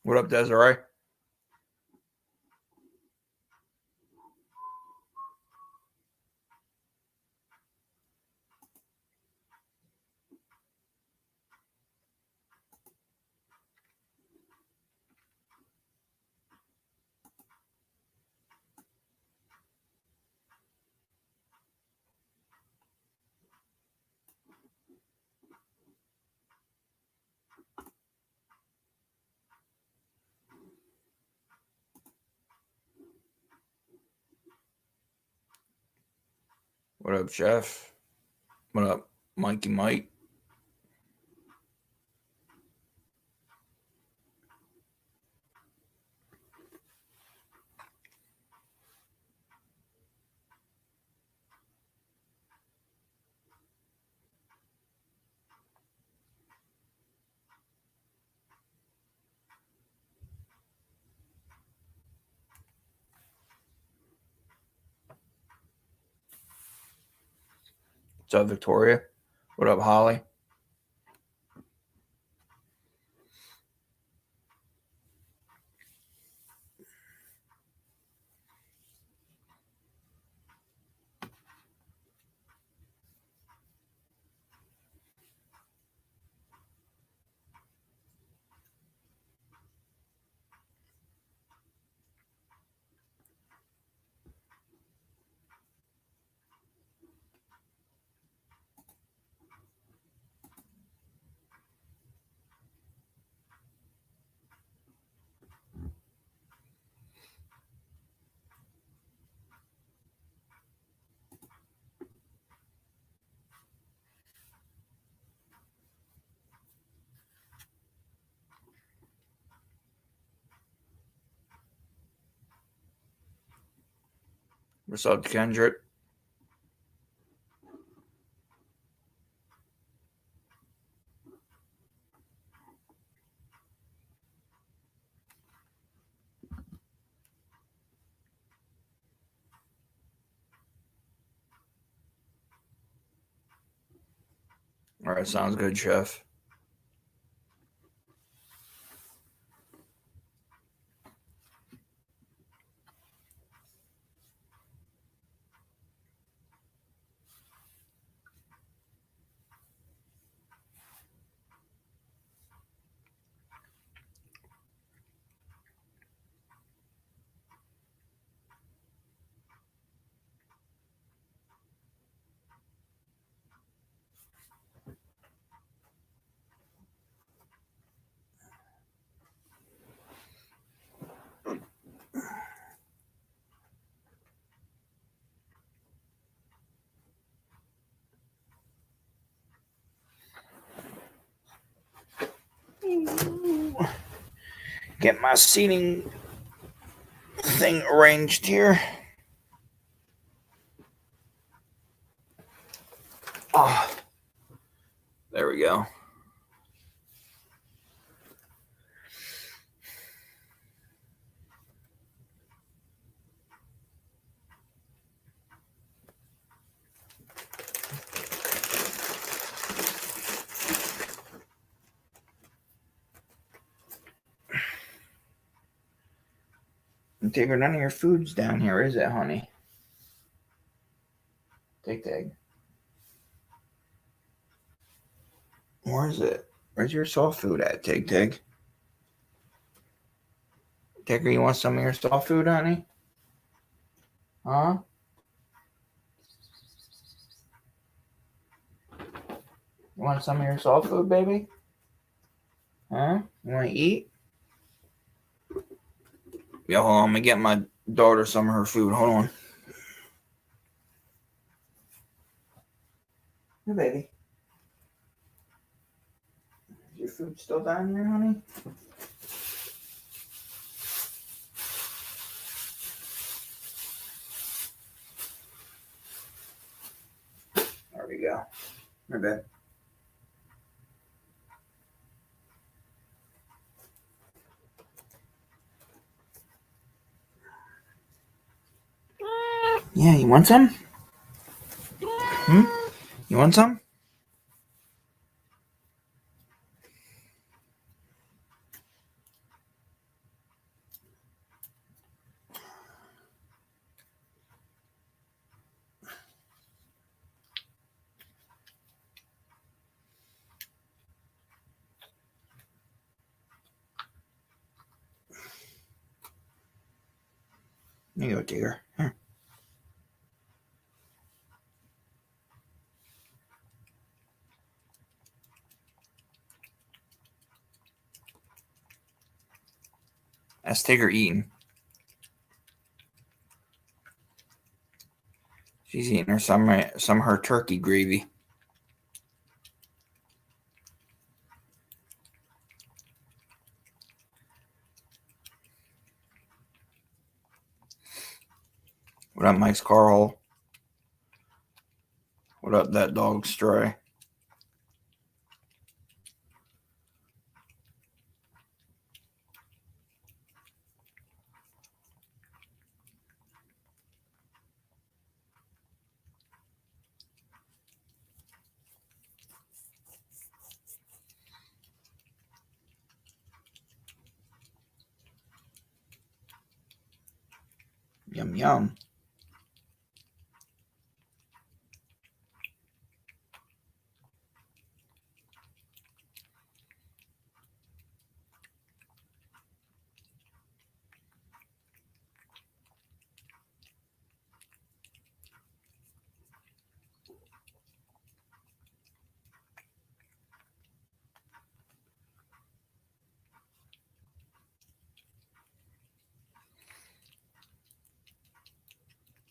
What up, Desiree? What up, Chef? What up, Mikey Mike? What's up, Victoria? What up, Holly? What's up, Kendrick? All right, sounds good, Chef. Get my seating thing arranged here. Oh, there we go. Tigger, none of your food's down here, is it, honey? Tig. Where is it? Where's your soft food at, Tig? Tigger, you want some of your soft food, honey? Huh? You want some of your soft food, baby? Huh? You want to eat? Yo, hold on. I'm going to get my daughter some of her food. Hold on. Hey, baby. Is your food still down here, honey? There we go. My bad. Yeah, you want some? You want some? Here you go, Tigger. Here. That's Tigger eating. She's eating her some of her turkey gravy. What up, Mike's Carl? What up, that dog Stray? Yum, yum.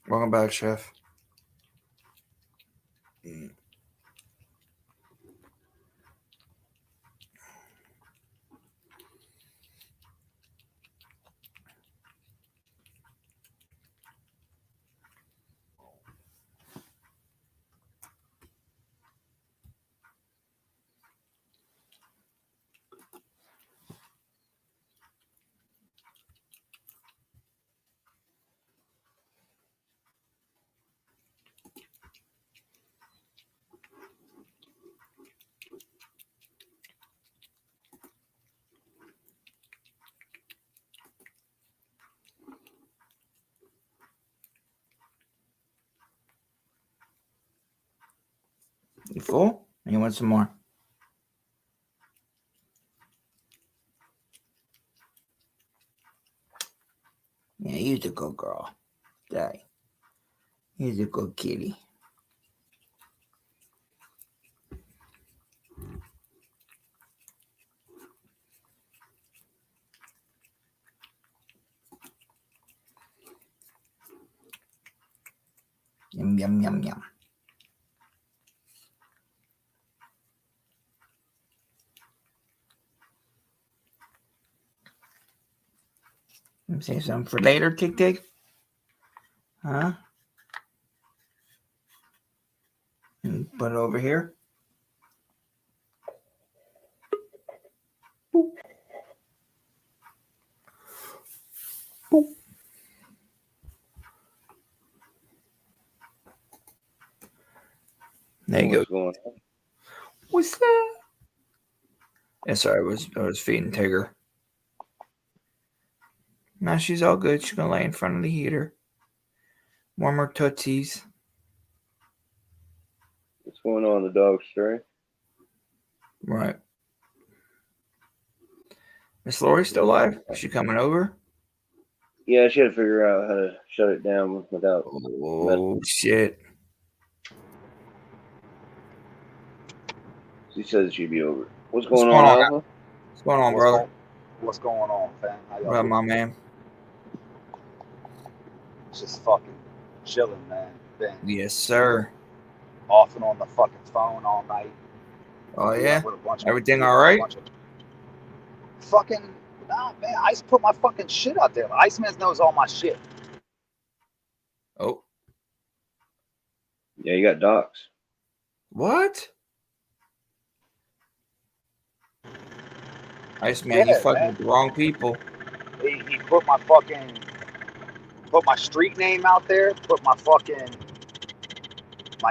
Welcome back, Chef. You full? Or you want some more? Yeah, you're the good girl. Daddy. He's a good kitty. Yum, yum, yum, yum. Let me say something for later, Tick Tick. Huh? And put it over here. Boop. Boop. There you What's go. going on? What's that? Yeah, sorry, I was feeding Tigger. Now she's all good. She's gonna lay in front of the heater. Warm her tootsies. What's going on, the dog Stray? Right. Miss Lori still alive? Is she coming over? Yeah, she had to figure out how to shut it down without. Oh shit! She says she'd be over. What's going on, Alpha? What's going on, brother? What's going on, fam? How y'all What up, doing? my man? Just fucking chilling, man. Been Yes, sir. off and on the fucking phone all night. Oh yeah. With a bunch of, Everything all right? Fucking nah, man. Ice put my fucking shit out there. Iceman knows all my shit. Oh. Yeah, you got docs. What? Iceman, you fucking with the wrong people. He put my street name out there. Put my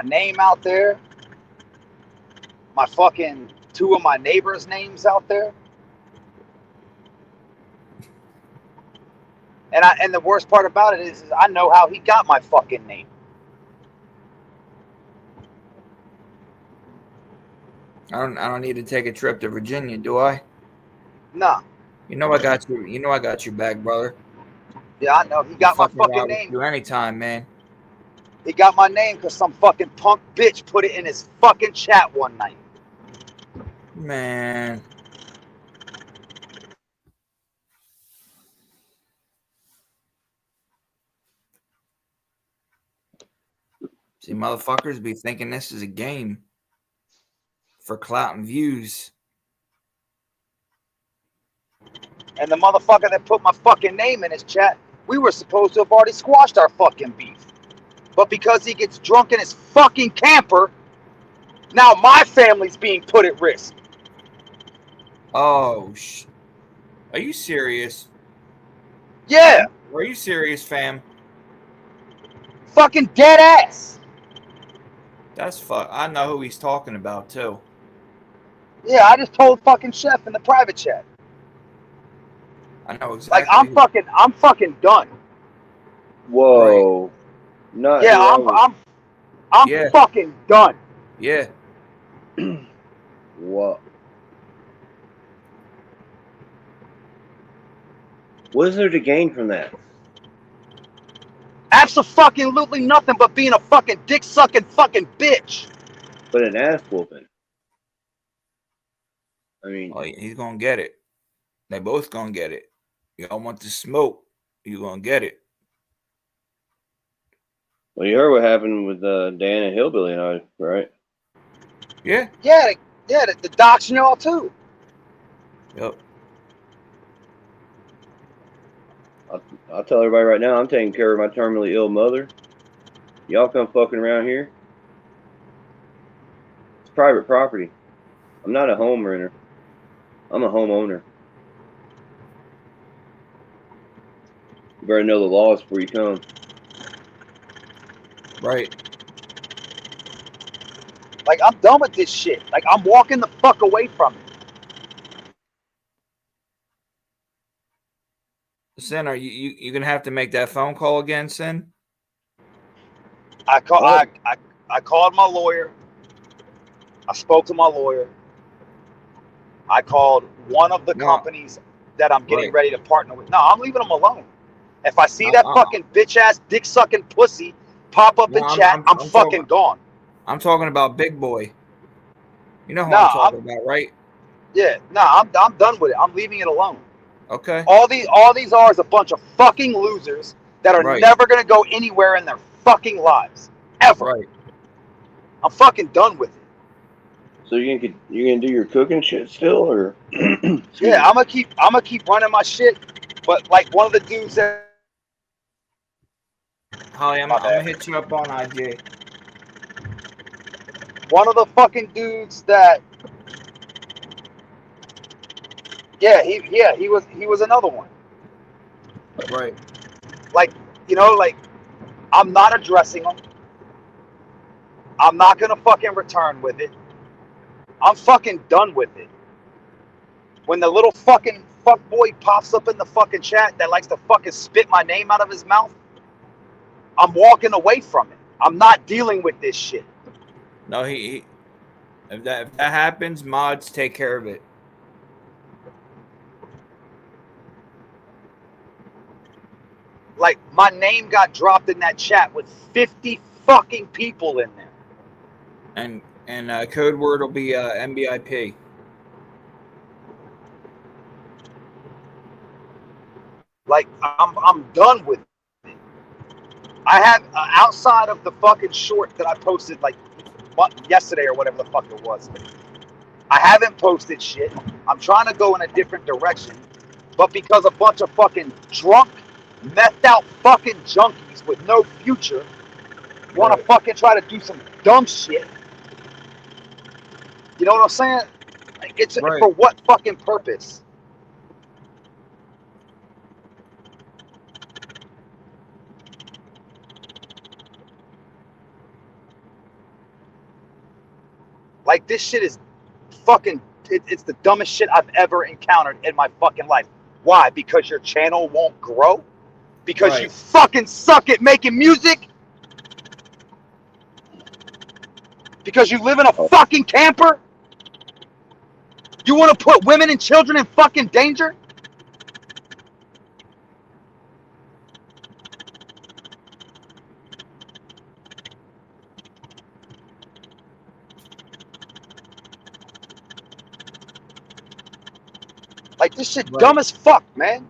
name out there. My fucking two of my neighbors' names out there. And the worst part about it is I know how he got my fucking name. I don't need to take a trip to Virginia, do I? Nah. You know I got you. You know I got your back, brother. Yeah, I know. He You got my fucking fucking ride with name. you anytime, man. He got my name because some fucking punk bitch put it in his fucking chat one night. Man. See, motherfuckers be thinking this is a game for clout and views. And the motherfucker that put my fucking name in his chat, we were supposed to have already squashed our fucking beef. But because he gets drunk in his fucking camper, now my family's being put at risk. Oh, are you serious? Yeah, Are you serious, fam? fucking dead ass. That's fuck. I know who he's talking about too. Yeah, I just told fucking Chef in the private chat. I know Like exactly. I'm fucking done. Whoa. Not Yeah, who I was. I'm Yeah. fucking done. Yeah. What? What is there to gain from that? Absolutely nothing but being a fucking dick sucking fucking bitch. But an ass whooping. I mean, Oh, he's gonna get it. They both gonna get it. Y'all want the smoke? You gonna get it? well, you heard what happened with Dan and Hillbilly and I, right? Yeah. Yeah, the docs and y'all too. Yep. I'll tell everybody right now, I'm taking care of my terminally ill mother. Y'all come fucking around here. It's private property. I'm not a home renter. I'm a homeowner. You better know the laws before you come. Right. Like I'm done with this shit. Like I'm walking the fuck away from it. Sin, are you gonna have to make that phone call again, Sin? I called my lawyer. I spoke to my lawyer. I called one of the No. companies that I'm getting Right. ready to partner with. No, I'm leaving them alone. If I see I'm- that I'm- fucking bitch ass dick sucking pussy pop up No, in chat, I'm fucking gone. I'm talking about Big Boy. You know who I'm Nah, talking about, right? I'm done with it. I'm leaving it alone. Okay. All these are is a bunch of fucking losers that are Right. never gonna go anywhere in their fucking lives. Ever. Right. I'm fucking done with it. So you gonna do your cooking shit still, or? Yeah, I'm gonna keep running my shit. But like one of the dudes that Holly, I'm My gonna bad. hit you up on IG. one of the fucking dudes that he was another one. Right. Like, like I'm not addressing him. I'm not gonna fucking return with it. I'm fucking done with it. When the little fucking fuckboy pops up in the fucking chat that likes to fucking spit my name out of his mouth, I'm walking away from it. I'm not dealing with this shit. No, if that happens, mods take care of it. Like my name got dropped in that chat with 50 fucking people in there. And code word will be MBIP. Like I'm done with it. I have outside of the fucking short that I posted like yesterday or whatever the fuck it was. I haven't posted shit. I'm trying to go in a different direction, but because a bunch of fucking drunk, methed out fucking junkies with no future want to fucking try to do some dumb shit. You know what I'm saying? Like, it's Right. for what fucking purpose? Like this shit is fucking. It's the dumbest shit I've ever encountered in my fucking life. Why? Because your channel won't grow? Because you Right. fucking suck at making music? Because you live in a fucking camper? You want to put women and children in fucking danger? Like this shit Right. dumb as fuck, man.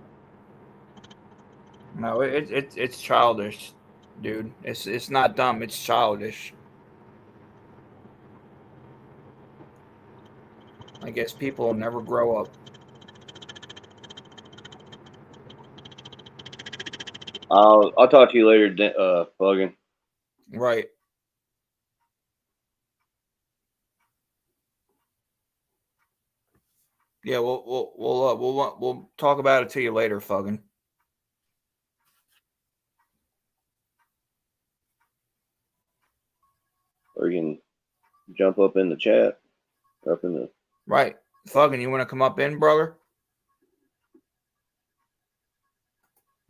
No, it's childish, dude. It's not dumb. It's childish. I guess people will never grow up. I'll talk to you later, Fuggin. Right. Yeah, we'll talk about it to you later, fucking. Or you can jump up in the chat. Up in the Right. Fucking, you want to come up in, brother?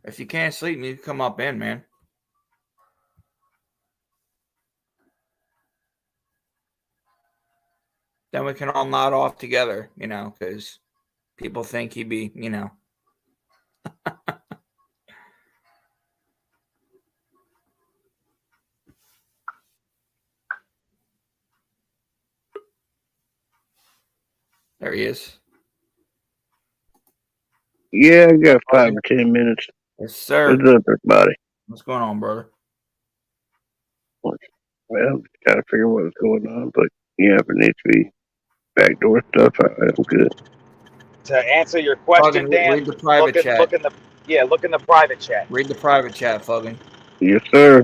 If you can't sleep, you can come up in, man. Then we can all nod off together, because people think he'd be, There he is. Yeah, I got 5 or 10 minutes. Yes, sir. What's up, everybody? What's going on, brother? Well, just gotta figure what's going on, but yeah, if it needs to be backdoor stuff, I'm good. To answer your question, Fucking Dan, read the private chat. look in the private chat. Read the private chat, fucking. Yes, sir.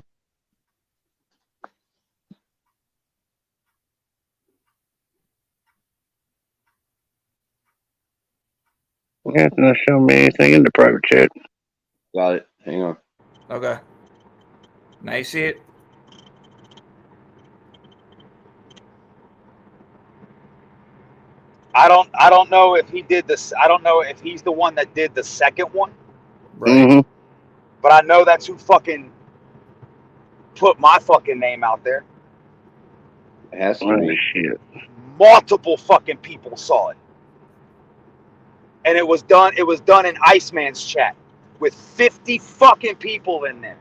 Yeah, it's not showing me anything in the private chat. got it. Hang on. Okay. Now you see it? I don't know if he did this. I don't know if he's the one that did the second one. Right. Mm-hmm. But I know that's who fucking put my fucking name out there. It has to Oh, be. shit. Multiple fucking people saw it. And it was done in Iceman's chat with 50 fucking people in there.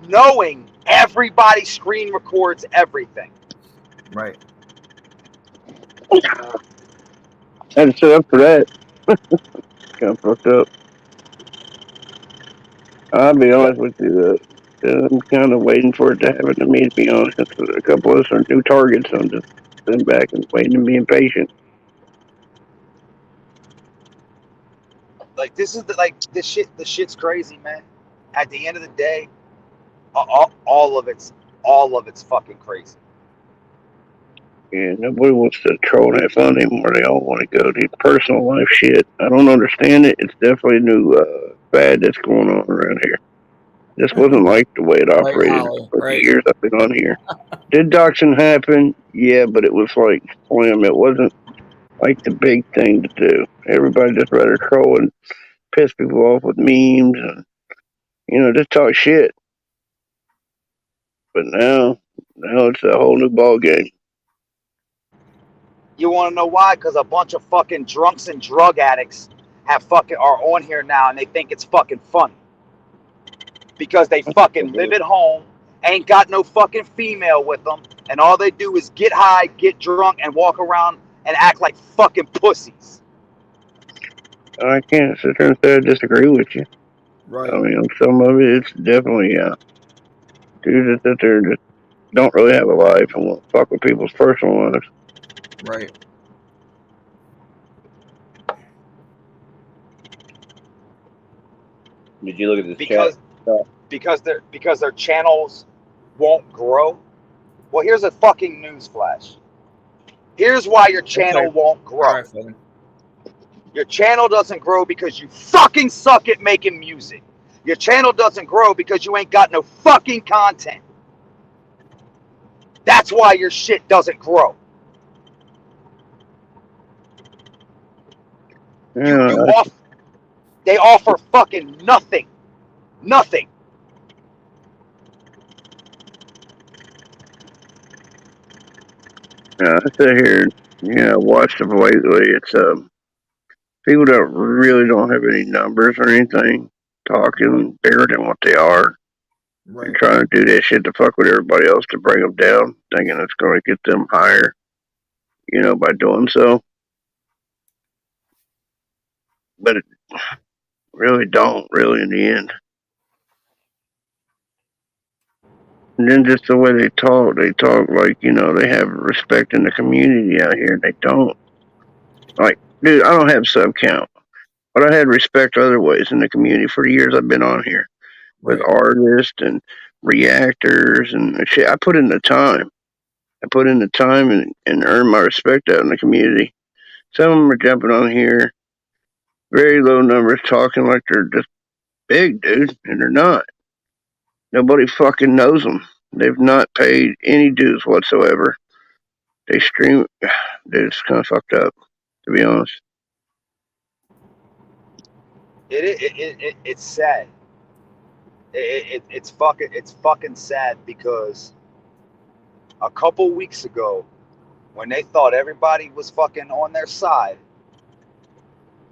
Knowing everybody screen records everything. Right. Had to set up for that. Kind of fucked up. I'll be honest with you, I'm kind of waiting for it to happen to me, to be honest. A couple of us are new targets. I'm just sitting back and waiting and being patient. Like this shit's crazy, man. At the end of the day, all of it's fucking crazy. Yeah, nobody wants to troll that fun anymore. They all want to go to personal life shit. I don't understand it. It's definitely a new fad that's going on around here. This wasn't like the way it operated for the years I've been on here. Did doxing happen? Yeah, but it was like slim. It wasn't like the big thing to do. Everybody just rather troll and piss people off with memes and just talk shit. But now it's a whole new ball game. You want to know why? Because a bunch of fucking drunks and drug addicts are on here now, and they think it's fucking funny. Because they fucking live at home, ain't got no fucking female with them, and all they do is get high, get drunk, and walk around and act like fucking pussies. I can't sit there and say I disagree with you. Right. I mean, on some of it, it's definitely dudes that sit there and just don't really have a life and won't fuck with people's personal lives. Right. Did you look at this chat? Because their channels won't grow. Well, here's a fucking news flash. Here's why your channel won't grow. All right, Phil. Your channel doesn't grow because you fucking suck at making music. Your channel doesn't grow because you ain't got no fucking content. That's why your shit doesn't grow. Yeah, they offer fucking nothing. Nothing. I sit here and watch them lately. It's people don't have any numbers or anything, talking bigger than what they are. Right. And trying to do that shit to fuck with everybody else to bring them down, thinking it's going to get them higher, by doing so. but it really don't, really, in the end. And then just the way they talk like, they have respect in the community out here. They don't. Like, dude, I don't have sub count, but I had respect other ways in the community for the years I've been on here with Right. artists and reactors and shit. I put in the time. I put in the time and earned my respect out in the community. Some of them are jumping on here, very low numbers, talking like they're just big, dude, and they're not. Nobody fucking knows them. They've not paid any dues whatsoever. They stream. Dude, it's kind of fucked up, to be honest. It's sad. It's fucking sad because a couple weeks ago, when they thought everybody was fucking on their side,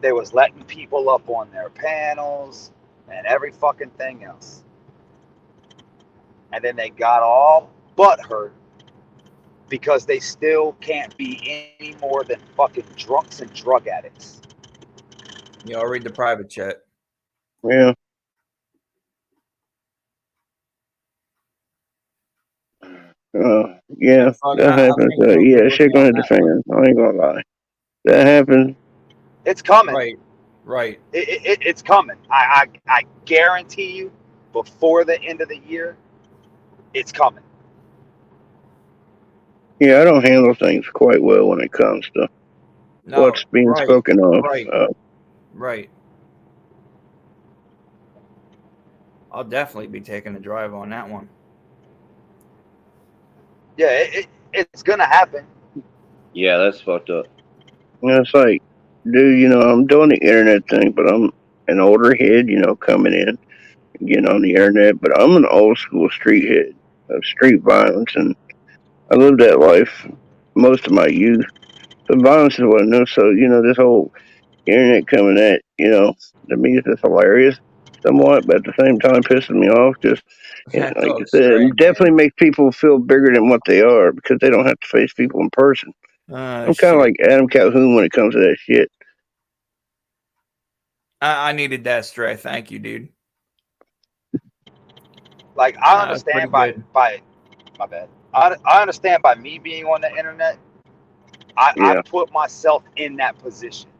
they was letting people up on their panels and every fucking thing else. And then they got all butthurt because they still can't be any more than fucking drunks and drug addicts. Yeah, I'll read the private chat. Yeah. Yeah, that happens. Yeah, shit gonna hit the fan. I ain't gonna lie. That happens. It's coming. Right. It's coming. I guarantee you, before the end of the year, it's coming. Yeah, I don't handle things quite well when it comes to what's being spoken of. Right. I'll definitely be taking a drive on that one. Yeah, it's gonna happen. Yeah, that's fucked up. It's like, dude, I'm doing the internet thing, but I'm an older head, coming in, getting on the internet, but I'm an old school street head of street violence, and I lived that life most of my youth. So violence is what I know. So, this whole internet coming at, to me it's just hilarious somewhat, but at the same time pissing me off because, like you said, it definitely makes people feel bigger than what they are because they don't have to face people in person. I'm kind of like Adam Calhoun when it comes to that shit. I needed that stray. Thank you, dude. Like, I understand by my bad. I understand by me being on the internet, I put myself in that position.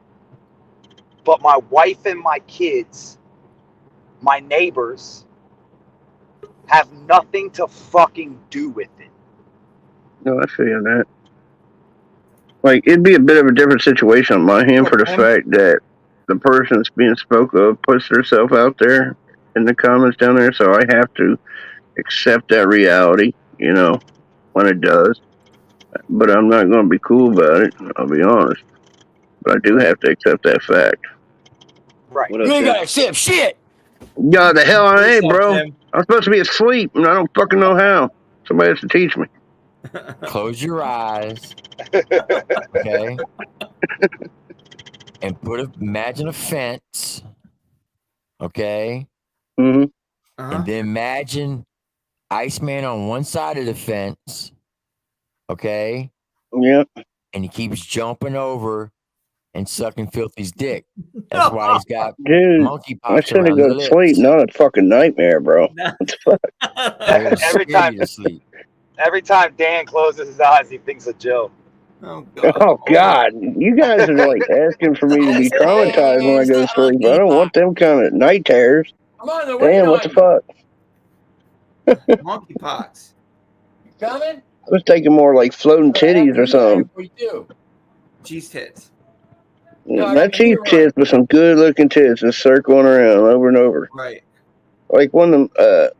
But my wife and my kids, my neighbors, have nothing to fucking do with it. No, I feel that. Like, it'd be a bit of a different situation on my hand for the fact that the person that's being spoke of puts herself out there in the comments down there, so I have to accept that reality, when it does. But I'm not going to be cool about it, I'll be honest. But I do have to accept that fact. Right. You ain't got to accept shit. God, the hell I ain't, bro. I'm supposed to be asleep, and I don't fucking know how. Somebody has to teach me. Close your eyes, okay? And imagine a fence, okay? Mm-hmm. And then imagine Iceman on one side of the fence, okay? Yep. And he keeps jumping over and sucking Filthy's dick. That's why he's got monkeypox. I should have go to sleep, not a fucking nightmare, bro. What the fuck? Every time Dan closes his eyes, he thinks of Joe. Oh God! You guys are like asking for me to be traumatized when I go to sleep. I don't want them kind of night terrors. Damn, what the fuck? Monkeypox. You coming? I was taking more like floating titties or something. Cheese tits. Not cheese tits, but some good looking tits just circling around over and over. Right. Like one of them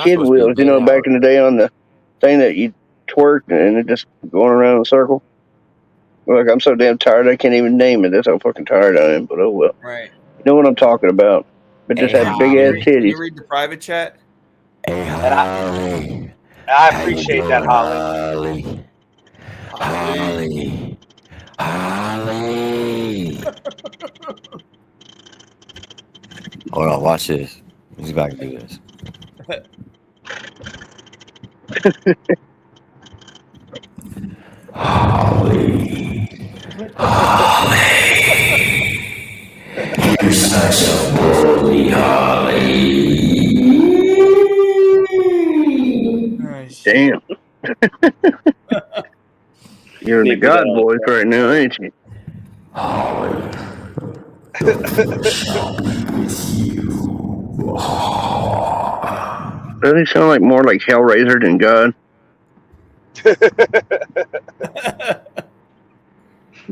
kid wheels, back in the day on the thing that you twerk and it just going around in a circle. Look, I'm so damn tired I can't even name it. That's how fucking tired I am, but oh well. Right. You know what I'm talking about. But just had big ass titties. Can you read the private chat? Hey, Holly. I appreciate that, Holly. Holly. Hold on, watch this. Let's see if I can do this. Holly. You introduce myself, Bully Holly. Oh, shit. Damn. You're in the Sneak it God out. voice right now, ain't you? Holly, the force shall be with you. Doesn't he sound like more like Hellraiser than God?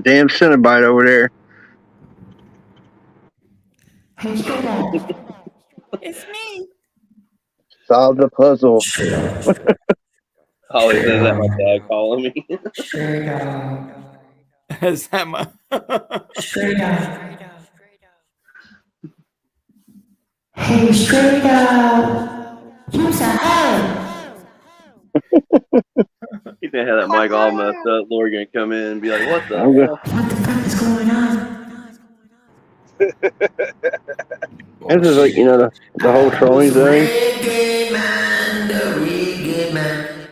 Damn Cenobite over there. It's me. Solve the puzzle. Straight up. Holly says that my dad calling me. Straight up. Is that my? Straight up. Hey, straight up. Use a hoe. He's gonna have that mic all messed up. Lori gonna come in and be like, "What the I'm good. hell?" What the fuck is going on? This is like, the whole trolling thing. Reggae man, the reggae man.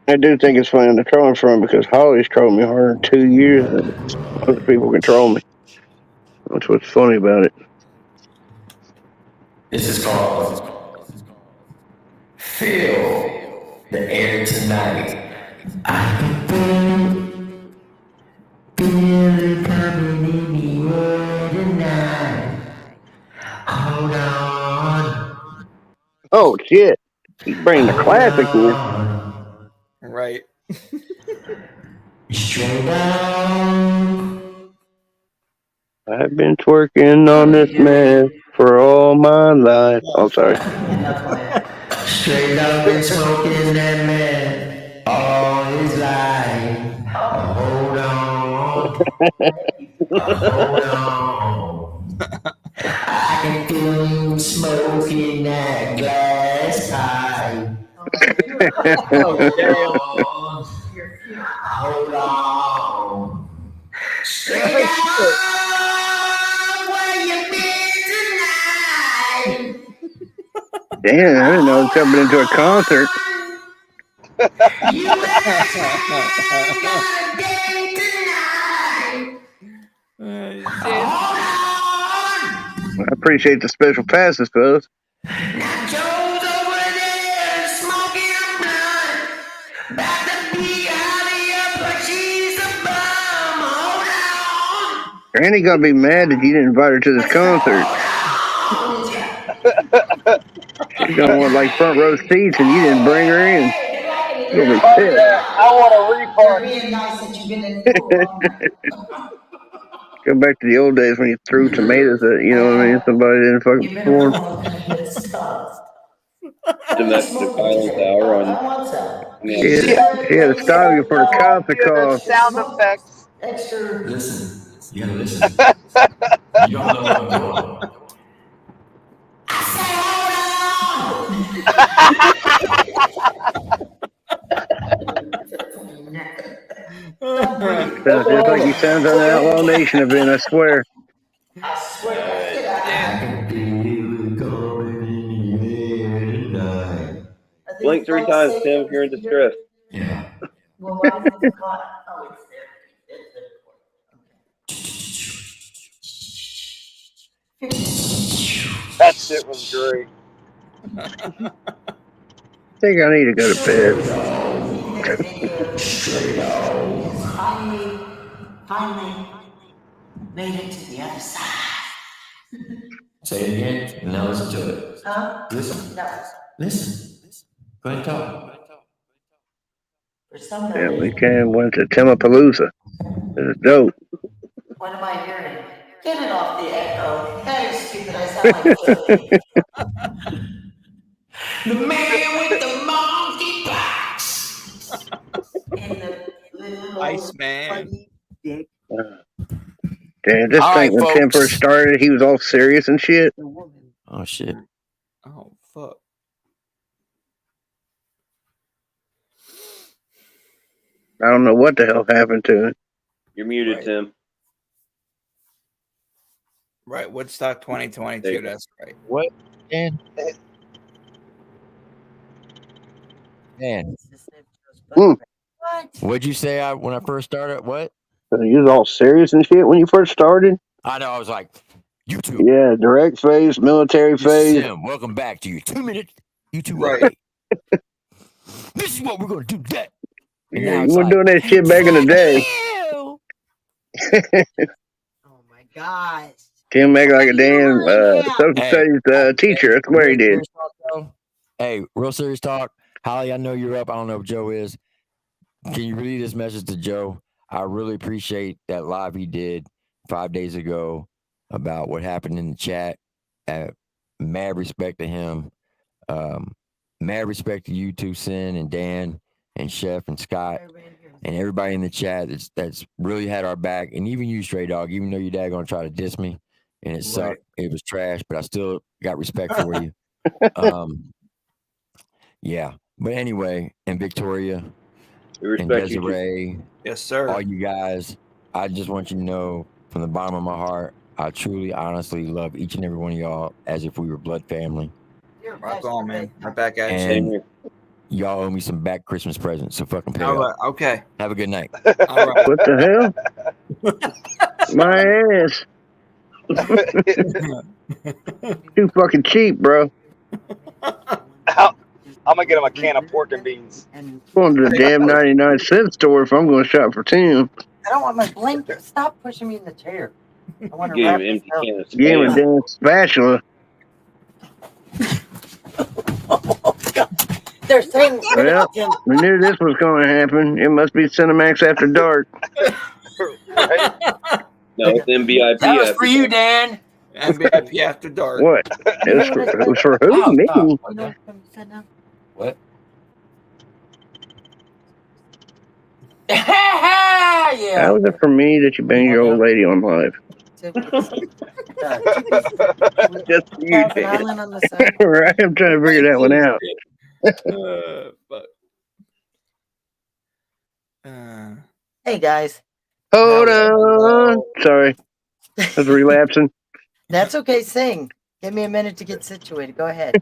I do think it's funny on the trolling front because Holly's trolled me harder in 2 years than other people can troll me. That's what's funny about it. This is called Feel the Air Tonight. I can feel it coming in the air tonight. Hold on. Oh, shit. He's bringing the classic in. Right. Straight down. I've been twerking on this mess for all my life. Oh, sorry. Straight up been smoking that man all his life. Hold on. Hold on. I can feel him smoking that glass pipe. Hold on. Straight up, where you been tonight? Damn, I didn't know I was coming into a concert. You got a date tonight. Hold I appreciate the special passes, fellas. on. Now Joe's over there smoking a blunt. About to be out of here, but she's a bum. Hold on. Granny gonna be mad that you didn't invite her to this concert. She's gonna want like front row seats and you didn't bring her in. She's gonna be Fuck pissed. that. I want a refund. Being nice that you've been in school all night. Go back to the old days when you threw tomatoes at, you know what I mean? Somebody didn't fucking You've been perform. around all kind of good stuff. Domestic violence hour on. I want some. She had to stop you for the cops to Hear the call. sound effects. Extra. Listen, you gotta listen. You don't know what I'm doing. I say, Sounds just like he sounds on the Outlaw Nation event, I swear. I swear. Blink 3 times, Tim, if you're in distress. Yeah. Well, why is it caught? Oh, it's there. That shit was great. I think I need to go to bed. Finally made it to the other side. Say it again, and now listen to it. Huh? Listen. No. Listen. Go ahead and talk. For somebody. Yeah, we went to Timapalooza. It was dope. What am I hearing? Get it off the echo. That is stupid. I sound like Jody. The man with the monkey box. And the little Iceman. funny dick. Damn, just All think right, when Tim folks. first started, he was all serious and shit. The woman. Oh shit. Oh fuck. I don't know what the hell happened to him. You're muted, Right. Tim. Right. Woodstock 2022. That's right. What? Man, Hmm. What? what'd you say when I first started? What? He was all serious and shit when you first started. I know. I was like, YouTube. Yeah, direct phase, military This is phase. Sim. Welcome back to your 2-minute YouTube Right. update. This is what we're gonna do today. And Yeah, now you it's were like, doing that shit back in the day. you! Oh my gosh. Tim make like a damn social Hey, studies teacher. That's where he real did. serious talk, though. Hey, real serious talk. Holly, I know you're up. I don't know if Joe is. Can you relay this message to Joe? I really appreciate that live he did 5 days ago about what happened in the chat. Mad respect to him. Mad respect to you two, Sin and Dan and Chef and Scott and everybody in the chat that's really had our back. And even you, Stray Dog, even though your dad gonna try to diss me and it sucked, it was trash, but I still got respect for you. Yeah. But anyway, and Victoria We and respect you too. Desiree, Yes, sir. all you guys, I just want you to know from the bottom of my heart, I truly, honestly love each and every one of y'all as if we were blood family. Rock on, man. Right back at you. And y'all owe me some back Christmas presents, so fucking pay All up. right. Okay. Have a good night. All right. What the hell? My ass. Too fucking cheap, bro. I'm gonna get him a can of pork and beans. Going to the damn 99-cent store if I'm going to shop for Tim. I don't want my blanket. Stop pushing me in the chair. I want to Give wrap him an empty myself. can of Give him a Spam. damn spatula. Oh, God. They're saying Well, we knew this was going to happen. It must be Cinemax After Dark. Right? No, it's MBIP. That was after for you, that. Dan. MBIP After Dark. What? It was for who? Oh, Me? stop. You know what you said now? What? Yeah. How is it for me that you banged your old lady on live? Just for you, Thousand Dan. Island on the side. Right? I'm trying to figure that one out. But, Hey guys, Hold on. Sorry. I was relapsing. that's okay. Sing. Give me a minute to get situated. Go ahead.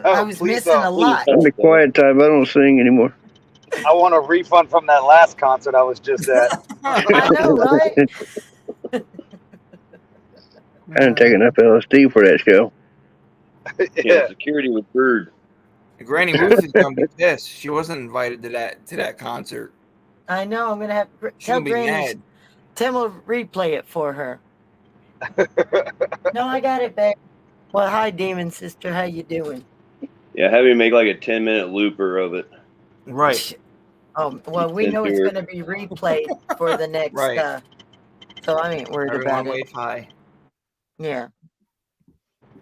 I was Please missing don't. a lot. I'm the quiet type. I don't sing anymore. I want a refund from that last concert I was just at. I know, right? I didn't take enough LSD for that show. Yeah, Yeah. security was rude. Granny Ruth is gonna be pissed. She wasn't invited to that concert. I know. I'm gonna have She's tell gonna be Granny. mad. Tim will replay it for her. No, I got it, babe. Well, hi, Demon Sister. How you doing? Yeah, have him make like a 10-minute looper of it. Right. Oh, well, we know it's gonna be replayed for the next. Right. So I ain't worried Everyone about it. wave high. Yeah.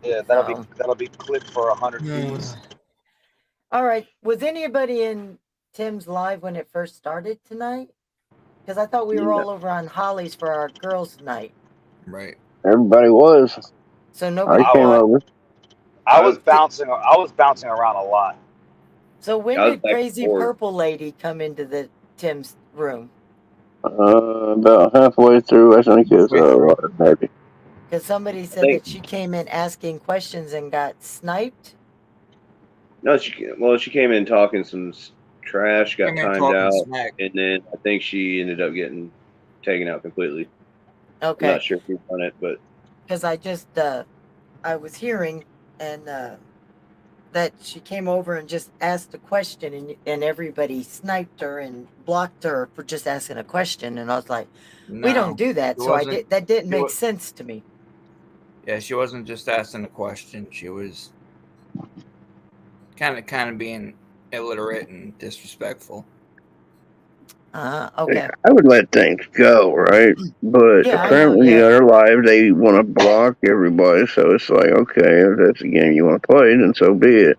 Yeah, that'll be clipped for 100 views. All right. Was anybody in Tim's live when it first started tonight? Because I thought we were all over on Holly's for our girls' night. Right. Everybody was. So nobody I came got- over. I was bouncing around a lot. So when I was did back and Crazy forth. Purple Lady come into the Tim's room? About halfway through, I think it was maybe. Because somebody said think- that she came in asking questions and got sniped. No, she came in talking some trash, got Came in timed talking out, smack. and then I think she ended up getting taken out completely. I'm Okay. not sure who done it, but Because I just, I was hearing and that she came over and just asked a question and everybody sniped her and blocked her for just asking a question. And I was like, we don't do that. she So wasn't- that didn't she make wa- sense to me. Yeah, she wasn't just asking a question. She was kind of being illiterate and disrespectful. Okay. I would let things go, right? But Yeah, I know, apparently yeah. they're live. They want to block everybody. So it's like, okay, if that's a game you want to play, then so be it.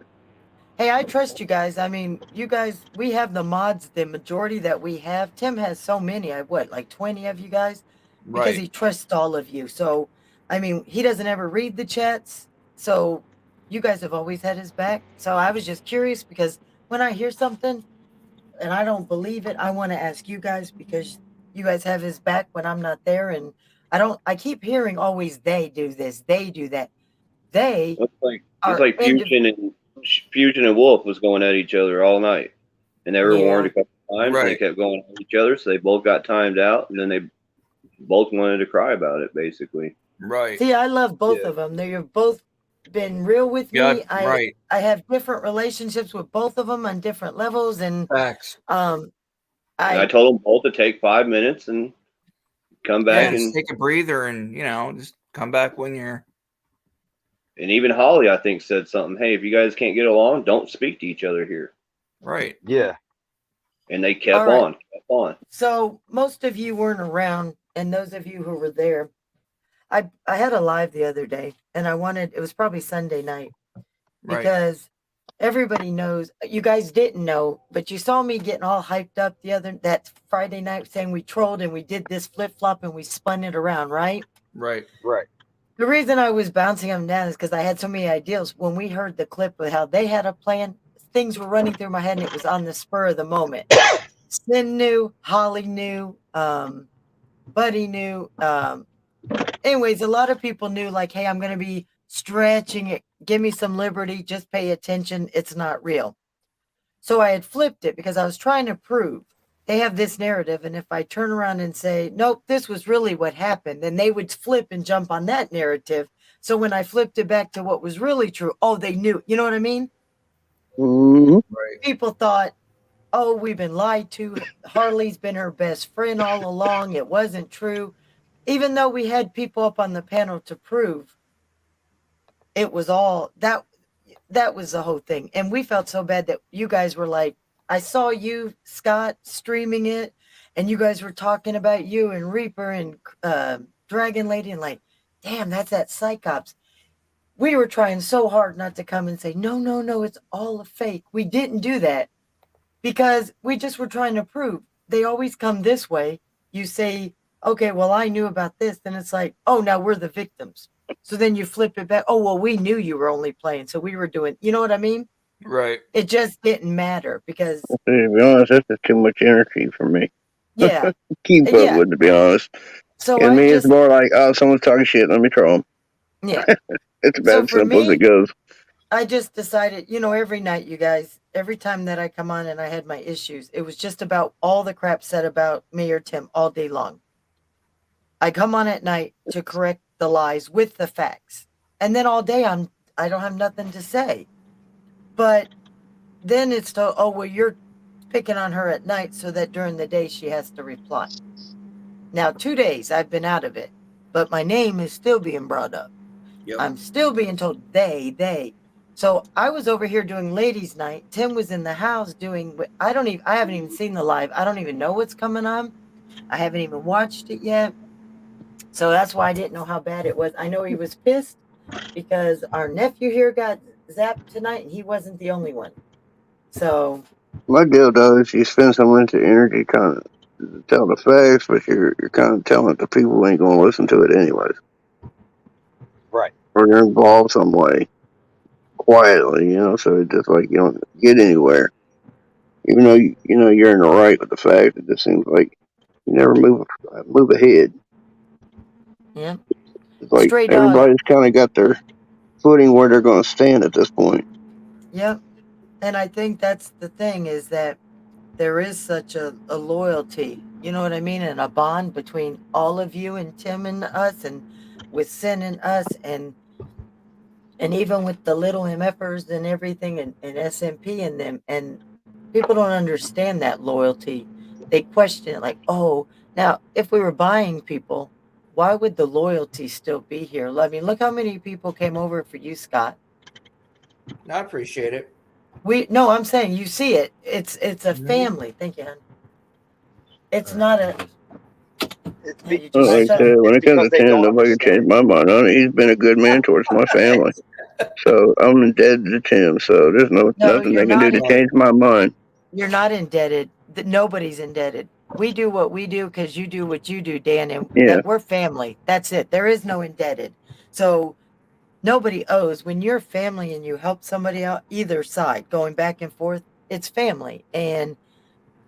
Hey, I trust you guys. I mean, you guys, we have the mods, the majority that we have. Tim has so many. Like 20 of you guys? Because Right. he trusts all of you. So, I mean, he doesn't ever read the chats. So, you guys have always had his back. So, I was just curious because when I hear something and I don't believe it, I want to ask you guys because you guys have his back when I'm not there. And I keep hearing always they do this, they do that. They it's like are Fusion and Wolf was going at each other all night, and they were Yeah. warned a couple times, and they Right. kept going at each other, so they both got timed out, and then they both wanted to cry about it, basically. Right. See, I love both Yeah. of them. They've both been real with Yeah, me. right. I have different relationships with both of them on different levels, and Facts. And I I told them both to take 5 minutes and come Yeah, back, just and take a breather and just come back when you're even Holly, I think, said something. Hey, if you guys can't get along, don't speak to each other here. right. Yeah. And they kept All right. on, kept on. So most of you weren't around, and those of you who were there, I had a live the other day, and it was probably Sunday night, Right. because everybody knows, you guys didn't know, but you saw me getting all hyped up that Friday night saying we trolled and we did this flip flop and we spun it around, right? Right. Right. The reason I was bouncing them down is because I had so many ideas. When we heard the clip of how they had a plan, things were running through my head, and it was on the spur of the moment. Sin knew, Holly knew, Buddy knew. Anyways, a lot of people knew, like, hey, I'm going to be stretching it. Give me some liberty. Just pay attention. It's not real. So I had flipped it because I was trying to prove they have this narrative. And if I turn around and say, nope, this was really what happened, then they would flip and jump on that narrative. So when I flipped it back to what was really true, oh, they knew. You know what I mean? Mhm. Right. People thought, oh, we've been lied to. Harley's been her best friend all along. It wasn't true. Even though we had people up on the panel to prove it was all that was the whole thing. And we felt so bad that you guys were like, I saw you, Scott, streaming it, and you guys were talking about you and Reaper and Dragon Lady, and like, damn, that's that Psychops. We were trying so hard not to come and say, no, no, no, it's all a fake. We didn't do that because we just were trying to prove they always come this way. You say, okay, well, I knew about this. Then it's like, oh, now we're the victims. So then you flip it back. Oh, well, we knew you were only playing. So we were doing, you know what I mean? Right. It just didn't matter because, To be honest, this is too much energy for me. yeah. Keep up Yeah. with, to be honest. So And I me, just, it's more like, oh, someone's talking shit. Let me troll them. yeah. It's So about for simple as it me, goes. I just decided, every night, you guys, every time that I come on and I had my issues, it was just about all the crap said about me or Tim all day long. I come on at night to correct the lies with the facts. And then all day I don't have nothing to say. But then it's oh, well, you're picking on her at night so that during the day she has to reply. Now 2 days I've been out of it, but my name is still being brought up. Yep. I'm still being told they. So I was over here doing ladies' night. Tim was in the house doing I haven't even seen the live. I don't even know what's coming on. I haven't even watched it yet. So that's why I didn't know how bad it was. I know he was pissed because our nephew here got zapped tonight and he wasn't the only one. So My deal, though, is you spend so much energy trying to tell the facts, but you're kind of telling it to people who ain't going to listen to it anyways. Right. Or you're involved some way, quietly, so it's just like you don't get anywhere. Even though you're in the right with the facts, it just seems like you never move ahead. yeah. It's like Stray dog. everybody's kind of got their footing where they're going to stand at this point. Yep. And I think that's the thing is that there is such a loyalty, you know what I mean? And a bond between all of you and Tim and us and with Sin and us and even with the little MFers and everything and SMP and them. And people don't understand that loyalty. They question it like, oh, now if we were buying people, why would the loyalty still be here? I mean, look how many people came over for you, Scott. I appreciate it. No, I'm saying you see it. It's a Mhm. family. Thank you, hon. It's not a. It's Yeah, be- you Well, just like I shut. said, when it's it comes because to they Tim, don't nobody can change understand. my mind on it. He's been a good man towards my family. So I'm indebted to Tim. So there's No, nothing you're they can do not. to change my mind. You're not indebted. Nobody's indebted. We do what we do because you do what you do, Dan, and Yeah. that we're family. That's it. There is no indebted. So nobody owes. When you're family and you help somebody out, either side, going back and forth, it's family. And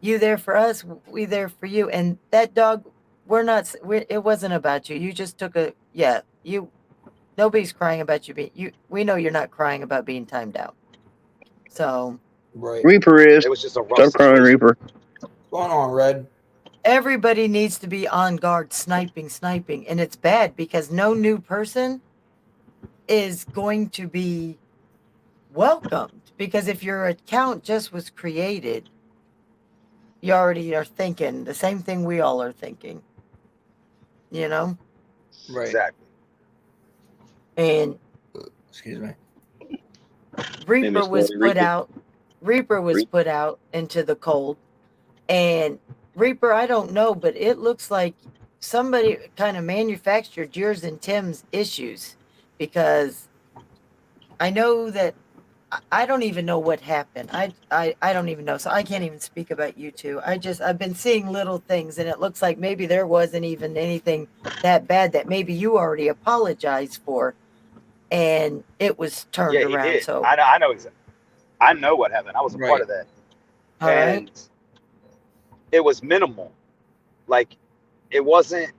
you there for us, we there for you. And that dog, it wasn't about you. You just took nobody's crying about we know you're not crying about being timed out. So Right. Reaper is. It was just a rough Stop crying, situation. Reaper. What's going on, Red? everybody needs to be on guard, sniping, and it's bad because no new person is going to be welcomed. Because if your account just was created, you already are thinking the same thing we all are thinking. You know, Right. Exactly. and Excuse me. Reaper was Reaper. put out. Reaper was put out into the cold, and Reaper, I don't know, but it looks like somebody kind of manufactured yours and Tim's issues, because I know that I don't even know what happened. I don't even know, so I can't even speak about you two. I've been seeing little things, and it looks like maybe there wasn't even anything that bad that maybe you already apologized for, and it was turned Yeah, he around. did. So I know exactly. I know what happened. I was a part Right. of that, all right. and it was minimal. Like, it wasn't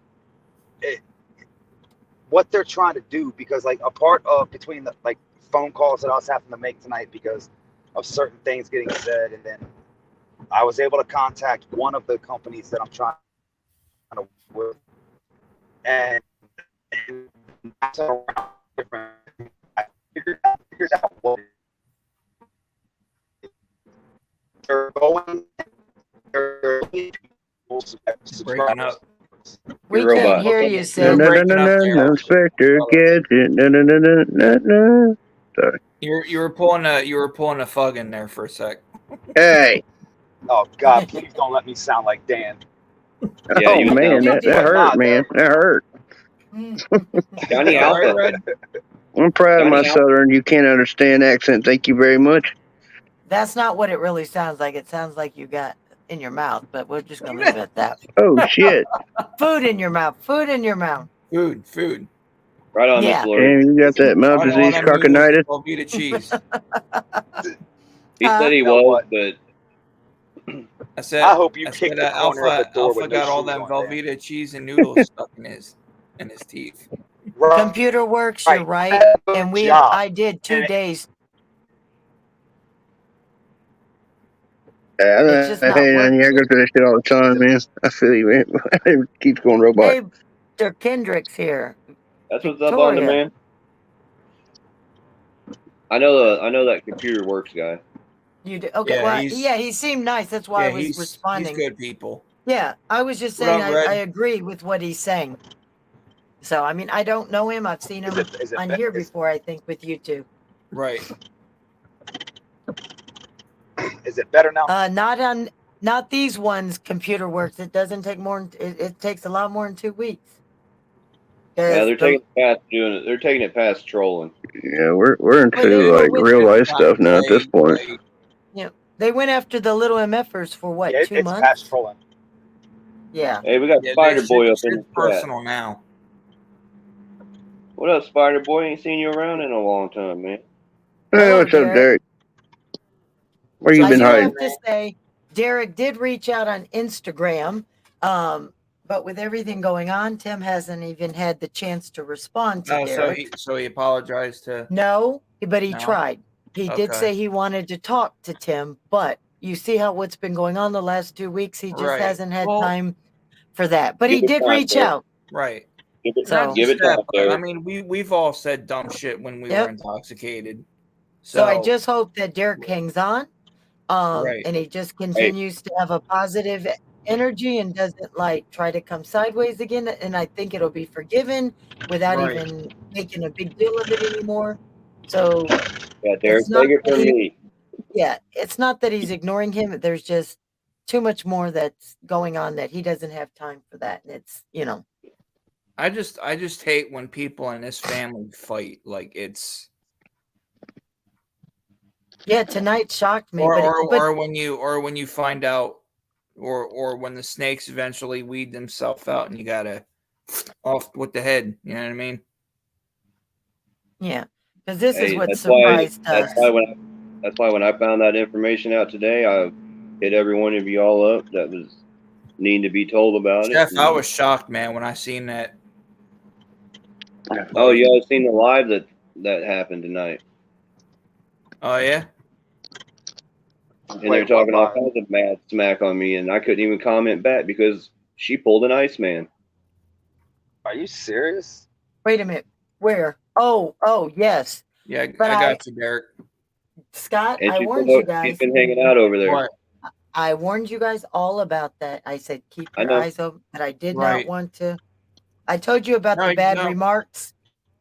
what they're trying to do, because like a part of between the like phone calls that I was having to make tonight because of certain things getting said, and then I was able to contact one of the companies that I'm trying to work with, and different. I figured out what they're going. They're Breaking up. We Your can't robot. hear you, You're Sid. breaking up there. Inspector Gadget. No. Sorry. You were pulling a fug in there for a sec. Hey. Oh God! Please don't let me sound like Dan. Yeah, Oh you man, You that did. hurt, man. That hurt. Johnny All Alpha. right, Red. I'm proud of my Johnny Alpha. southern you can't understand accent. Thank you very much. That's not what it really sounds like. It sounds like you got in your mouth, but we're just gonna leave it at that. Oh shit. Food in your mouth. Food in your mouth. Food. Right on, Yeah. Miss Lori. Damn, you got that mouth Trying all disease, them noodles and cockinitis. Velveeta cheese. He said he You know was, what? but I said. I hope you I kick said the corner of the door Alpha with no got all shoes them on, Dan. Velveeta cheese and noodles stuck in his teeth. Right. Computer works, you're right. Good And job. I did 2 And it- days. Yeah, It's just I not hate on you. I working. go through that shit all the time, man. I feel you, man. It keeps going robot. Hey, Mr. Kendrick's here. that's what's up on the Victoria. man. I know that computer works guy. You did okay. Yeah, Well, he's- yeah, he seemed nice. That's why I was he's responding. good people. Yeah, I was just What saying up, Red? I agree with what he's saying. So I mean, I don't know him. I've seen him is it on be- here is- before. I think with you two. Right. Is it better now? Not these ones. Computer works. It doesn't take more. It takes a lot more than 2 weeks. Yeah, they're taking it past doing it. They're taking it past trolling. Yeah, we're Well, they into were like with real the- life stuff now at this point. They went after the little MFers for what, Yeah, 2 it's months? past trolling. Yeah. Hey, we got Yeah, Spider this Boy shit- up in the shit's chat. personal now. What up, Spider Boy? Ain't seen you around in a long time, man. Hey, Hello, what's up, Derek. Derek? Where you I been do hiding? have to say, Derek did reach out on Instagram, but with everything going on, Tim hasn't even had the chance to respond to Oh, Derek. so he apologized to. No, but he No? tried. He did Okay. say he wanted to talk to Tim, but you see how what's been going on the last 2 weeks. He just Right. hasn't had Well- time for that. But Give he it did time, reach Derek. out. Right. Give it, So- give it time, But, I Derek. mean, we've all said dumb shit when we Yep. were intoxicated. So I just hope that Derek hangs on, Right. and he just continues to have a positive energy and doesn't like try to come sideways again. And I think it'll be forgiven without Right. even making a big deal of it anymore. So Yeah, Derek, not take it from that me. yeah, it's not that he's ignoring him. There's just too much more that's going on that he doesn't have time for that. And it's, I just hate when people in this family fight. Like it's yeah, tonight shocked me. or but when you find out or when the snakes eventually weed themselves out and you gotta off with the head. You know what I mean? yeah, because this is Hey, what that's why. surprised us. That's why when I found that information out today, I hit every one of you all up that was needing to be told about Jeff, it. I was shocked, man, when I seen that. Oh, you guys seen the live that happened tonight? Oh yeah? And Wait, they're talking all what? kinds of mad smack on me, and I couldn't even comment back because she pulled an Iceman. Are you serious? Wait a minute. Where? Oh, yes. Yeah, But I got you, Derek. Scott, And I she's warned you been guys. hanging out over there. What? I warned you guys all about that. I said keep I your know. eyes open, but I did Right. not want to. I told you about No, the bad no. remarks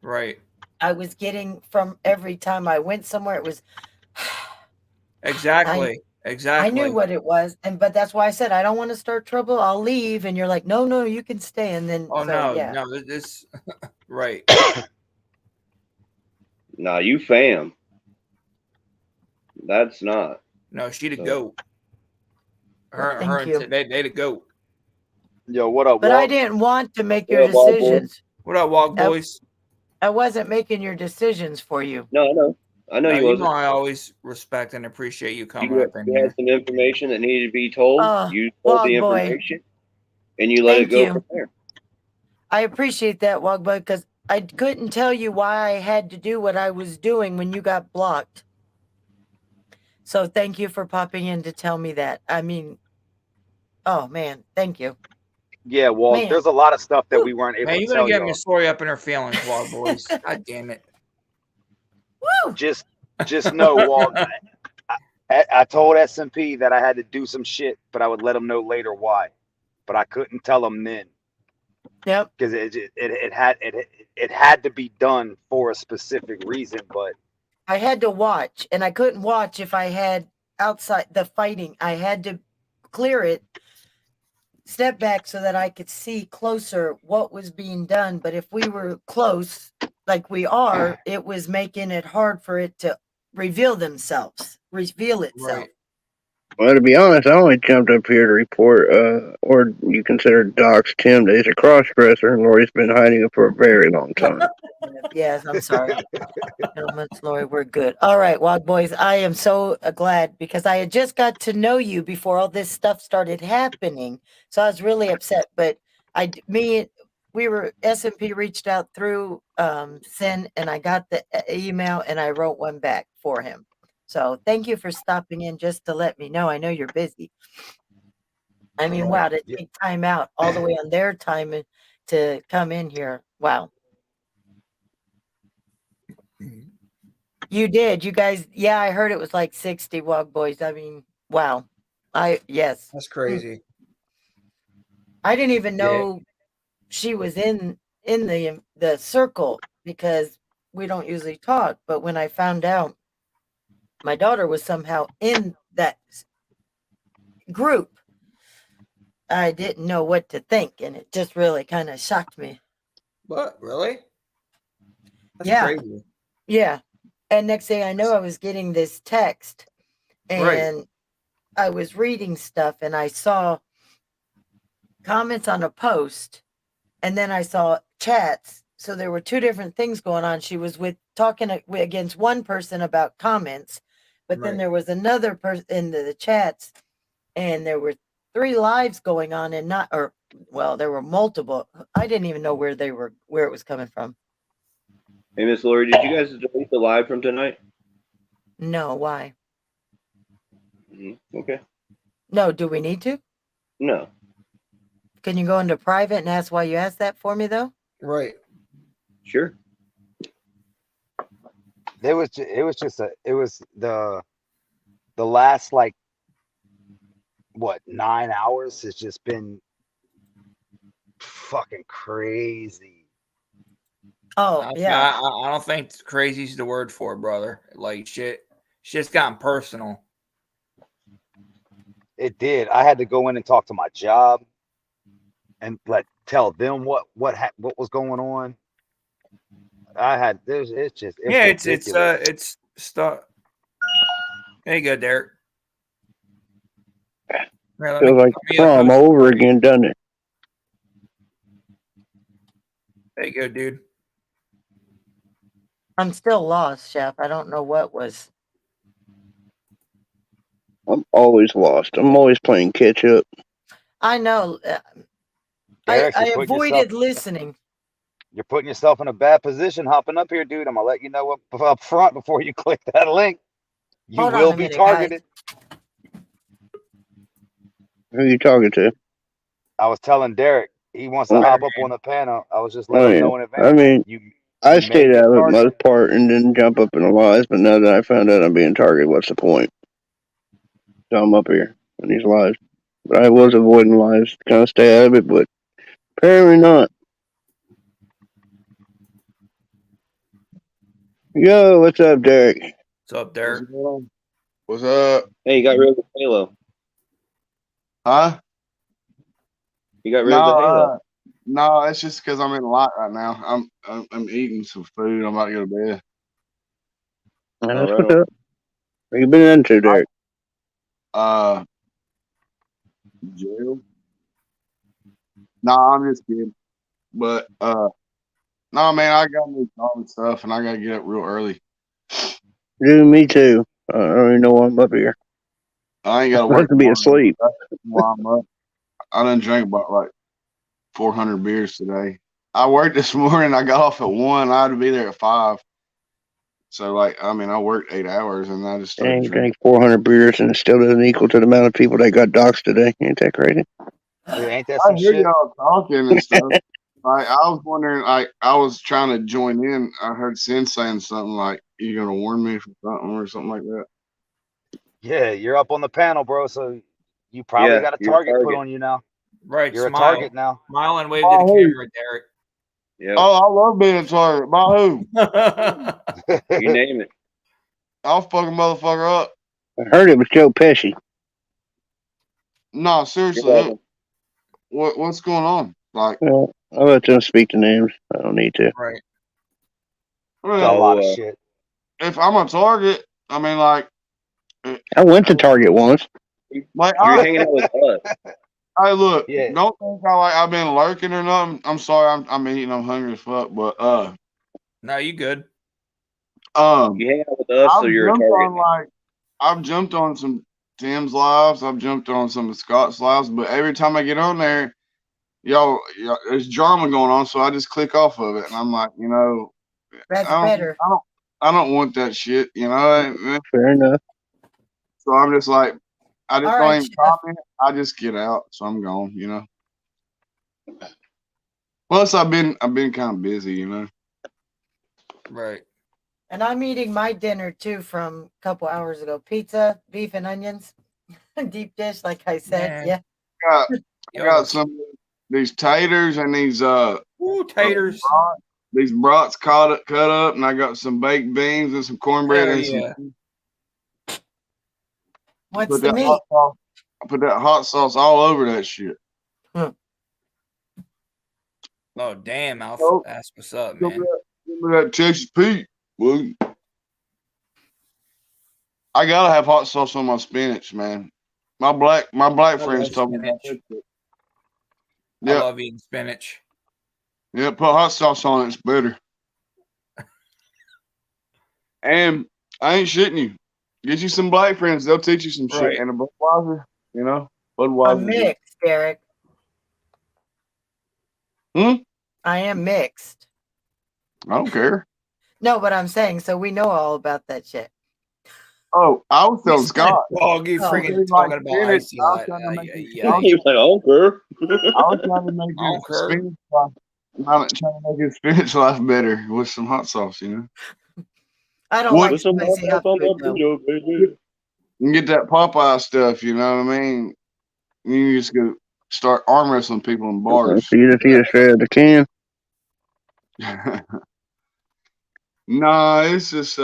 Right. I was getting from every time I went somewhere. It was Exactly. Exactly. I knew what it was, but that's why I said I don't want to start trouble. I'll leave, and you're like, no, you can stay. And then, Oh so no, yeah, no, this right. Nah, you fam. That's not. No, she the So- goat. Her, Thank her, you. and they the goat. Yo, what up, but I Walt? didn't want to make your Yeah, Bob, boy. decisions. What up, Walk That- Boys? I wasn't making your decisions for you. No, I know. I know No, you you wasn't. know I always respect and appreciate you coming You up in had here. some information that needed to be told. You told the Wog boy. information, and you let Thank it go you. from there. I appreciate that, Wogbug, because I couldn't tell you why I had to do what I was doing when you got blocked. So thank you for popping in to tell me that. I mean, oh man, thank you. Yeah, Walt. Man. There's a lot of stuff that we weren't able Man, to you're gonna tell get me y'all. a story up in her feelings, Walk Boys. God damn it. Woo! Just know, Walt. I told SMP that I had to do some shit, but I would let them know later why. But I couldn't tell them then Yep. because it had to be done for a specific reason. But I had to watch, and I couldn't watch if I had outside the fighting. I had to clear it, step back so that I could see closer what was being done. But if we were close, like we are, it was making it hard for it to reveal itself. Right. Well, to be honest, I only jumped up here to report, or you consider Doc's Tim that he's a cross-dresser, and Lori's been hiding it for a very long time. Yes, I'm sorry. Gentlemen, Lori, we're good. All right, Wog Boys, I am so glad because I had just got to know you before all this stuff started happening. So I was really upset, but SMP reached out through Sin, and I got the email and I wrote one back for him. So thank you for stopping in just to let me know. I know you're busy. I mean, Right. wow, to Yeah. take time out all the way on their time to come in here. Wow. You did. You guys, yeah, I heard it was like 60 Wog Boys. I mean, wow. Yes. That's crazy. I didn't even Yeah. know she was in the circle because we don't usually talk. But when I found out my daughter was somehow in that group, I didn't know what to think, and it just really kind of shocked me. What? Really? That's Yeah. crazy. Yeah. And next thing I know, I was getting this text, and I was reading stuff, and I saw comments on a post, and then I saw chats. So there were two different things going on. She was talking against one person about comments, but then Right. there was another person in the chats, and there were 3 lives going on, and there were multiple. I didn't even know where it was coming from. Hey, Miss Lori, did you guys delete the live from tonight? No, why? Okay. No, do we need to? No. Can you go into private and ask why you asked that for me, though? Right. Sure. it was the last like what 9 hours has just been fucking crazy. Oh, yeah. I don't think crazy's the word for it, brother. Like shit's gotten personal. It did. I had to go in and talk to my job and tell them what was going on. It's stuff. There you go, Derek. Here, Feels like prom over again, doesn't it? There you go, dude. I'm still lost, Chef. I don't know what was. I'm always lost. I'm always playing catch up. I know. Derek, I avoided listening. You're putting yourself in a bad position hopping up here, dude. I'm gonna let you know up front before you click that link. You Hold on will a be minute, targeted. guys. Who you talking to? I was telling Derek he wants to Oh, hop up on the panel. I was just oh letting him yeah. know in I advance. mean, You I may stayed get out of it targeted. most part and didn't jump up in the lives, but now that I found out I'm being targeted, what's the point? So I'm up here in these lives. But I was avoiding lives, kind of stay out of it, but apparently not. Yo, what's up, Derek? What's up, What's Derek? going on? What's up? Hey, you got rid of the Halo. Huh? You got rid No, of the Halo. no, it's just because I'm in a lot right now. I'm eating some food. I'm about to go to bed. Oh, That's right what's on. up. What you been into, Derek? Uh, jail? No, I'm just kidding. But no, man, I got new job and stuff, and I gotta get up real early. Dude, me too. I don't even know why I'm up here. I ain't I'm got to supposed work to be tomorrow. asleep. That's why I'm up. I done drank about like 400 beers today. I worked this morning. I got off at 1. I had to be there at 5. So like, I mean, I worked 8 hours, and I just started Dang, drinking. drank 400 beers and it still doesn't equal to the amount of people that got doxxed today. Ain't that crazy? Dude, ain't that I some hear shit? y'all talking and stuff. Like I was wondering, like I was trying to join in. I heard Sin saying something like, "You gonna warn me for something or something like that." Yeah, you're up on the panel, bro. So you probably Yeah, got a you're a target put target. on you now. Right, You're a smile. target now. Smile and wave to the Oh, who? camera, Derek. Yep. Oh, I love being a target. By who? You name it. I'll fuck a motherfucker up. I heard it was Joe Pesci. No, You're seriously, welcome. what's going on? Like, Well, I'll let them speak the names. I don't need to. Right. a well, lot of So, shit. if I'm a target, I mean, like, I went to Target once. like, you're hanging out with us. I look. Yeah. Don't think I've been lurking or nothing. I'm sorry. I'm eating. I'm hungry as fuck. But No, you good. You hang out with us, so I've you're a jumped target. on I've jumped on some Tim's lives. I've jumped on some of Scott's lives. But every time I get on there, y'all, there's drama going on. So I just click off of it, and I'm like, That's I don't, better. I don't want that shit. Fair enough. So I'm just like, I just All don't right, even Chef. comment. I just get out. So I'm gone. Plus, I've been kind of busy. Right. And I'm eating my dinner too from a couple hours ago. Pizza, beef and onions, deep dish, like I said. Man. Yeah. I got some these taters and these Ooh, taters. these brats cut up, and I got some baked beans and some cornbread Hell and yeah. What's put the that meat? hot sauce. I put that hot sauce all over that shit. Oh, damn, Alf. Oh, That's what's up, Give man. me that Texas Pete. Well, I gotta have hot sauce on my spinach, man. My black I friends love told me about spinach. that. I Yeah, love eating spinach. yeah. Put hot sauce on it. It's better. And I ain't shitting you. Get you some black friends. They'll teach you some shit. Right. And a Budweiser, I'm Budweiser. mixed, Derek. Hmm? I am mixed. I don't care. No, but I'm saying, so we know all about that shit. Oh, I was telling Scott. Dog, you Oh. freaking Like talking about spinach, icy I was hot. trying to make it. Yeah. He was like, I don't care. I was trying to make I don't his care. spinach life. I'm trying to make his spinach life better with some hot sauce. I don't What? like Put some hot spicy sauce hot on food my though. burrito, baby. You can get that Popeye stuff. You know what I mean? You just go start arm wrestling people in bars. You just eat it straight out of the can. Nah, it's just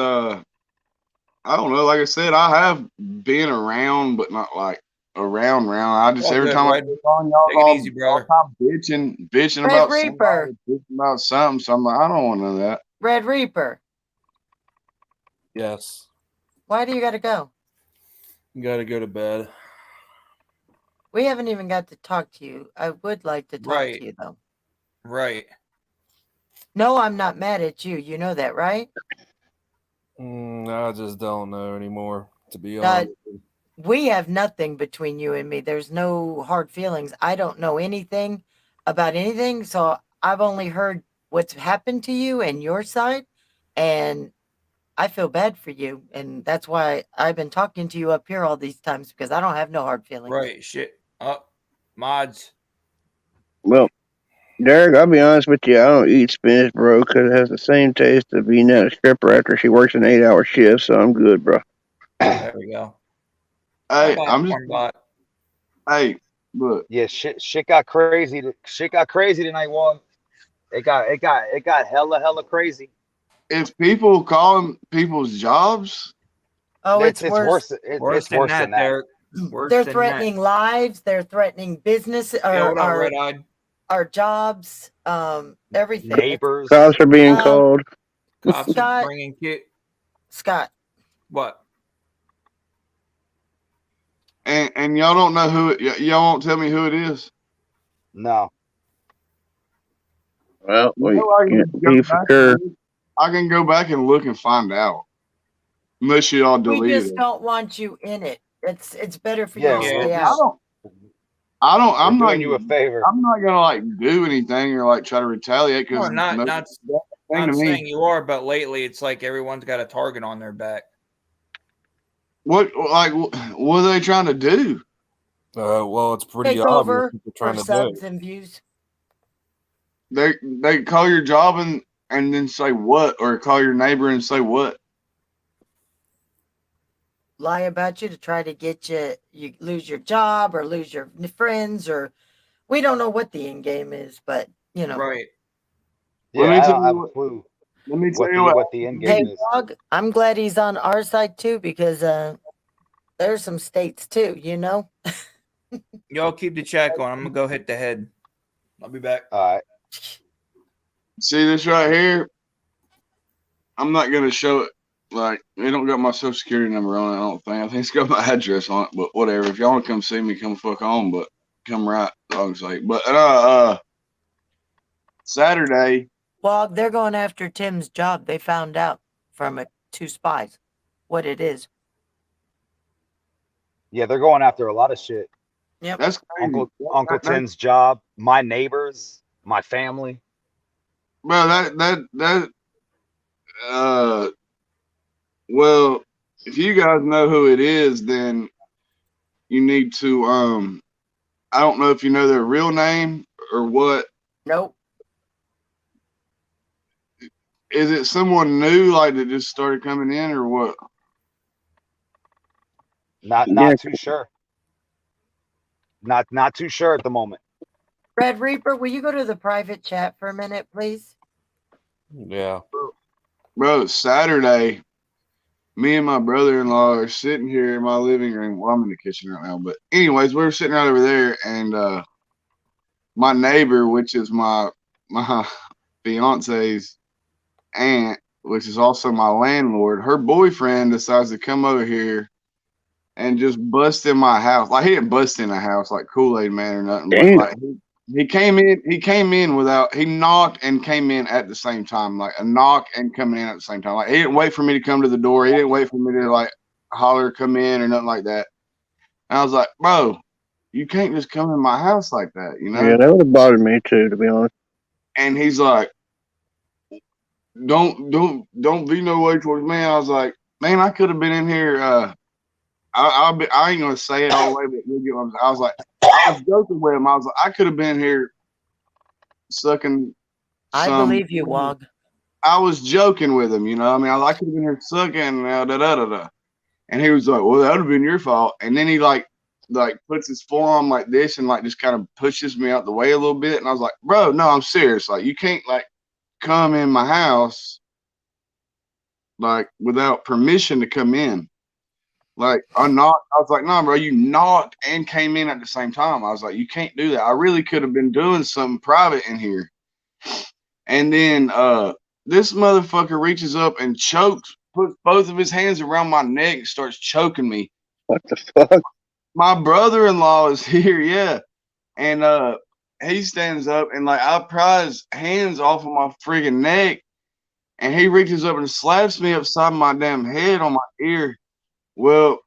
I don't know. Like I said, I have been around, but not like around. I just All every good, time I Red. click on Take it easy, all brother. time bitching Red about Reaper. somebody, bitching about something. So I'm like, I don't want none of that. Red Reaper. Yes. Why do you gotta go? Gotta go to bed. We haven't even got to talk to you. I would like to talk Right. to you though. Right. No, I'm not mad at you. You know that, right? I just don't know anymore, to be Uh, honest. we have nothing between you and me. There's no hard feelings. I don't know anything about anything. So I've only heard what's happened to you and your side. And I feel bad for you. And that's why I've been talking to you up here all these times because I don't have no hard feelings. Right. Shit. Mods. Well, Derek, I'll be honest with you. I don't eat spinach, bro, because it has the same taste of being at a stripper after she works an 8-hour shift. So I'm good, bro. There we go. Hey, Bye, I'm just. Cornbot. Hey, look. Yeah, shit got crazy. Shit got crazy tonight, Walt. It got hella crazy. If people calling people's jobs, Oh, it's It's worse. it's worse than that. Derek. Worse They're than threatening lives. They're threatening business that. Yeah, or what up, Red Eyed? our jobs. Everything. Neighbors. Cops are being Um, called. Cops Scott. are bringing kit. Scott. What? and y'all don't know who it. Y'all won't tell me who it is. No. Well, You we know, I can can't go be for back. sure. I can go back and look and find out. Unless y'all We deleted just it. don't want you in it. It's better for Yeah, you to Yeah, stay just- out. I'm we're not doing you a favor. I'm not gonna like do anything or like try to retaliate because No, not thing to saying me. you are, but lately it's like everyone's got a target on their back. What are they trying to do? Well, it's pretty Take obvious over what they're for trying to do. subs and views. They call your job and then say what, or call your neighbor and say what? Lie about you to try to get you lose your job or lose your friends, or we don't know what the end game is, but you know. Right. Let Yeah, me I tell don't you have a what. clue Let me tell what you what. the end Hey, game is. Wog, I'm glad he's on our side too, because there's some states too, you know. Y'all keep the chat going. I'm gonna go hit the head. I'll be back. All right. See this right here? I'm not gonna show it. Like it don't got my social security number on it. I don't think. I think it's got my address on it. But whatever. If y'all want to come see me, come fuck on. But come right. Dog's like. But Saturday. Wog, they're going after Tim's job. They found out from two spies what it is. Yeah, they're going after a lot of shit. Yep. That's crazy. Uncle Tim's job, my neighbors, my family. Bro, well, if you guys know who it is, then you need to I don't know if you know their real name or what. Nope. Is it someone new like that just started coming in or what? Not too sure. Not too sure at the moment. Red Reaper, will you go to the private chat for a minute, please? Yeah. Bro, Saturday, me and my brother-in-law are sitting here in my living room. Well, I'm in the kitchen right now, but anyways, we were sitting right over there, and my neighbor, which is my fiance's aunt, which is also my landlord, her boyfriend decides to come over here and just bust in my house. Like he didn't bust in the house like Kool-Aid Man or nothing, but Damn. like he came in without, he knocked and came in at the same time, like a knock and coming in at the same time. Like he didn't wait for me to come to the door. He didn't wait for me to like holler, come in or nothing like that. And I was like, bro, you can't just come in my house like that, you know? Yeah, that would have bothered me too, to be honest. And he's like, don't be no way towards me. I was like, man, I could have been in here. I ain't gonna say it all the way, but you'll get what I'm saying. I was like, I was joking with him. I was like, I could have been here sucking. I believe you, Wog. I was joking with him, you know. I mean, I could have been here sucking, da da da da. And he was like, well, that would have been your fault. And then he like puts his forearm like this and like just kind of pushes me out the way a little bit. And I was like, bro, no, I'm serious. Like, you can't like come in my house like without permission to come in. Like I knocked. I was like, no, bro, you knocked and came in at the same time. I was like, you can't do that. I really could have been doing something private in here. And then this motherfucker reaches up and chokes, puts both of his hands around my neck and starts choking me. What the fuck? My brother-in-law is here, yeah. And he stands up and like I pry his hands off of my friggin' neck, and he reaches up and slaps me upside my damn head on my ear. Well,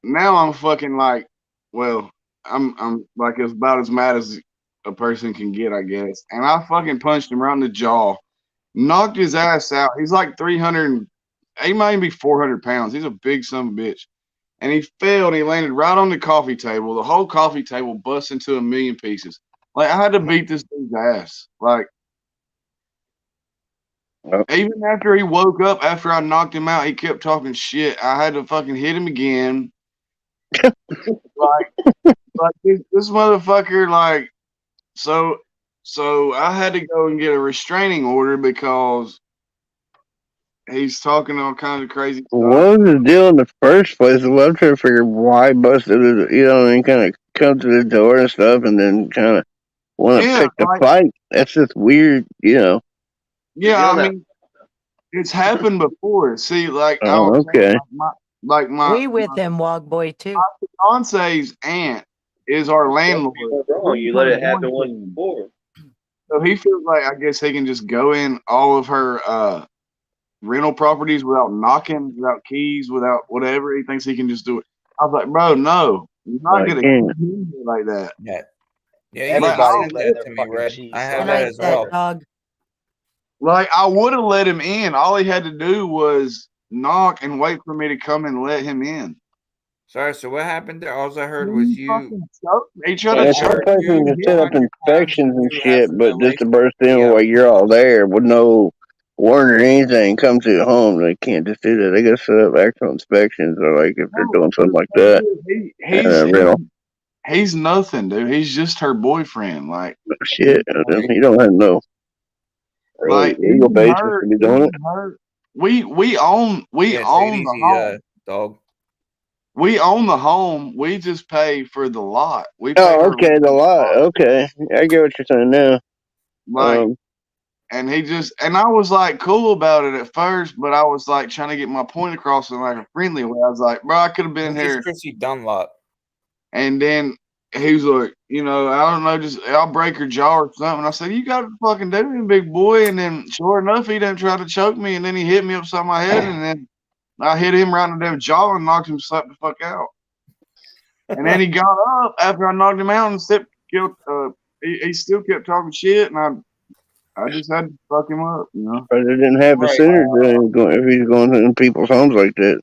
now I'm fucking like, well, I'm like as about as mad as a person can get, I guess. And I fucking punched him right in the jaw, knocked his ass out. He's like 300, he might even be 400 pounds. He's a big son of a bitch. and he fell and he landed right on the coffee table. The whole coffee table bust into a million pieces. Like I had to beat this dude's ass. Like Well, even after he woke up, after I knocked him out, he kept talking shit. I had to fucking hit him again. like this motherfucker. Like so I had to go and get a restraining order because he's talking all kinds of crazy stuff. what was the deal in the first place? Well, I'm trying to figure why he busted it, and kind of come to the door and stuff, and then kind of want to Yeah, pick the like fight. That's just weird, yeah. deal I that- mean, it's happened before. See, like I Oh, was saying, okay. We with him, Wog Boy, too. fiance's aunt is our Don't landlord. be no wrong. You let it happen once before. So he feels like I guess he can just go in all of her rental properties without knocking, without keys, without whatever. He thinks he can just do it. I was like, bro, no, you're not Like, gonna yeah. come in here like that. Yeah. Yeah, you Like, Everybody's sent letting that their to me, fucking Red. cheese I slide have Good that night, as Fat well. Dog. Like I would have let him in. All he had to do was knock and wait for me to come and let him in. Sorry, so what happened there? All I heard was you. They tried Yeah, to some choke places you. can set up 400 pounds inspections and you shit, have but just to burst in Yeah. while you're all there with no warning or anything, come to the home, they can't just do that. They gotta set up actual inspections, or like if they're doing something like that. He's nothing, dude. He's just her boyfriend. Like Shit, you don't have no like legal even basis her, to be doing it. even her. We own Yeah, take it the easy, home. dog. We own the home. We just pay for the lot. We pay Oh, her okay, the lot. Okay, I get what you're saying now. like, and he just and I was like cool about it at first, but I was like trying to get my point across in like a friendly way. I was like, bro, I could have been This is here. Chrissy Dunlop. And then he was like, I don't know, just I'll break her jaw or something. I said, you got to fucking do it, big boy. And then sure enough, he done tried to choke me, and then he hit me upside my head, and then I hit him right in the damn jaw and knocked him slap the fuck out. And then he got up after I knocked him out and he still kept talking shit, and I just had to fuck him up, But it didn't happen sooner if he's going to people's homes like that.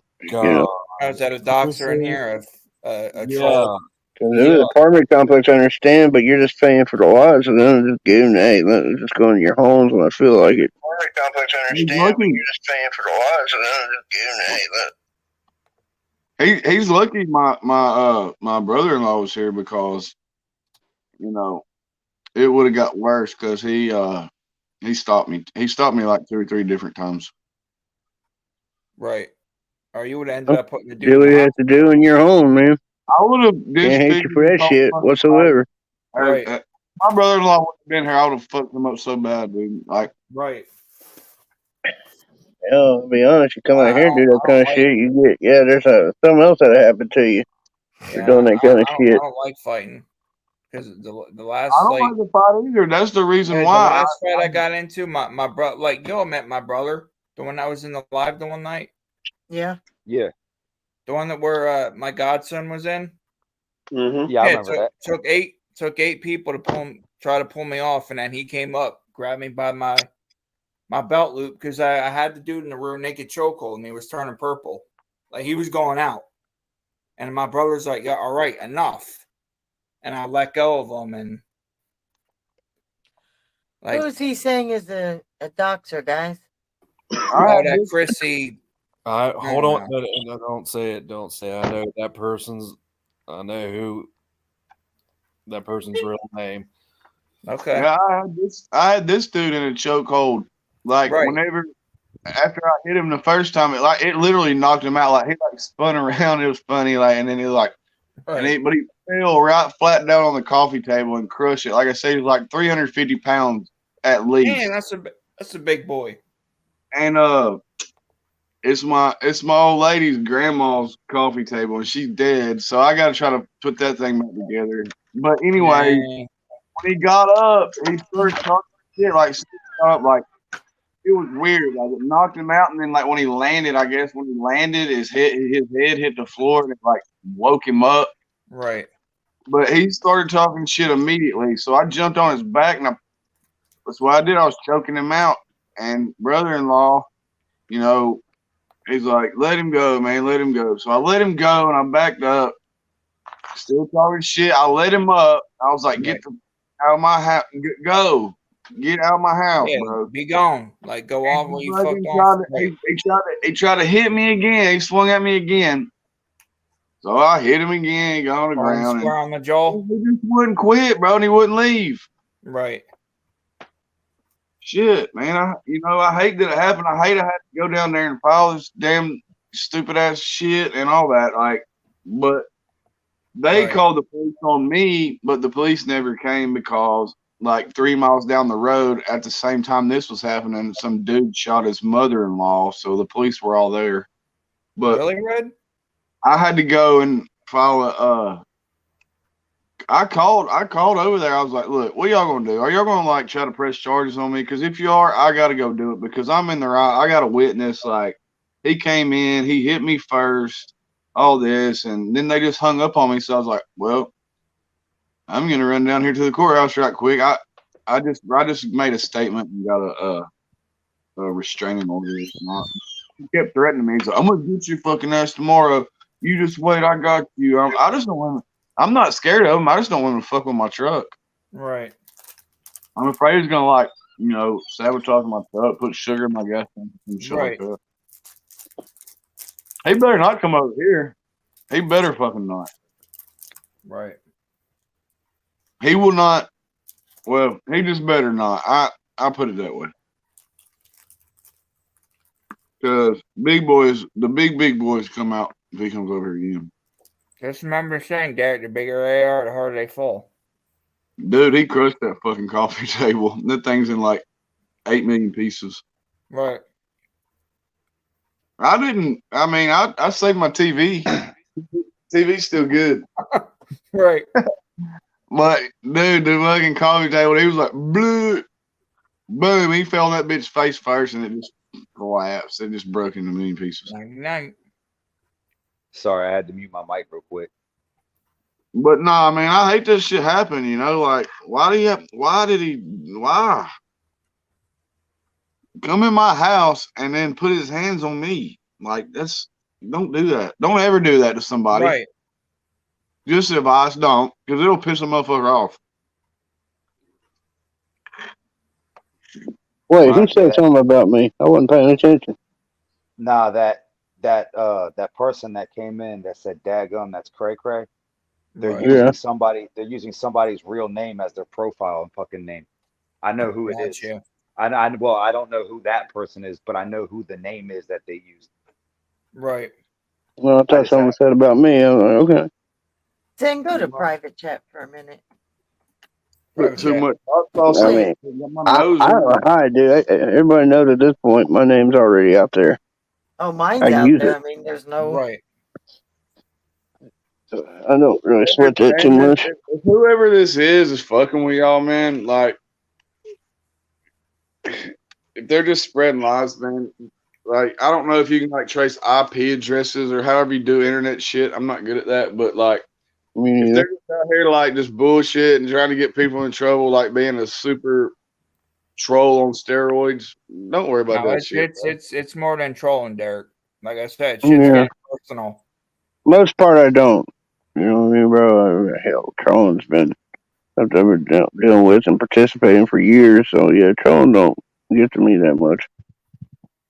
I was at a doctor in here, a Yeah. troll. Because in an apartment complex, I understand, but you're just paying for the lot, so then just give them, hey, just go into your homes when I feel like it. Apartment complex, I understand, but you're just paying for the lot, so then just give them, hey, He's lucky my brother-in-law was here because it would have got worse because he stopped me. He stopped me like 2 or 3 different times. Right. Or you would have ended up putting the dude do in what the you have to do in your home, man. I would have Can't hate you for that shit whatsoever. Right. My brother-in-law would have been here. I would have fucked him up so bad, dude. Like, right. Hell, to be honest, you come out here and do that kind of like shit, you get, there's something else that happened to you for doing that kind of shit. I don't like fighting because the last I don't like the fight either. That's the reason why. The last fight I got into, my brother, like y'all met my brother, the one that was in the live the one night. Yeah. Yeah. The one that where my godson was in. Mm-hmm. Yeah, I remember that. Took eight people to try to pull me off, and then he came up, grabbed me by my belt loop because I had the dude in the rear naked chokehold, and he was turning purple, like he was going out. And my brother's like, "Yeah, all right, enough," and I let go of him. And who is he saying is a doctor, guys? That Chrissy. Hold on. No, don't say it. Don't say it. I know that person's. I know who that person's real name. Okay. Yeah, I had this dude in a chokehold. Like whenever after I hit him the first time, it literally knocked him out. Like he spun around. It was funny. And then he but he fell right flat down on the coffee table and crushed it. Like I said, he was like 350 pounds at least. Man, that's a big boy. And it's my old lady's grandma's coffee table, and she's dead. So I got to try to put that thing back together. But anyway, when he got up, he started talking shit it was weird. Like it knocked him out, and then when he landed, I guess when he landed, his head hit the floor, and it woke him up. Right. But he started talking shit immediately, so I jumped on his back, and that's what I did. I was choking him out, and brother-in-law, He's like, let him go, man, let him go. So I let him go, and I backed up, still talking shit. I let him up. I was like, get the out of my house, go, get out of my house, Yeah, bro. be gone. Like go off where you fucked He off. tried to hit me again. He swung at me again. So I hit him again. He got on the ground. Square on the jaw. He just wouldn't quit, bro, and he wouldn't leave. Right. Shit, man. I hate that it happened. I hate I had to go down there and file this damn stupid ass shit and all that. Like, but they Right. called the police on me, but the police never came because like 3 miles down the road at the same time this was happening, some dude shot his mother-in-law. So the police were all there. But Really, Red? I had to go and file a I called over there. I was like, look, what y'all gonna do? Are y'all gonna like try to press charges on me? Because if you are, I gotta go do it because I'm in the right. I got a witness. Like he came in, he hit me first, all this, and then they just hung up on me. So I was like, well, I'm gonna run down here to the courthouse right quick. I just made a statement and got a restraining order. He kept threatening me. He's like, I'm gonna get your fucking ass tomorrow. You just wait. I got you. I just don't want to. I'm not scared of him. I just don't want him to fuck with my truck. Right. I'm afraid he's gonna sabotage my truck, put sugar in my gas tank, and shit Right. like that. He better not come over here. He better fucking not. Right. He will not. Well, he just better not. I put it that way. Because the big boys come out if he comes over here again. Just remember saying, Derek, the bigger they are, the harder they fall. Dude, he crushed that fucking coffee table. That thing's in like 8 million pieces. Right. I saved my TV. TV's still good. Right. But, dude, the fucking coffee table, he was like, blue. Boom, he fell on that bitch's face first and it just collapsed. It just broke into a million pieces. 99. Sorry, I had to mute my mic real quick. But nah, man, I hate this shit happen, like why did he come in my house and then put his hands on me? Like don't do that. Don't ever do that to somebody. Right. Just advice, don't, because it'll piss a motherfucker off. Wait, who said something about me? I wasn't paying attention. Nah, that person that came in that said "daggum," that's cray cray. They're Right. using somebody. They're using somebody's real name as their profile and fucking name. I know who it is. Gotcha. Well, I don't know who that person is, but I know who the name is that they used. Right. Well, I thought just someone had- said about me. I was like, okay. Then go to private chat for a minute. Put too Okay. much hot sauce I in mean, it. Got my nose I in don't know it. how I do. Everybody knows at this point my name's already out there. Oh, mine's I out use there. it. I mean, there's no. Right. I don't really sweat that too much. If whoever this is fucking with y'all, man, like if they're just spreading lies, man, like I don't know if you can like trace IP addresses or however you do internet shit. I'm not good at that, but like Me if neither. they're just out here like just bullshit and trying to get people in trouble, like being a super troll on steroids, don't worry about No, that shit. it's more than trolling, Derek. Like I said, shit's Yeah. getting personal. Most part I don't. You know what I mean, bro? Hell, trolling's been something I've been dealing with and participating for years. So yeah, trolling don't get to me that much.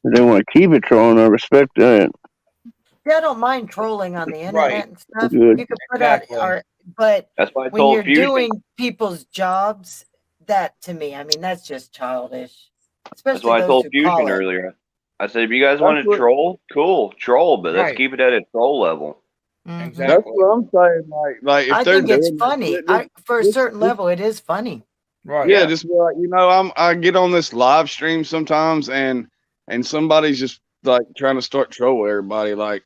If they want to keep it trolling, I respect that. Yeah, I don't mind trolling on the internet Right. and stuff. Good. You can put Exactly. out our, but That's why I when told you're Fusion. doing people's jobs, that to me, I mean, that's just childish. That's Especially why I those told who Fusion call it. earlier. I said, if you guys want to what- troll, cool, troll, but let's Right. keep it at a troll level. Mhm. That's Exactly. what I'm saying. Like if I they're think it's doing that funny. shit, For a just- certain level, it is funny. Right. yeah, just be like, I get on this live stream sometimes and somebody's just like trying to start troll everybody, like,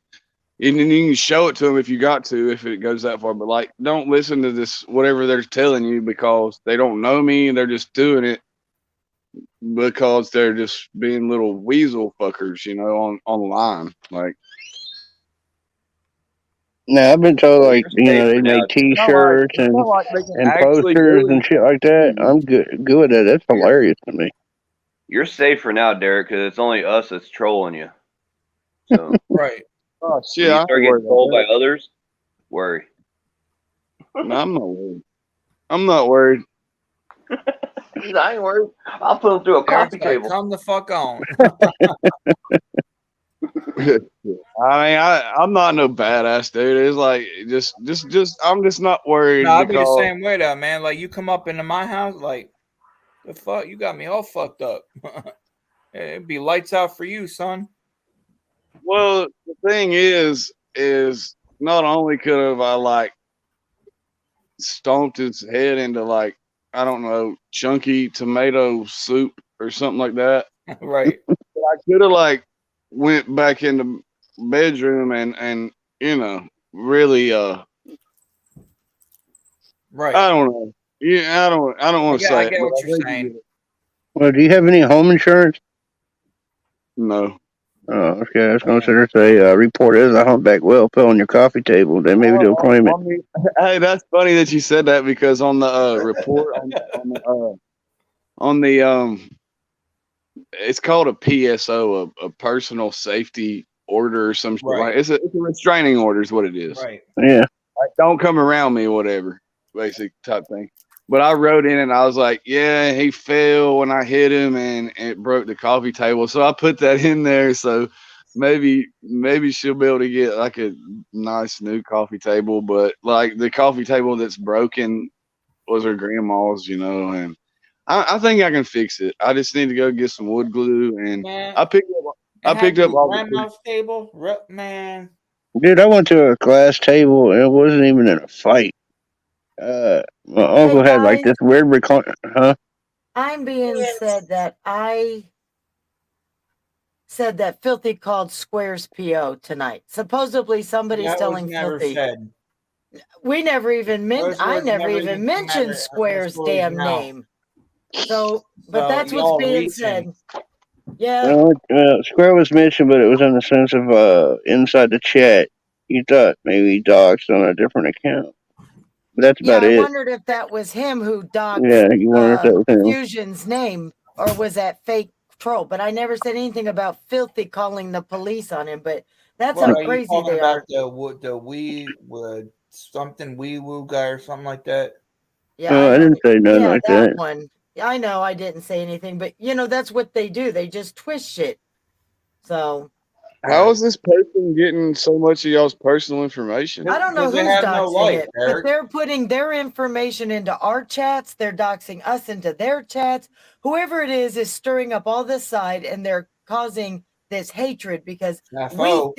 and then you can show it to them if you got to, if it goes that far, but like, don't listen to this whatever they're telling you because they don't know me and they're just doing it because they're just being little weasel fuckers, online. Like, Now I've been told like You're safe they for now. make T-shirts it's not like they can and actually posters do and shit like that. I'm good at it. That's hilarious to me. You're safe for now, Derek, because it's only us that's trolling you. So Right. Oh when shit, you I ain't start worried getting told about by others, worry. that. No, I'm not worried. I'm not worried. I ain't worried. I'll put them through a Eric's coffee like, table. come the fuck on. I'm not no badass dude. It's like I'm just not worried No, I'd be the because same way though, man. Like you come up into my house, like the fuck, you got me all fucked up. It'd be lights out for you, son. well the thing is not only could have I like stomped his head into like I don't know chunky tomato soup or something like that, Right, but I could have like went back in the bedroom and you know really right. I don't know. Yeah, I don't want to I say it, get but what I you're think you saying. get it. Well, do you have any home insurance? No. Oh, okay. I was going to say, report as a humpback whale fell on your coffee table. Then maybe they'll claim it. Hey, that's funny that you said that because on the report on the it's called a PSO, a personal safety order or some shit like Right, it's a restraining order is what it is. right. Yeah. Like don't come around me, whatever, basic type thing. But I wrote in and I was like, yeah, he fell when I hit him and it broke the coffee table. So I put that in there. So maybe she'll be able to get like a nice new coffee table. But like the coffee table that's broken was her grandma's, you know, and I think I can fix it. I just need to go get some wood glue and Man, I picked it had to be all the grandma's table. Man, Dude, I went to a glass table and it wasn't even in a fight. My Hey uncle had like guys, this weird recline. Huh? I'm being said that I said that Filthy called Squares PO tonight. Supposedly somebody's that was telling never Filthy. said. We never even Those I words never never even even come out mentioned of Miss Square's Laura's damn mouth. name. So, but So that's what's y'all being reaching. said. Yeah. Square was mentioned, but it was in the sense of inside the chat. You thought maybe he doxed on a different account. But that's Yeah, about I it. wondered if that was him who doxed Yeah, you wonder if that was him. Fusion's name or was that fake troll. But I never said anything about Filthy calling the police on him. But that's What how are you crazy talking they about? are. The wee something wee woo guy or something like that? Yeah, I I know. didn't say nothing Yeah, like that that. one. I know I didn't say anything, but that's what they do. They just twist shit. So How is this person getting so much of y'all's personal information? I don't know Because they who's have no doxing life, it, but Eric. they're putting their information into our chats. They're doxing us into their chats. Whoever it is stirring up all this side, and they're causing this hatred because FO.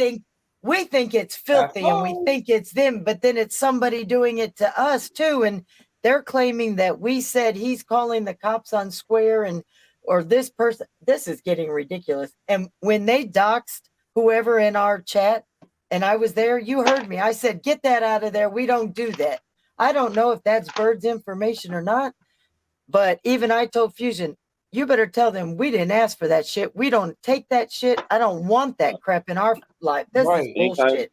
we think it's filthy and we FO. think it's them, but then it's somebody doing it to us too, and they're claiming that we said he's calling the cops on Square and or this person. This is getting ridiculous. And when they doxed whoever in our chat, and I was there, you heard me. I said, get that out of there. We don't do that. I don't know if that's Bird's information or not, but even I told Fusion, you better tell them we didn't ask for that shit. We don't take that shit. I don't want that crap in our life. This is Right. bullshit.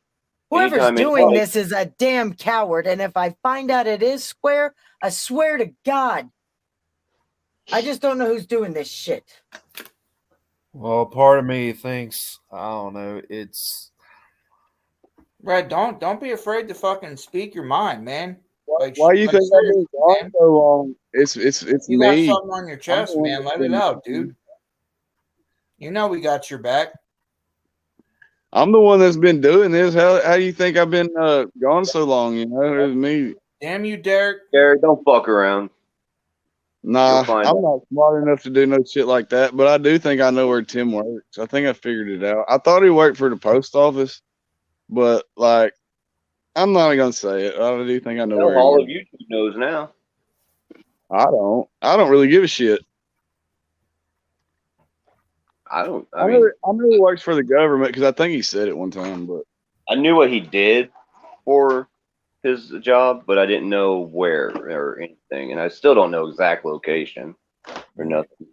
Whoever's anytime doing anybody- this is a damn coward. And if I find out it is Square, I swear to God, I just don't know who's doing this shit. Well, part of me thinks I don't know. It's Right. Don't be afraid to fucking speak your mind, man. Like, Why you think I've been seriously, gone man. so long? It's You got me. something on your chest, the one man. that's Let it been- out, dude. You know we got your back. I'm the one that's been doing this. How do you think I've been gone so long? You know, it was me. Damn you, Derek. Gary, don't fuck around. Nah, You'll find I'm out. not smart enough to do no shit like that. But I do think I know where Tim works. I think I figured it out. I thought he worked for the post office, but like, I'm not gonna say it. I do think I know Hell, where he all works. of YouTube knows now. I don't. I don't really give a shit. I don't. I I know. mean, I know he works for the government because I think he said it one time. But I knew what he did for his job, but I didn't know where or anything, and I still don't know exact location or nothing.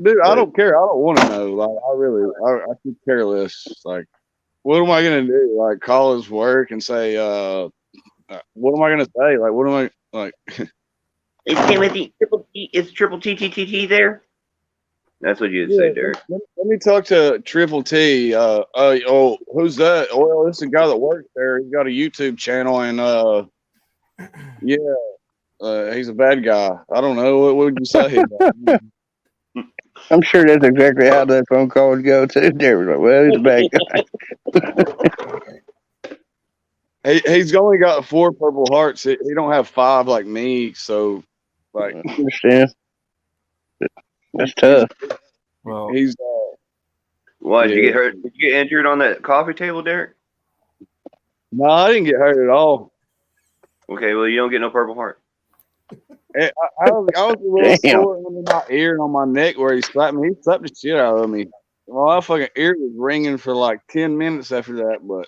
dude, I But- don't care. I don't want to know. Like, I could care less. Like, what am I gonna do? Like, call his work and say, what am I gonna say? Like, what am I like? Hey Timothy, is triple TTTT there? That's what you'd say, Derek. Let me talk to Triple T. Who's that? Well, this is a guy that works there. He's got a YouTube channel, and he's a bad guy. I don't know. What would you say? I'm sure that's exactly how that phone call would go too. There was like, well, he's a bad guy. He's only got 4 purple hearts. He don't have 5 like me. So, like, I understand. That's tough. Well, he's. Why did you Yeah. get hurt? Did you get injured on that coffee table, Derek? No, I didn't get hurt at all. Okay, well, you don't get no Purple Heart. I was a little Damn. sore under my ear and on my neck where he slapped me. He slapped the shit out of me. Well, my fucking ear was ringing for like 10 minutes after that. But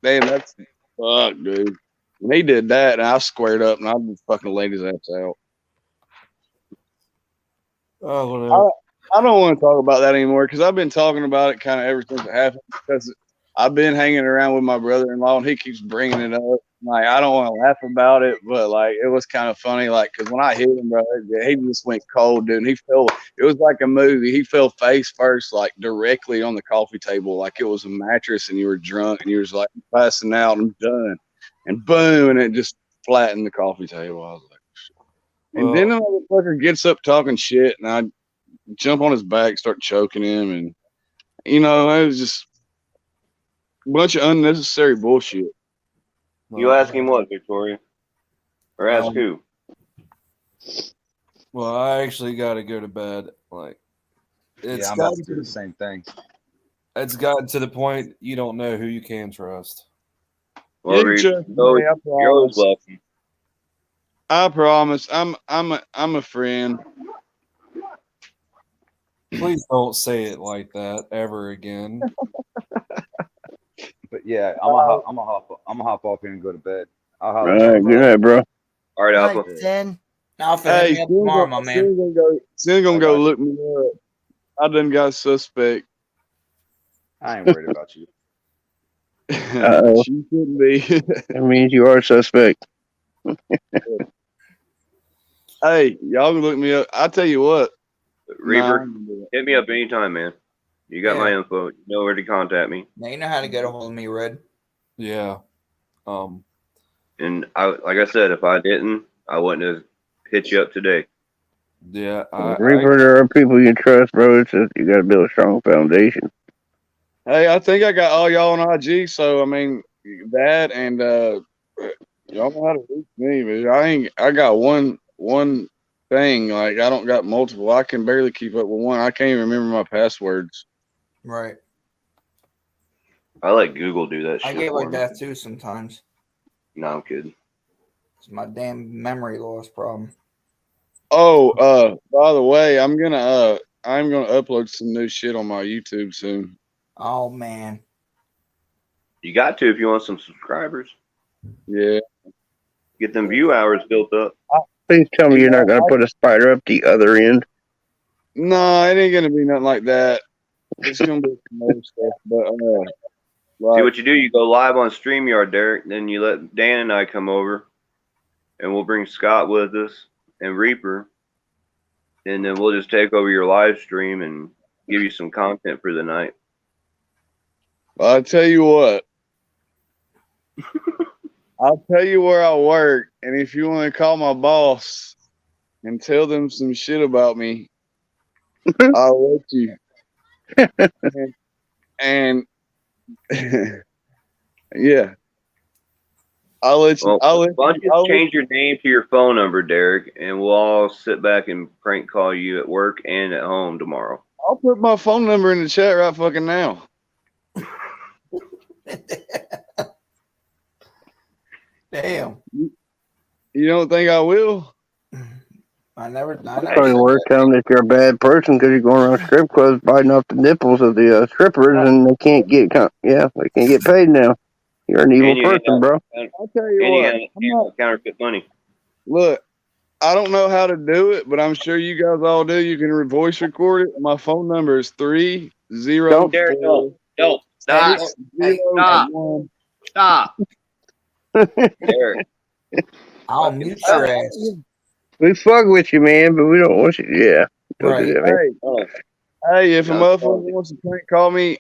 damn, that's fuck, dude. When he did that, and I squared up and I just fucking laid his ass out. oh, whatever. I don't want to talk about that anymore because I've been talking about it kind of ever since it happened. Because I've been hanging around with my brother-in-law and he keeps bringing it up. Like, I don't want to laugh about it, but like it was kind of funny. Like, because when I hit him, bro, he just went cold, dude. And he fell. It was like a movie. He fell face first, like directly on the coffee table, like it was a mattress, and you were drunk, and you was like passing out. I'm done, and boom, and it just flattened the coffee table. I was like, shit. And then the motherfucker gets up talking shit, and I jump on his back, start choking him, and it was just a bunch of unnecessary bullshit. You ask him what, Victoria? Or ask who? Well, I actually got to go to bed. Like, I'm about to do the same thing. It's gotten to the point you don't know who you can trust. Well, you're always welcome. I promise. I'm a friend. Please don't say it like that ever again. But yeah, I'm gonna hop off here and go to bed. I'll All holler. right, good night, bro. All right, Night, Alpha. Zen. Alpha, Hey, hit me up tomorrow, my man. Sin's gonna I go got look me up. I done got suspect. I ain't worried about you. Uh-oh. She shouldn't be. That means you are a suspect. Hey, y'all can look me up. I tell you what, Reaper, nah, hit me up anytime, man. You got my info. You know where to contact me. Now you know how to get a hold of me, Red. Yeah. And like I said, if I didn't, I wouldn't have hit you up today. Yeah. Reaper, there are people you trust, bro. It's just, you got to build a strong foundation. hey, I think I got all y'all on IG, so I mean that and y'all know how to reach me, but I got one thing. Like I don't got multiple. I can barely keep up with one. I can't even remember my passwords. Right. I let Google do that shit. I get for like me. that too sometimes. No, I'm kidding. It's my damn memory loss problem. Oh, by the way, I'm gonna upload some new shit on my YouTube soon. Oh man. You got to if you want some subscribers. Yeah. Get them view hours built up. Please tell me you're not going to put a spider up the other end. No, it ain't gonna be nothing like that. It's gonna be some other stuff, but See what you do. You go live on StreamYard, Derek. Then you let Dan and I come over, and we'll bring Scott with us and Reaper, and then we'll just take over your live stream and give you some content for the night. I'll tell you what. I'll tell you where I work, and if you want to call my boss and tell them some shit about me, I'll let you. and yeah, I'll let you. Well, why don't you change your name to your phone number, Derek, and we'll all sit back and prank call you at work and at home tomorrow. I'll put my phone number in the chat right fucking now. Damn. You don't think I will? I never. Probably work telling that you're a bad person because you're going around strip clubs biting off the nipples of the strippers, and they can't get they can't get paid now. You're an evil person, bro. I'll tell you what. Counterfeit money. Look, I don't know how to do it, but I'm sure you guys all do. You can voice record it. My phone number is 304. Don't, Derek, don't. Stop. Hey, stop. Derek. I'll mute your ass. We fuck with you, man, but we don't want you. Yeah. Don't Right. do that, man. Hey, Hey, if a Yeah, motherfucker wants to prank call me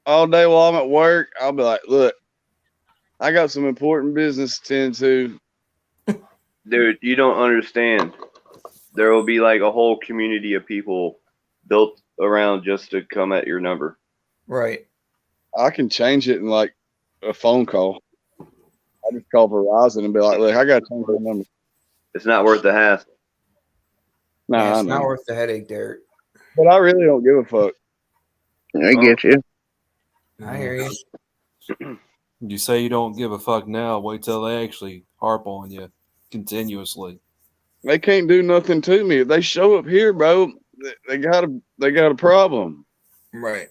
all day while I'm at work, I'll be like, look, I got some important business to tend to. dude, you don't understand. There will be like a whole community of people built around just to come at your number. Right. I can change it in like a phone call. I just call Verizon and be like, look, I got to change my number. It's not worth the hassle. Nah, Yeah, I it's not know. worth the headache, Derek. But I really don't give a fuck. I get you. I hear you. You say you don't give a fuck now. Wait till they actually harp on you continuously. They can't do nothing to me. If they show up here, bro, they got a problem. Right.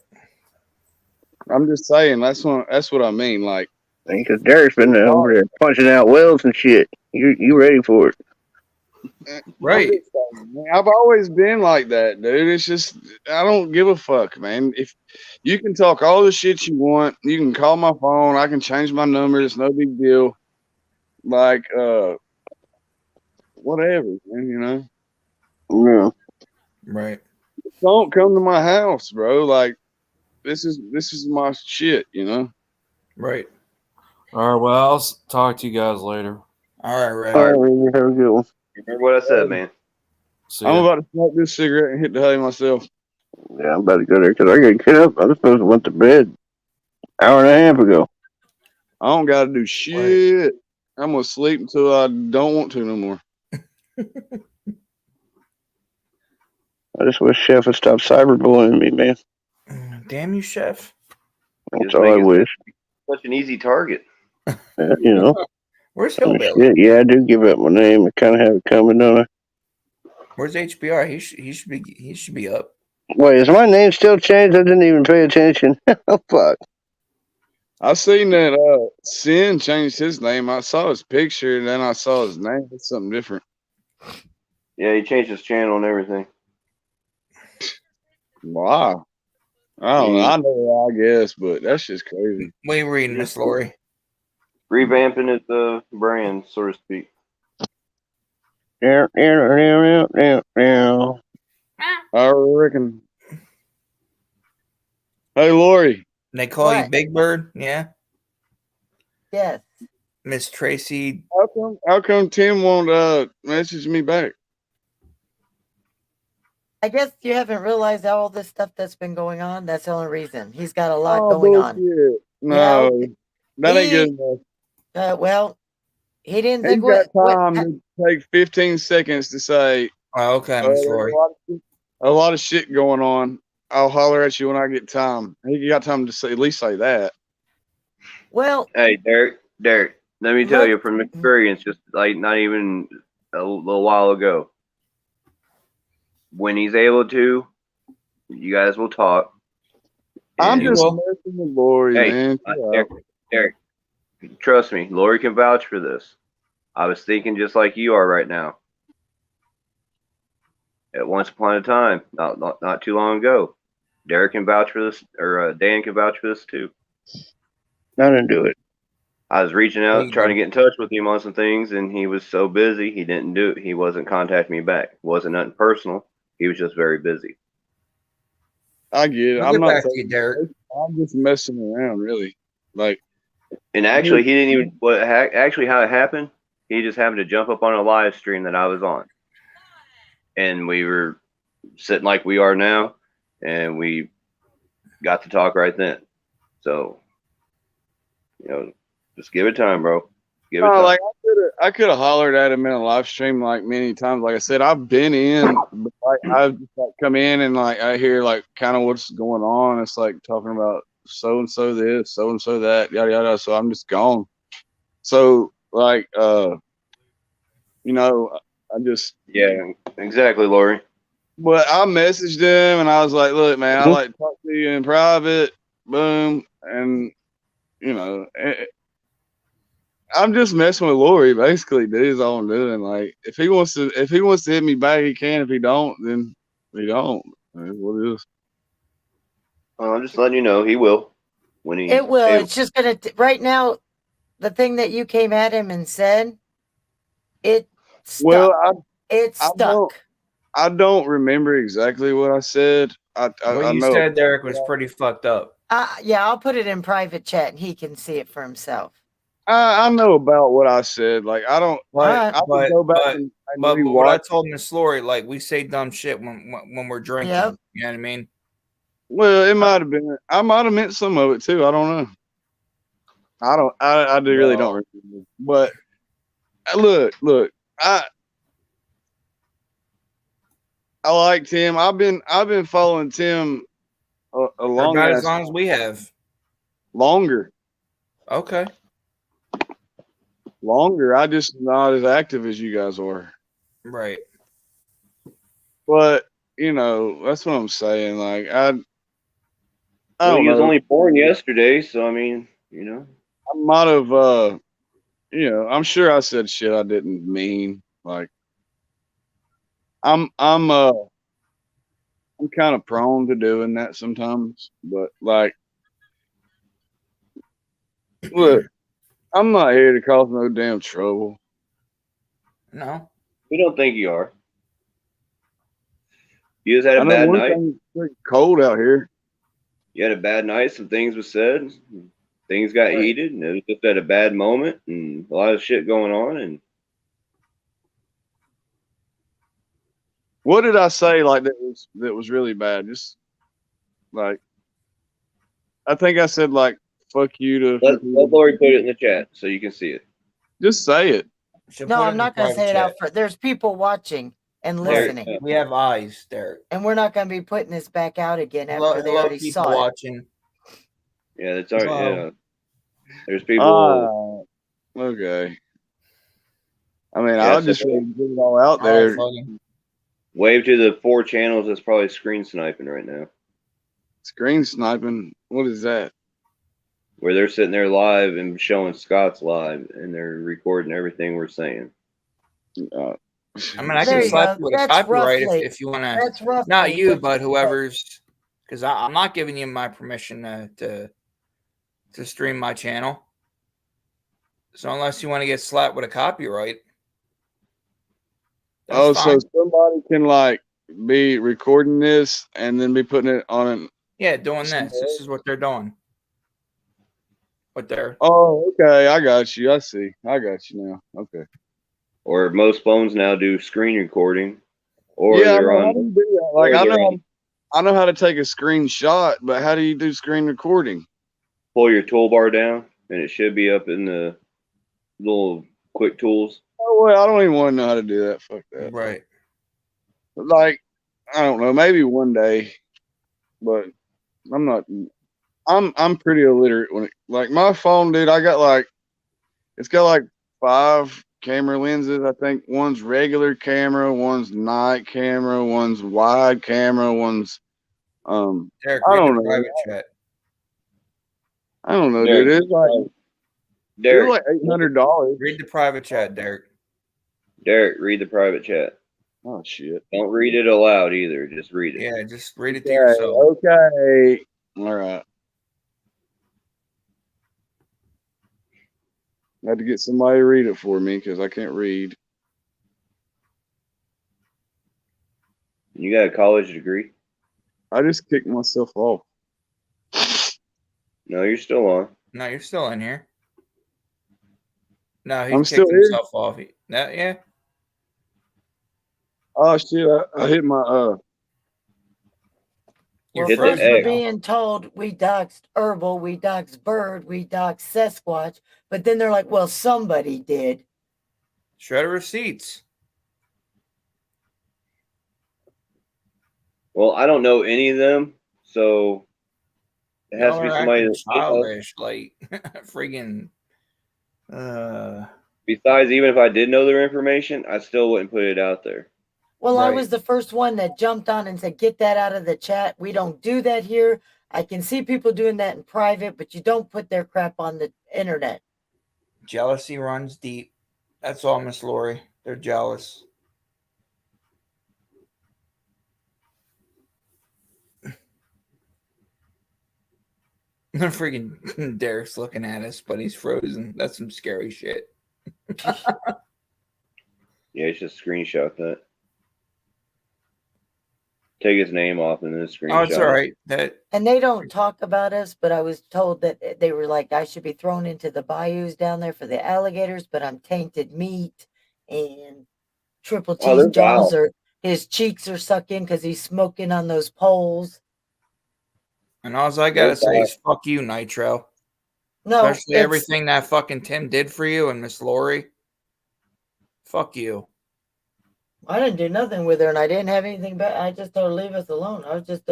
I'm just saying that's what I mean. Like, Because Derek's been over there punching out wells and shit. You ready for it? Right. I'm just saying, man, I've always been like that, dude. It's just I don't give a fuck, man. If you can talk all the shit you want, you can call my phone. I can change my number. It's no big deal. Like, whatever, man. You know. Yeah. Right. Don't come to my house, bro. Like, this is my shit. You know. Right. All right. Well, I'll talk to you guys later. All right, Red. All right, you have a good one. Remember what I said, man. See I'm ya. about to smoke this cigarette and hit the hay myself. Yeah, I'm about to go there because I got to get up. I was supposed to went to bed hour and a half ago. I don't got to do shit. I'm gonna sleep until I don't want to no more. I just wish Chef would stop cyberbullying me, man. Damn you, Chef. That's Just all make I it wish. such an easy target. You know. Where's I mean, Hillbilly? shit, yeah, I do give up my name. I kind of have it coming, don't I? Where's HBR? He should be up. Wait, is my name still changed? I didn't even pay attention. Oh, fuck. I seen that Sin changed his name. I saw his picture and then I saw his name. It's something different. Yeah, he changed his channel and everything. Wow. I don't know. I know, I guess, but that's just crazy. What are you reading, Miss Lori? Revamping his brand, so to speak. Down. I reckon. Hey, Lori. They call you What? Big Bird? Yeah. Yes. Miss Tracy. How come Tim won't message me back? I guess you haven't realized all this stuff that's been going on. That's the only reason. He's got a lot going on. Bullshit. No, that ain't good enough. Well, he didn't He's think got what time to take 15 seconds to say, Oh, okay, Miss Lori. a lot of shit going on. I'll holler at you when I get time. He got time to say, at least say that. Well, Hey, Derek, let me tell you from experience, just like not even a little while ago. When he's able to, you guys will talk. I'm And- just messing with Lori, Hey, man. Derek, trust me, Lori can vouch for this. I was thinking just like you are right now. At once upon a time, not too long ago, Derek can vouch for this, or Dan can vouch for this too. I didn't do it. I was reaching out, you trying to go. get in touch with him on some things, and he was so busy, he didn't do it. He wasn't contacting me back. It wasn't nothing personal. He was just very busy. I get it. We'll I'm get not back to you, saying Derek. I'm just messing around, really. Like, And actually, he didn't even. Actually, how it happened? He just happened to jump up on a live stream that I was on, and we were sitting like we are now, and we got to talk right then. So, just give it time, bro. Give it time. like I could have hollered at him in a live stream like many times. Like I said, I've been in, but like I've just like come in and like I hear like kind of what's going on. It's like talking about so and so this, so and so that, yada yada. So I'm just gone. So like I just Yeah, exactly, Lori. But I messaged him and I was like, look, man, I like to talk to you in private. Boom. And I'm just messing with Lori, basically, dude, is all I'm doing. Like, if he wants to hit me back, he can. If he don't, then he don't. That's what it is. I'm just letting you know he will. When he it will. It's just gonna right now. The thing that you came at him and said, it stuck. Well, It stuck. I don't remember exactly what I said, What you know. said, Derek, was pretty fucked up. Yeah, I'll put it in private chat and he can see it for himself. I know about what I said. Like I don't. But I would go back and but what I rewatch. told Miss Lori, like we say dumb shit when we're drinking. Yep. You know what I mean? Well, it might have been. I might have meant some of it too. I don't know. I really don't remember. But look. I like Tim. I've been following Tim a long About as long as we have. longer. Okay. Longer. I just not as active as you guys are. Right. But you know, that's what I'm saying. Like I Well, don't he was know. only born yesterday, so I mean, you know. I might have you know, I'm sure I said shit I didn't mean. Like I'm kind of prone to doing that sometimes, but like look, I'm not here to cause no damn trouble. No. We don't think you are. You just had I a know bad one night. thing, it's pretty cold out here. You had a bad night. Some things were said. Things got heated, and it was just at a bad moment, and a lot of shit going on. And What did I say like that was really bad? Just like I think I said like fuck you to let Lori put it in the chat so you can see it. just say it. No, I'm not going to say it out front. There's people watching and listening. Right. We have eyes, Derek. And we're not going to be putting this back out again after Hello, they already people saw it. watching. Yeah, that's all right. Yeah. There's people. Okay. I mean, Yeah, I'll so just get it all out there. Wave to the 4 channels that's probably screen sniping right now. Screen sniping? What is that? Where they're sitting there live and showing Scott's live, and they're recording everything we're saying. I mean, I can slap you with a copyright if you want to. That's roughly. Not you, but whoever's. Because I'm not giving you my permission to stream my channel. So unless you want to get slapped with a copyright. So fine. somebody can like be recording this and then be putting it on an. Yeah, doing this. This is what they're doing. What they're. Oh, okay. I got you. I see. I got you now. Okay. Or most phones now do screen recording. Or yeah, they're how on. do you do that? Like I know how to take a screenshot, but how do you do screen recording? Pull your toolbar down, and it should be up in the little quick tools. Oh, well, I don't even want to know how to do that. Fuck that. Right. Like, I don't know, maybe one day, but I'm not. I'm pretty illiterate when it like my phone, dude. It's got like 5 camera lenses. I think one's regular camera, one's night camera, one's wide camera, one's Derek, I read don't the know. private chat. I don't know, Derek, dude. It's like Derek, like $800. Read the private chat, Derek. Derek, read the private chat. Oh shit! Don't read it aloud either. Just read it. Yeah, just read it to yourself. Okay. All right. I had to get somebody to read it for me because I can't read. You got a college degree? I just kicked myself off. No, you're still on. No, you're still in here. No, he I'm kicked still here? himself off. Yeah. Oh shit! I hit my You're Well, first frozen we're now. being told we doxed Herbal, we doxed Bird, we doxed Sasquatch, but then they're like, well, somebody did. Shred of receipts. Well, I don't know any of them, so it has Y'all to be are somebody acting that's childish, like friggin'. Besides, even if I did know their information, I still wouldn't put it out there. Well, I Right. was the first one that jumped on and said, get that out of the chat. We don't do that here. I can see people doing that in private, but you don't put their crap on the internet. Jealousy runs deep. That's all, Miss Lori. They're jealous. Freaking Derek's looking at us, but he's frozen. That's some scary shit. Yeah, it's just screenshot that. take his name off in this screenshot. Oh, it's all right. That And they don't talk about us, but I was told that they were like, I should be thrown into the bayous down there for the alligators, but I'm tainted meat. And Triple Oh, T's they're jaws foul. his cheeks are sucking because he's smoking on those poles. and all I gotta say is fuck you, Nitro. No, Especially everything that fucking Tim did for you and Miss Lori. Fuck you. I didn't do nothing with her, and I didn't have anything bad. I just told her leave us alone. I was just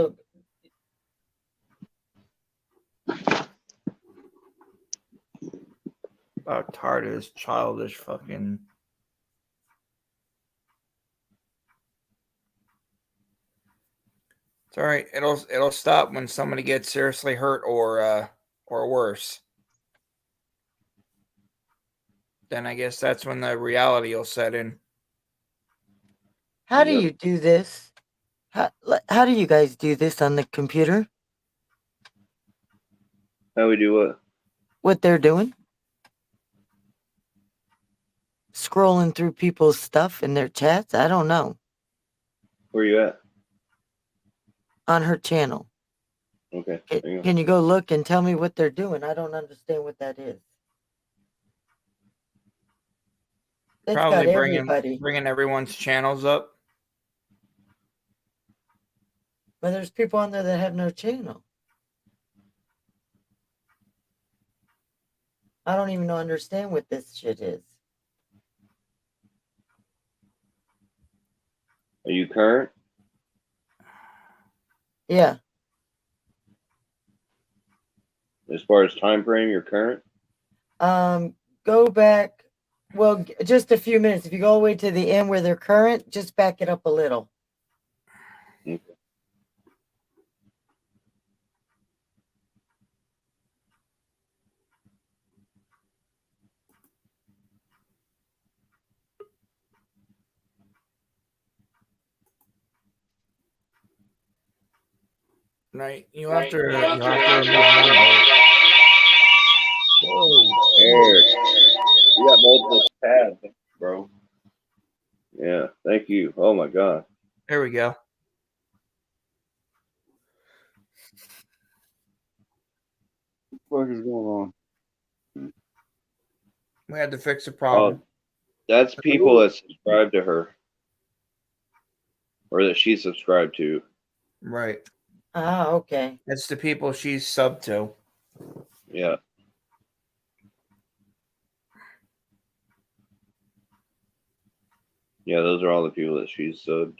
About tired of this childish fucking. It's all right. It'll stop when somebody gets seriously hurt or worse. Then I guess that's when the reality will set in. How do you do this? How do you guys do this on the computer? How we do what? What they're doing? Scrolling through people's stuff in their chats? I don't know. Where you at? On her channel. Okay. Can you go look and tell me what they're doing? I don't understand what that is. It's Probably got everybody. bringing everyone's channels up. But there's people on there that have no channel. I don't even understand what this shit is. Are you current? Yeah. As far as time frame, you're current? Go back. Well, just a few minutes. If you go all the way to the end where they're current, just back it up a little. Okay. Right. You have to remove one. Whoa. Eric. You got multiple tabs, bro. Yeah, thank you. Oh my god. There we go. What the fuck is going on? We had to fix a problem. That's people that subscribe to her. Or that she subscribed to. Right. Ah, okay. It's the people she's subbed to. Yeah. Yeah, those are all the people that she's subbed.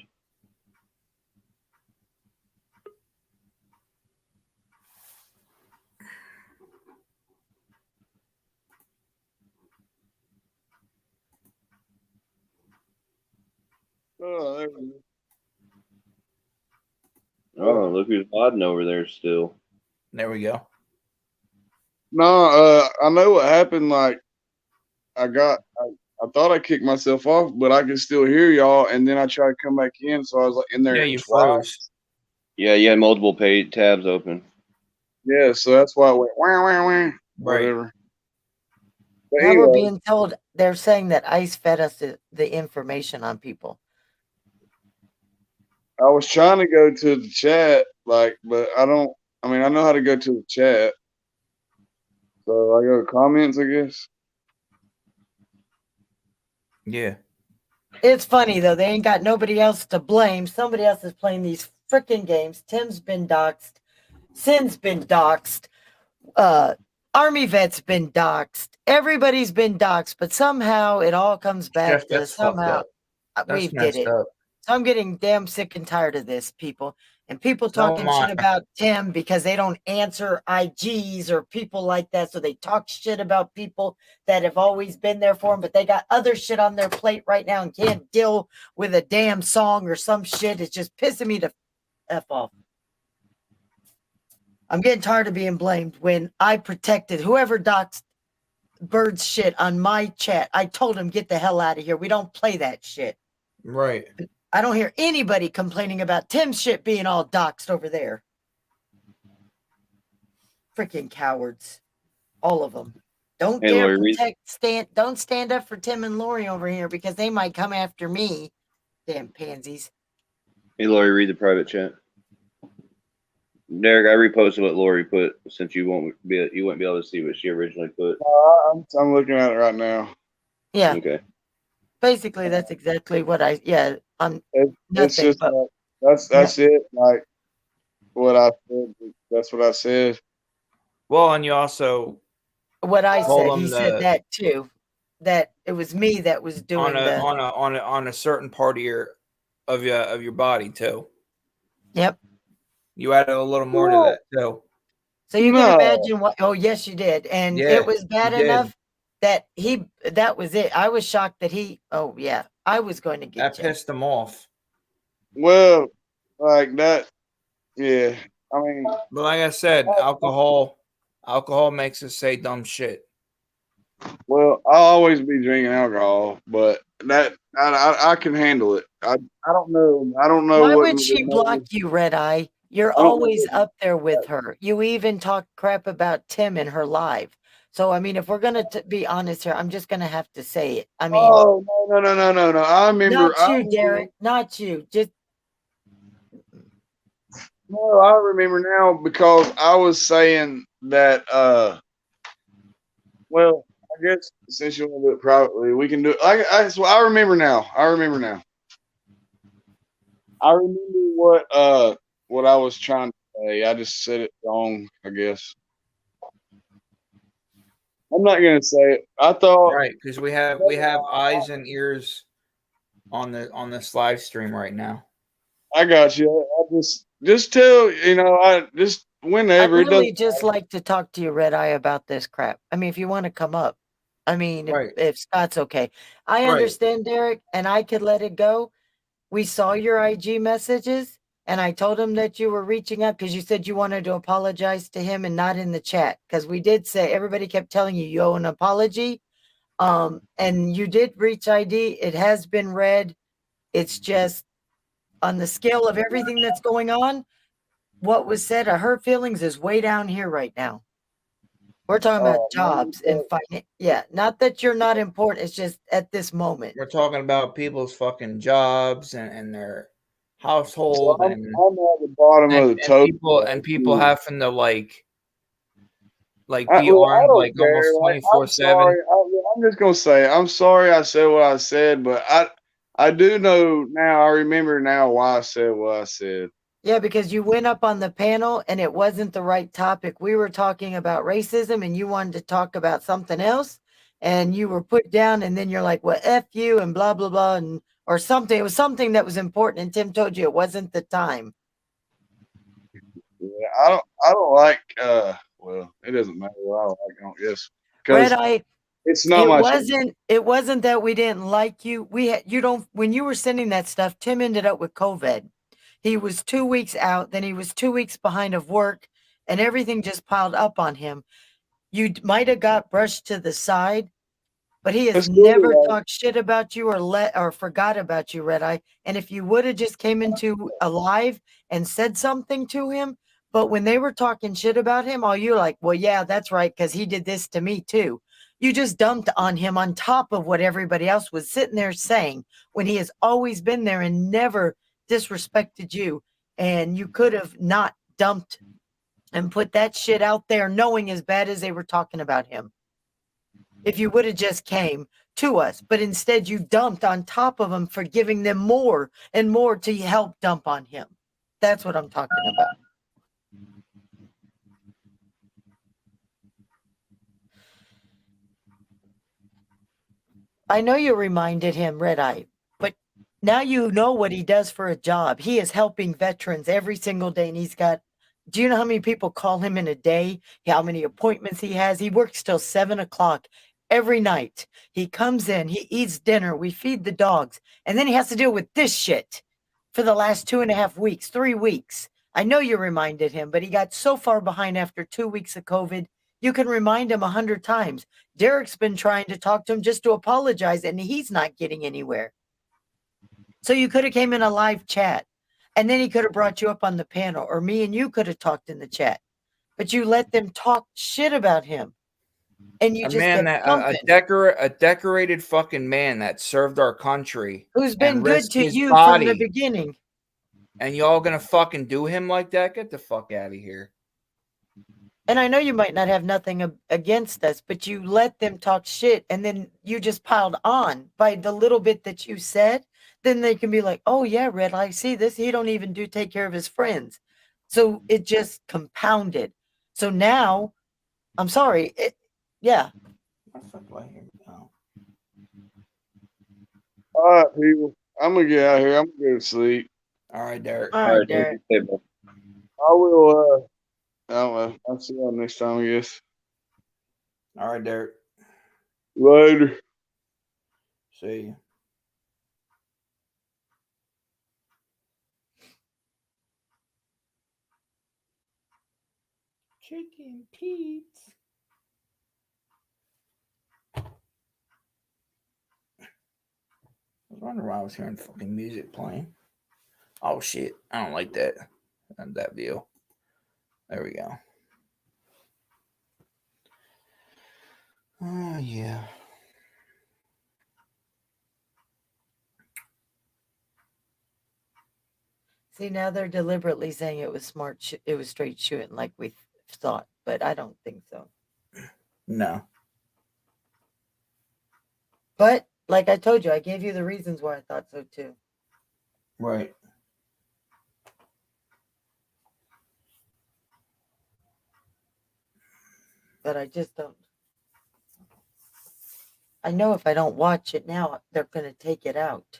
Oh, there we go. Oh, look who's modding over there still. There we go. No, I know what happened. Like, I thought I kicked myself off, but I could still hear y'all. And then I tried to come back in, so I was like in there. Yeah, you froze. Yeah, you had multiple page tabs open. Yeah, so that's why I went wah wah wah. Whatever. But Now anyway, we're being told they're saying that ICE fed us the information on people. I was trying to go to the chat, like, but I know how to go to the chat. So I go to comments, I guess. Yeah. It's funny though, they ain't got nobody else to blame. Somebody else is playing these freaking games. Tim's been doxxed. Sin's been doxxed. Army vet's been doxxed. Everybody's been doxxed, but somehow it all comes back Jeff, to that's fucked somehow up. we That's did messed it. up. So I'm getting damn sick and tired of this, people. And people So talking am I. shit about Tim because they don't answer IGs or people like that. So they talk shit about people that have always been there for them, but they got other shit on their plate right now and can't deal with a damn song or some shit. It's just pissing me to F off. I'm getting tired of being blamed when I protected whoever doxed Bird's shit on my chat. I told him, get the hell out of here. We don't play that shit. Right. I don't hear anybody complaining about Tim's shit being all doxxed over there. Freaking cowards. All of them. Don't dare don't stand up for Tim and Lori over here because they might come after me. Damn pansies. Hey, Lori, read the private chat. Derek, I reposted what Lori put since you wouldn't be able to see what she originally put. I'm looking at it right now. Yeah. Okay. Basically, that's exactly what I. Yeah. I'm It's nothing just but that's it. Like what I said. That's what I said. Well, and you also what I told said. him He said that too. That it was me that was doing on a certain part of your body too. Yep. You added a little more to that too. So you can No. imagine what. Oh yes, you did, and Yeah, it was bad you did. enough that that was it. I was shocked that he. Oh yeah, I was going to get That you. pissed him off. Well, like that. Yeah. I mean, But like I said, alcohol makes us say dumb shit. well, I'll always be drinking alcohol, but that I can handle it. I don't know. I don't know Why what would she block you, Red Eye? You're I don't know always what- up there with her. You even talk crap about Tim in her live. So I mean, if we're gonna be honest here, I'm just gonna have to say it. I mean, Oh no! I remember. not you, Derek, not you. Just No, I remember now because I was saying that. Well, I guess since you want to do it privately, we can do it. So I remember now. I remember what I was trying to say. I just said it wrong, I guess. I'm not gonna say it. I thought Right, because we have eyes and ears on this live stream right now. I got you. I just tell I just I whenever it really doesn't. just like to talk to you, Red Eye, about this crap. I mean, if you want to come up, I mean, Right. if Scott's okay, I Right. understand, Derek, and I could let it go. We saw your IG messages, and I told him that you were reaching out because you said you wanted to apologize to him and not in the chat. Because we did say everybody kept telling you owe an apology. And you did reach ID. It has been read. It's just on the scale of everything that's going on, what was said of her feelings is way down here right now. We're talking about jobs and finance. Yeah, not that you're not important. It's just at this moment. We're talking about people's fucking jobs and their So household I'm and at the bottom of the totem. people having to like be I armed don't like care. almost Like, 24/7. I'm sorry. I'm just gonna say I'm sorry. I said what I said, but I do know now. I remember now why I said what I said. Yeah, because you went up on the panel and it wasn't the right topic. We were talking about racism and you wanted to talk about something else and you were put down and then you're like, well, F you and blah, blah, blah, and or something. It was something that was important and Tim told you it wasn't the time. Yeah, I don't like. Well, it doesn't matter what I like. I don't guess Red because Eye, it's not my. it wasn't that we didn't like you. You don't, when you were sending that stuff, Tim ended up with COVID. He was 2 weeks out, then he was 2 weeks behind of work, and everything just piled up on him. You might have got brushed to the side, but he has It's good, never like, talked shit about you or forgot about you, Red Eye. And if you would have just came into a live and said something to him, but when they were talking shit about him, all you're like, well, yeah, that's right, because he did this to me too. You just dumped on him on top of what everybody else was sitting there saying when he has always been there and never disrespected you. And you could have not dumped and put that shit out there knowing as bad as they were talking about him. If you would have just came to us, but instead you dumped on top of him for giving them more and more to help dump on him. That's what I'm talking about. I know you reminded him, Red Eye, but now you know what he does for a job. He is helping veterans every single day, and do you know how many people call him in a day? How many appointments he has? He works till 7 o'clock every night. He comes in, he eats dinner, we feed the dogs, and then he has to deal with this shit for the last 2.5 weeks, 3 weeks. I know you reminded him, but he got so far behind after 2 weeks of COVID. You can remind him 100 times. Derek's been trying to talk to him just to apologize, and he's not getting anywhere. So you could have came in a live chat, and then he could have brought you up on the panel, or me and you could have talked in the chat. But you let them talk shit about him, and you just kept dumping. A decorated fucking man that served our country, Who's been and good risked to his you from the body. beginning. And y'all gonna fucking do him like that? Get the fuck out of here. And I know you might not have nothing against us, but you let them talk shit and then you just piled on by the little bit that you said. Then they can be like, oh, yeah, Red, I see this. He don't even take care of his friends. So it just compounded. So now, I'm sorry. Yeah. What the fuck do I hear? Oh. All right, people. I'm gonna get out of here. I'm gonna go to sleep. All right, Derek. All right, Derek. Hey, bro. I will. I don't know. I'll see y'all next time, I guess. All right, Derek. Later. See you. Chicken Pete's. I was wondering why I was hearing fucking music playing. Oh shit! I don't like that. That view. There we go. Oh yeah. See, now they're deliberately saying it was smart. It was straight shooting like we thought, but I don't think so. No. But like I told you, I gave you the reasons why I thought so too. Right. But I just don't. I know if I don't watch it now, they're going to take it out.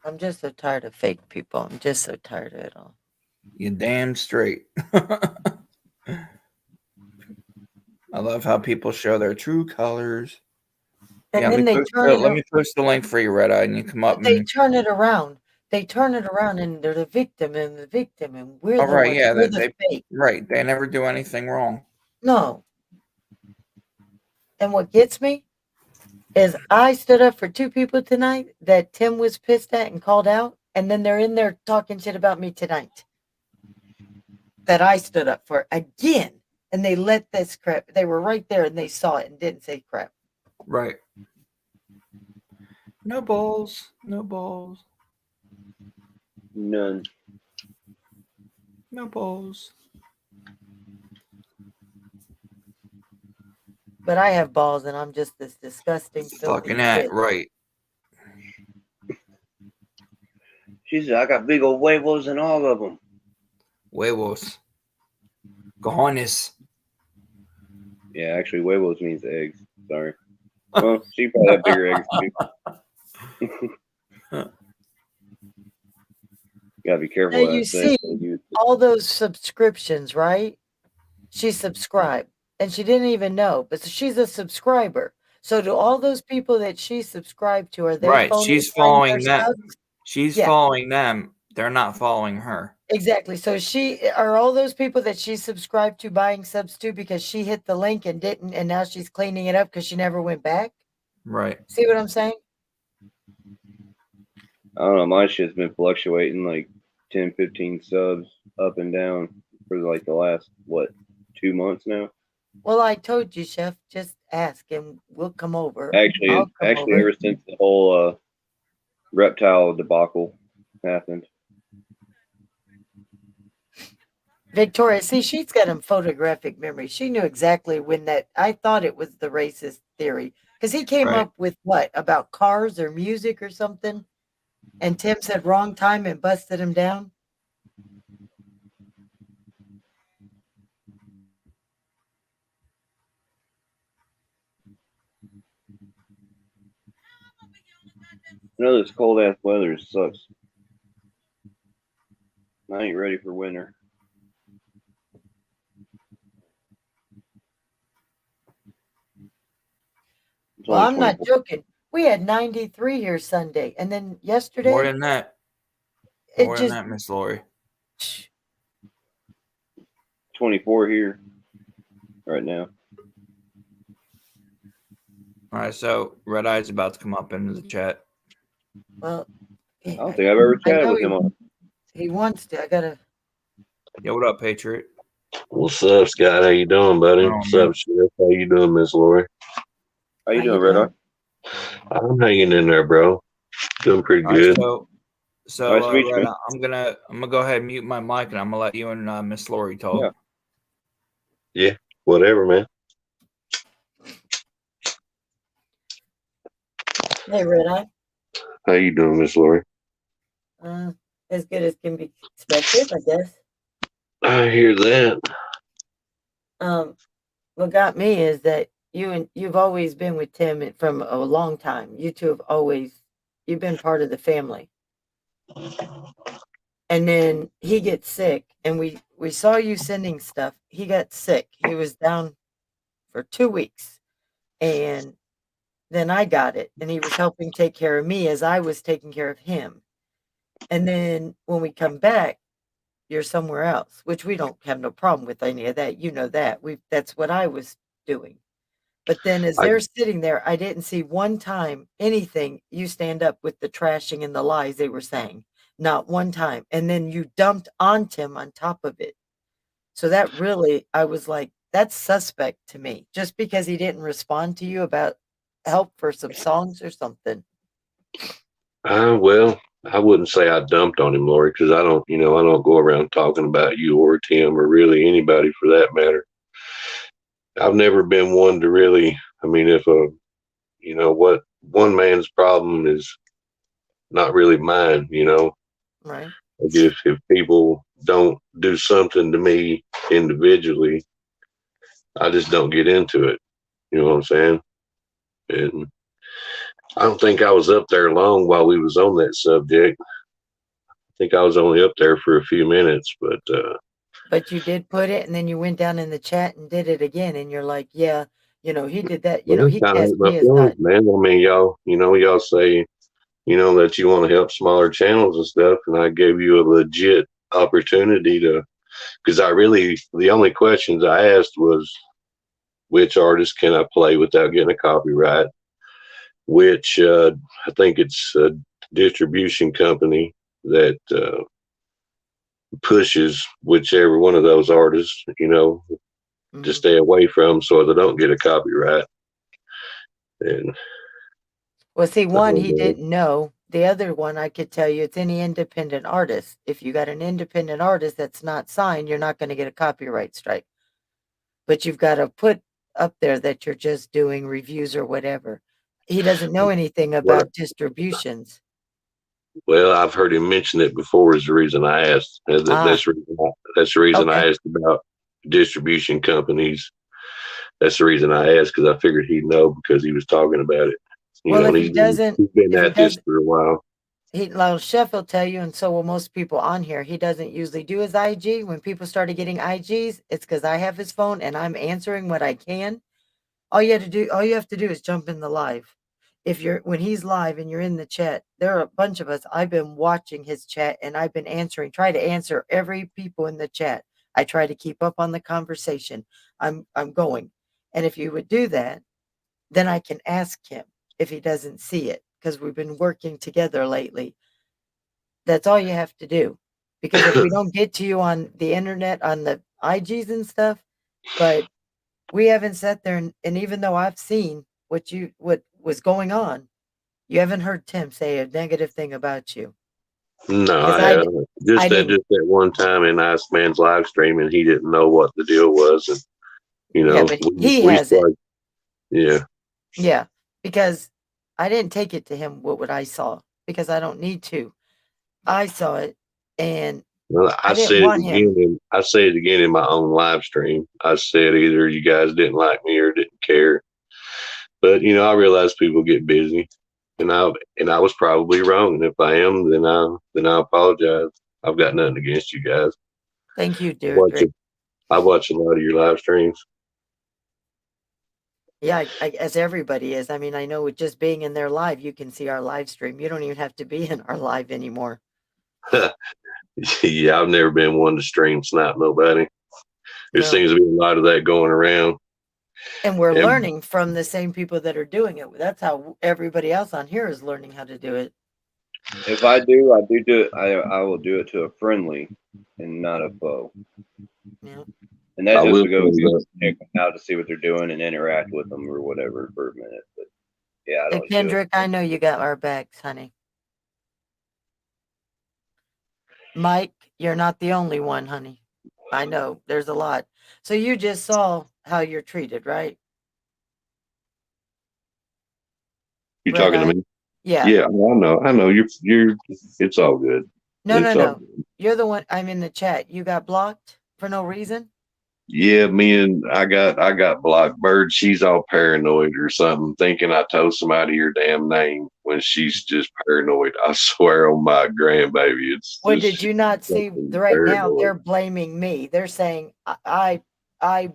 I'm just so tired of fake people. I'm just so tired of it all. You damn straight. I love how people show their true colors. And Yeah, then they turn it. Let me post the link for you, Red Eye, and you come up. They turn it around. They turn it around, and they're the victim, and we're Oh, the right, ones. yeah, We're the fake. right. They never do anything wrong. No. And what gets me is I stood up for two people tonight that Tim was pissed at and called out, and then they're in there talking shit about me tonight. That I stood up for again. And they let this crap. They were right there and they saw it and didn't say crap. Right. No balls. No balls. None. No balls. But I have balls and I'm just this disgusting, filthy Fucking that, shit. right. She said, I got big old huevos in all of them. Huevos. Cojones. Yeah, actually, huevos means eggs. Sorry. Well, she probably have bigger eggs too. Gotta be careful Now what I you say. see all those subscriptions, right? She subscribed and she didn't even know, but she's a subscriber. So do all those people that she subscribed to, are they Right. phoning She's buying following their them. subs? She's Yeah. following them. They're not following her. Exactly. So are all those people that she subscribed to buying subs to because she hit the link and didn't, and now she's cleaning it up because she never went back? Right. See what I'm saying? I don't know. My shit's been fluctuating like 10, 15 subs up and down for like the last, 2 months now? Well, I told you, Chef, just ask and we'll come over. Actually, ever since the whole reptile debacle happened. Victoria, see, she's got a photographic memory. She knew exactly when I thought it was the racist theory because he came up with what about cars or music or something, and Tim said wrong time and busted him down. I know this cold ass weather sucks. I ain't ready for winter. Well, I'm not joking. We had 93 here Sunday, and then More yesterday than that. it More than just that, Miss Lori. 24 here right now. All right, so Red Eye's about to come up into the chat. well. I don't think I've ever I chatted know with him on. he wants to. I gotta. Yo, what up, Patriot? What's up, Scott? How you doing, buddy? Oh, What's man. up, Chef? How you doing, Miss Lori? How you doing, Red Eye? I'm hanging in there, bro. Doing pretty All right, good. so Nice to meet you, Red man. Eye, I'm gonna go ahead and mute my mic, and I'm gonna let you and Miss Lori talk. Yeah. Yeah, whatever, man. Hey, Red Eye. How you doing, Miss Lori? As good as can be expected, I guess. I hear that. What got me is that you've always been with Tim from a long time. You two have always you've been part of the family. And then he gets sick, and we saw you sending stuff. He got sick. He was down for 2 weeks, and then I got it, and he was helping take care of me as I was taking care of him. And then when we come back, you're somewhere else, which we don't have no problem with any of that. You know that. That's what I was doing. But then as they're sitting there, I didn't see one time anything you stand up with the trashing and the lies they were saying. Not one time. And then you dumped on Tim on top of it. So that really, I was like, that's suspect to me. Just because he didn't respond to you about help for some songs or something. Well, I wouldn't say I dumped on him, Lori, because I don't go around talking about you or Tim or really anybody for that matter. I've never been one to really, if what one man's problem is not really mine, Right. If people don't do something to me individually, I just don't get into it. You know what I'm saying? And I don't think I was up there long while we was on that subject. I think I was only up there for a few minutes, but you did put it, and then you went down in the chat and did it again, and you're like, yeah, he did that. well, He kind of cast hurt my me as feelings, not. man. Y'all say, that you want to help smaller channels and stuff, and I gave you a legit opportunity to, because the only questions I asked was, which artist can I play without getting a copyright? Which I think it's a distribution company that pushes whichever one of those artists, to stay away from so they don't get a copyright. And Well, see, one, he didn't know. The other one, I could tell you, it's any independent artist. If you got an independent artist that's not signed, you're not going to get a copyright strike. But you've got to put up there that you're just doing reviews or whatever. He doesn't know anything about distributions. Well, I've heard him mention it before. Is the reason I asked. That's the reason I asked about distribution companies. That's the reason I asked, because I figured he'd know because he was talking about it. He's been at this for a while. Chef will tell you, and so will most people on here. He doesn't usually do his IG. When people started getting IGs, it's because I have his phone and I'm answering what I can. All you have to do is jump in the live. When he's live and you're in the chat, there are a bunch of us. I've been watching his chat and I've been try to answer every people in the chat. I try to keep up on the conversation. I'm going. And if you would do that, then I can ask him if he doesn't see it, because we've been working together lately. That's all you have to do. Because if we don't get to you on the internet, on the IGs and stuff, but we haven't sat there and even though I've seen what was going on, you haven't heard Tim say a negative thing about you. No, I haven't. Just that one time in Ice Man's live stream, and he didn't know what the deal was, and but he has it. Yeah. Yeah, because I didn't take it to him what I saw, because I don't need to. I saw it, and I said it again in my own live stream. I said either you guys didn't like me or didn't care. But I realize people get busy, and I was probably wrong. And if I am, then I apologize. I've got nothing against you guys. Thank you, Deirdre. I watch a lot of your live streams. Yeah, as everybody is. I mean, I know with just being in their live, you can see our live stream. You don't even have to be in our live anymore. Yeah, I've never been one to stream snipe nobody. There No. seems to be a lot of that going around. And we're And learning from the same people that are doing it. That's how everybody else on here is learning how to do it. If I do it. I will do it to a friendly and not a foe. Yeah. And that's I just will to go say that. check them out to see what they're doing and interact with them or whatever for a minute. But yeah, I Hey, don't do it. Kendrick, I know you got our backs, honey. Mike, you're not the only one, honey. I know there's a lot. So you just saw how you're treated, right? You Red talking to Eye? me? Yeah. Yeah, I know. You're. It's all good. No, It's no, all no. good. You're the one. I'm in the chat. You got blocked for no reason? Yeah, I got Blackbird. She's all paranoid or something, thinking I told somebody your damn name when she's just paranoid. I swear on my grandbaby, it's Well, just did you not see fucking right now? paranoid. They're blaming me. They're saying I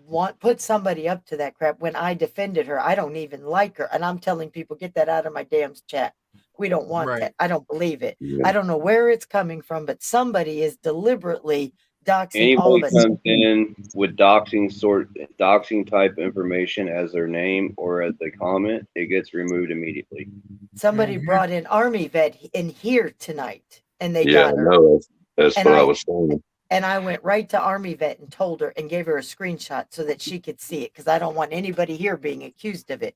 want put somebody up to that crap when I defended her. I don't even like her, and I'm telling people get that out of my damn chat. We don't want Right. that. I don't believe it. Yeah. I don't know where it's coming from, but somebody is deliberately doxing all of Anybody us. comes in with doxing type information as their name or as a comment, it gets removed immediately. Somebody brought in Army vet in here tonight, and they Yeah, got I her. know. That's And what I was saying. And I went right to Army Vet and told her and gave her a screenshot so that she could see it because I don't want anybody here being accused of it.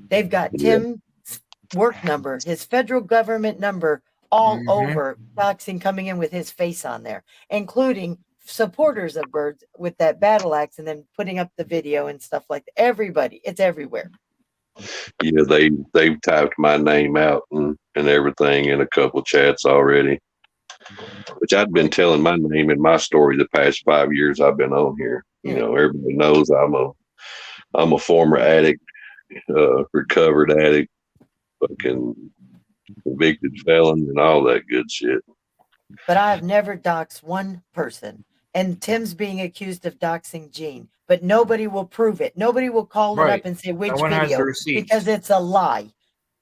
They've got Yeah. Tim's work number, his federal government number, all over doxing coming in with his face on there, including supporters of birds with that battle axe and then putting up the video and stuff like that. Everybody, it's everywhere. Yeah, they've typed my name out and everything in a couple chats already. Which I'd been telling my name and my story the past 5 years I've been on here. You know, everybody knows I'm a former addict, recovered addict, fucking convicted felon, and all that good shit. But I have never doxed one person. And Tim's being accused of doxing Gene, but nobody will prove it. Nobody will call it up and say which one has the video receipts. because it's a lie.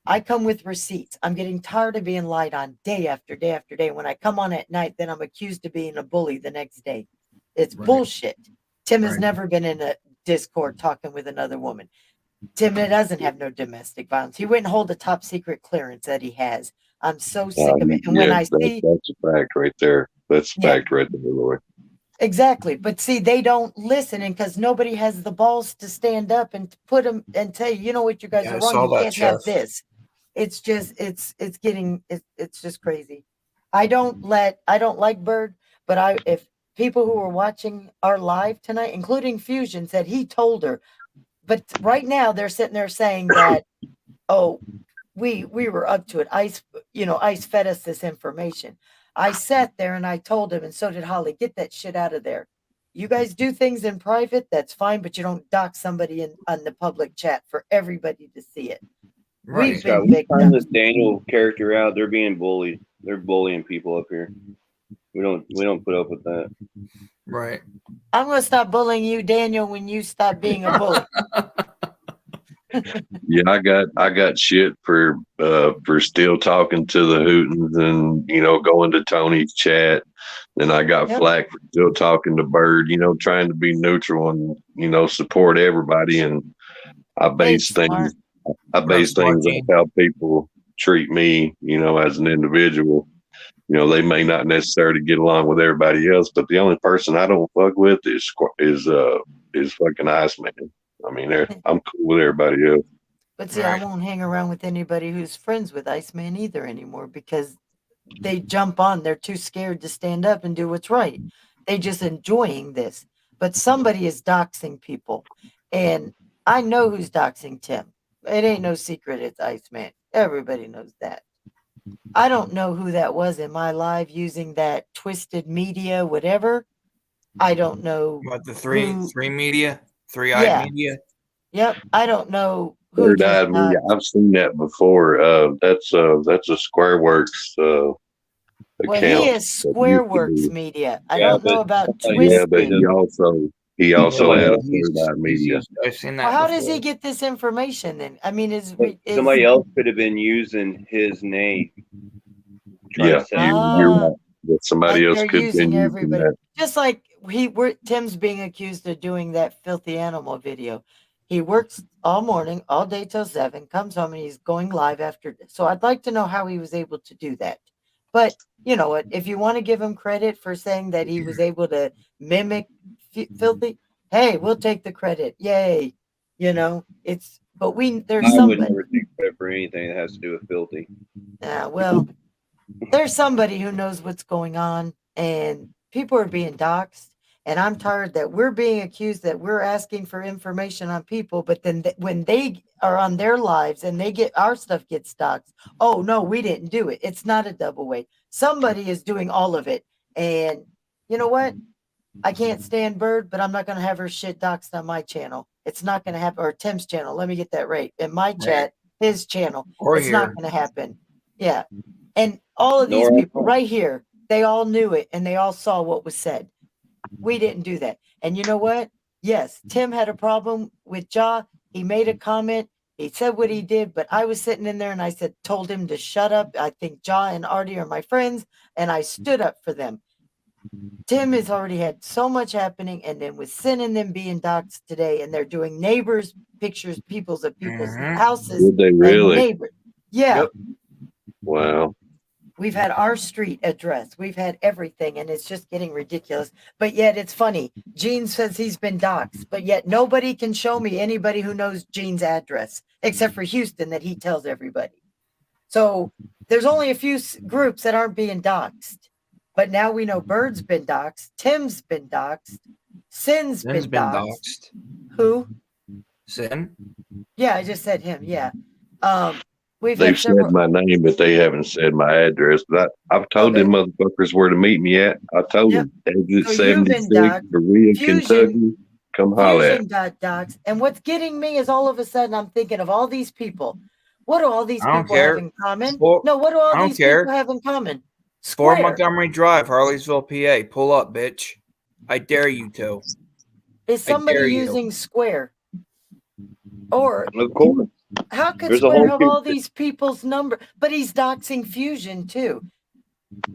I come with receipts. I'm getting tired of being lied on day after day after day. When I come on at night, then I'm accused of being a bully the next day. It's bullshit. Tim has never been in a Discord talking with another woman. Tim doesn't have no domestic violence. He wouldn't hold a top secret clearance that he has. I'm so sick of it. And when I see that's a fact right there. That's a fact right there, Lord. Exactly. But see, they don't listen, and because nobody has the balls to stand up and put them and tell you, you know what, you guys are wrong. You can't have this. It's just it's just crazy. I don't like Bird, but if people who were watching our live tonight, including Fusion, said he told her, but right now they're sitting there saying that, oh, we were up to it. ICE fed us this information. I sat there and I told him, and so did Holly, get that shit out of there. You guys do things in private, that's fine, but you don't dox somebody on the public chat for everybody to see it. Right. We've Scott, been victims. find this Daniel character out. They're being bullied. They're bullying people up here. We don't put up with that. Right. I'm gonna stop bullying you, Daniel, when you stop being a bully. Yeah, I got shit for still talking to the Hootens and going to Tony's chat. Then I got flack for still talking to Bird, trying to be neutral and support everybody. And I base things on how people treat me, as an individual. They may not necessarily get along with everybody else, but the only person I don't fuck with is fucking Iceman. I mean, I'm cool with everybody else. But see, I won't hang around with anybody who's friends with Iceman either anymore because they jump on. They're too scared to stand up and do what's right. They just enjoying this. But somebody is doxing people. And I know who's doxing Tim. It ain't no secret it's Iceman. Everybody knows that. I don't know who that was in my live using that twisted media, whatever. I don't know. What, the three media? Three-eyed media? Yep. I don't know who Third-eyed media. I've seen that before. That's a SquareWorks account. Well, he is SquareWorks Media. I don't know about Yeah, but Twisted. he also He also Somebody had a else, third eye media. I've seen that. Well, how does before. he get this information then? I mean, is somebody else could have been using his name. Trying Yeah, to set you're right. That somebody like else they're could have been using using everybody, that. just like Tim's being accused of doing that filthy animal video. He works all morning, all day till 7, comes home and he's going live after. So I'd like to know how he was able to do that. But you know what? If you want to give him credit for saying that he was able to mimic filthy, hey, we'll take the credit. Yay! You know, but there's I would somebody. never take credit for anything that has to do with filthy. Yeah, well, there's somebody who knows what's going on, and people are being doxxed. And I'm tired that we're being accused that we're asking for information on people, but then when they are on their lives and our stuff gets doxxed, oh no, we didn't do it. It's not a double way. Somebody is doing all of it. And you know what? I can't stand Bird, but I'm not going to have her shit doxed on my channel. It's not going to happen. Or Tim's channel. Let me get that right. In my chat, his channel. Or It's not here. going to happen. Yeah. And all of these people right here, they all knew it and they all saw what was said. We didn't do that. And you know what? Yes, Tim had a problem with Ja. He made a comment. He said what he did, but I was sitting in there and I told him to shut up. I think Ja and Artie are my friends, and I stood up for them. Tim has already had so much happening, and then with Sin and them being doxxed today, and they're doing neighbors' pictures, people's houses. Did they really? And neighbors. Yeah. Yep. Wow. We've had our street address. We've had everything, and it's just getting ridiculous. But yet it's funny. Gene says he's been doxxed, but yet nobody can show me anybody who knows Gene's address, except for Houston that he tells everybody. So there's only a few groups that aren't being doxxed. But now we know Bird's been doxxed, Tim's been doxxed, Sin's been doxxed. Who? Sin? Yeah, I just said him. Yeah. They've said my name, but they haven't said my address. But I've told them motherfuckers where to meet me at. I told them exit 76, Berea, Kentucky. Come holler at. Fusion got doxxed. And what's getting me is all of a sudden I'm thinking of all these people. What do all these people have in common? What do all these people have in common? 4 Montgomery Drive, Harleysville, PA. Pull up, bitch. I dare you to. Is somebody using Square? Or of course. How could Square have all these people's number? But he's doxing Fusion too.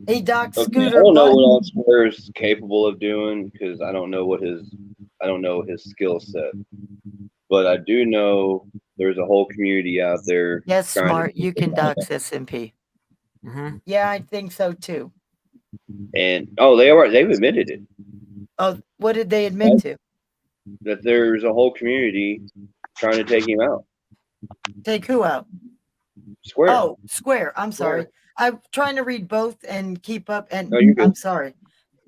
He doxed Scooter. I don't know what all Square is capable of doing because I don't know his skill set. But I do know there's a whole community out there. Yes, Smart. You can dox SMP. Mm-hmm. Yeah, I think so too. And they've admitted it. Oh, what did they admit to? That there's a whole community trying to take him out. Take who out? Square. Oh, Square. I'm sorry. I'm trying to read both and keep up. And no, you're good. I'm sorry.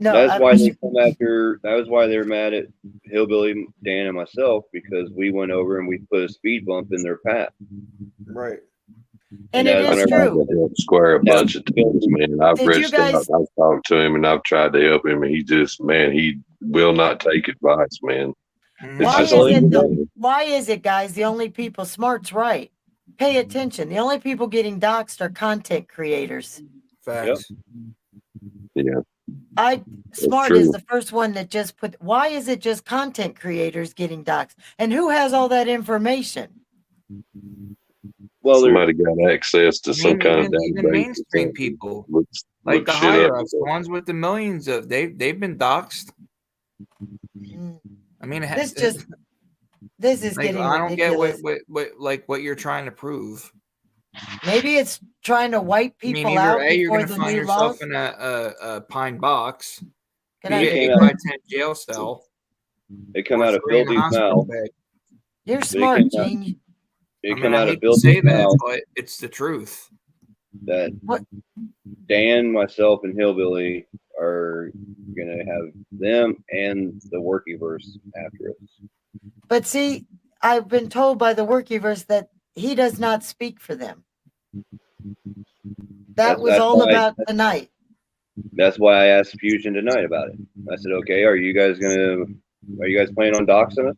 No, that's why they come after. That was why they're mad at Hillbilly Dan and myself because we went over and we put a speed bump in their path. Right. And it is true. Square a bunch of times, man. I've reached out, I've talked to him, and I've tried to help him, and he will not take advice, man. Why is it, guys? The only people Smart's right. Pay attention. The only people getting doxxed are content creators. Facts. Yeah. Smart is the first one that just put. Why is it just content creators getting doxxed? And who has all that information? Well, somebody got access to some kind of even mainstream people, like the higher ups, the ones with the millions of they've been doxxed. I mean, this is like, getting. I don't ridiculous. get what you're trying to prove. Maybe it's trying to wipe people out before you're going to the find new yourself laws. in a pine box. Can I 8x10 jail cell. They come out of Filthy's mouth. You're smart, Gene. They come out of Filthy's mouth, but it's the truth. That Dan, myself, and Hillbilly are going to have them and the Workyverse after us. But see, I've been told by the Workyverse that he does not speak for them. That's was all about tonight. That's why I asked Fusion tonight about it. I said, okay, are you guys planning on doxing us?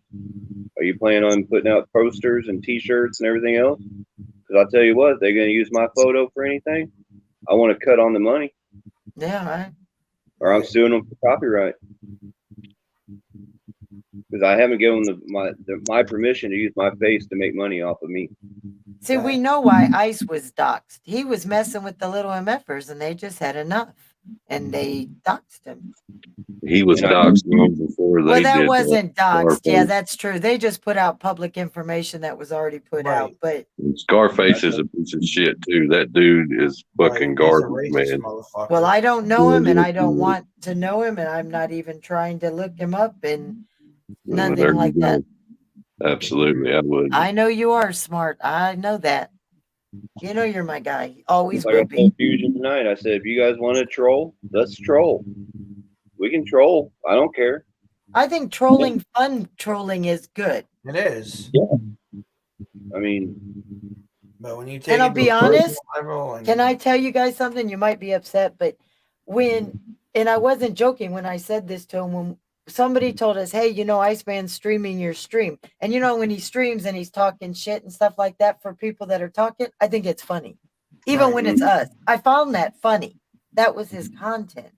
Are you planning on putting out posters and t-shirts and everything else? Because I'll tell you what, they're going to use my photo for anything. I want to cut on the money. Yeah, right. Or I'm suing them for copyright. because I haven't given my permission to use my face to make money off of me. See, we know why Ice was doxxed. He was messing with the little MFers, and they just had enough, and they doxed him. He was And I- doxxed long before they Well, that did wasn't doxxed. Yeah, Scarface. that's true. They just put out public information that was already put out. Right. But And Scarface is a piece of shit too. That dude is fucking He's a garbage, racist man. motherfucker. well, I don't know Yeah, him, and yes, I don't he is. want to know him, and I'm not even trying to look him up, and Well, nothing there you like that. go. Absolutely, I would. I know you are smart. I know that. You know you're my guy. Always Like will I be. told Fusion tonight, I said, if you guys want to troll, let's troll. We can troll. I don't care. I think trolling, fun trolling is good. It is. I mean, But when you take And I'll it to be a personal honest, level and can I tell you guys something? You might be upset, but and I wasn't joking when I said this to him, when somebody told us, hey, Iceman's streaming your stream. And when he streams and he's talking shit and stuff like that for people that are talking, I think it's funny. Even Right. when it's us. I found that funny. That was his content.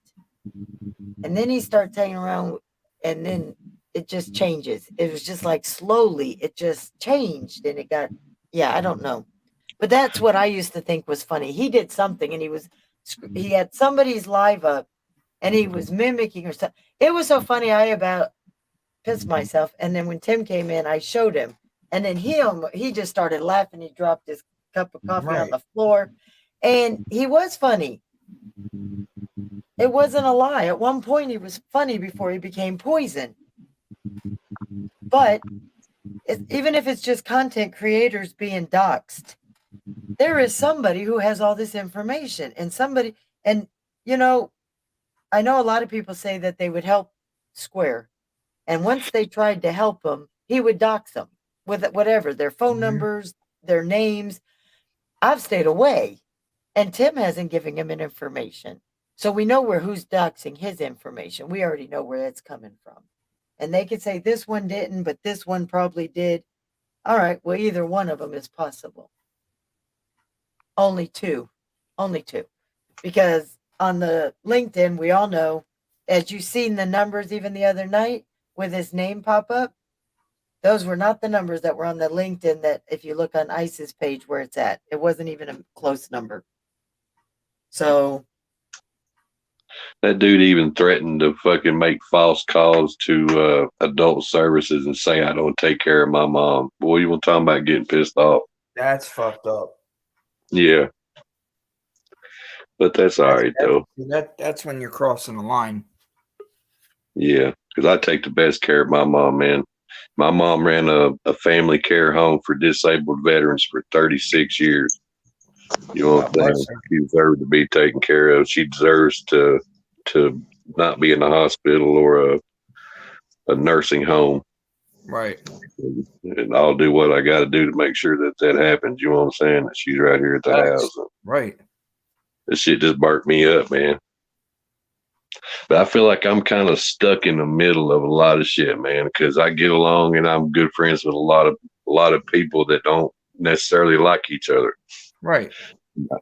And then he starts hanging around, and then it just changes. It was just like slowly, it just changed, and it got, I don't know. But that's what I used to think was funny. He did something, and he had somebody's live up, and he was mimicking or something. It was so funny. I about pissed myself. And then when Tim came in, I showed him, and then he just started laughing. He dropped his cup of coffee on the floor, and he was funny. It wasn't a lie. At one point, he was funny before he became poison. But even if it's just content creators being doxxed, there is somebody who has all this information, and I know a lot of people say that they would help Square, and once they tried to help him, he would dox them with whatever, their phone numbers, their names. I've stayed away, and Tim hasn't given him an information. So we know who's doxing his information. We already know where it's coming from. And they could say this one didn't, but this one probably did. All right, well, either one of them is possible. Only two. Because on the LinkedIn, we all know, as you've seen the numbers even the other night with his name pop up, those were not the numbers that were on the LinkedIn that if you look on ICE's page where it's at, it wasn't even a close number. So That dude even threatened to fucking make false calls to adult services and say I don't take care of my mom. Boy, you want to talk about getting pissed off? that's fucked up. Yeah, but that's all right though. That's when you're crossing the line. Yeah, because I take the best care of my mom, man. My mom ran a family care home for disabled veterans for 36 years. You know what I'm saying? She deserves to be taken care of. She deserves to not be in the hospital or a nursing home. Right. And I'll do what I got to do to make sure that happens. You know what I'm saying? That she's right here at the house. Right. This shit just burnt me up, man. But I feel like I'm kind of stuck in the middle of a lot of shit, man, because I get along and I'm good friends with a lot of people that don't necessarily like each other. Right.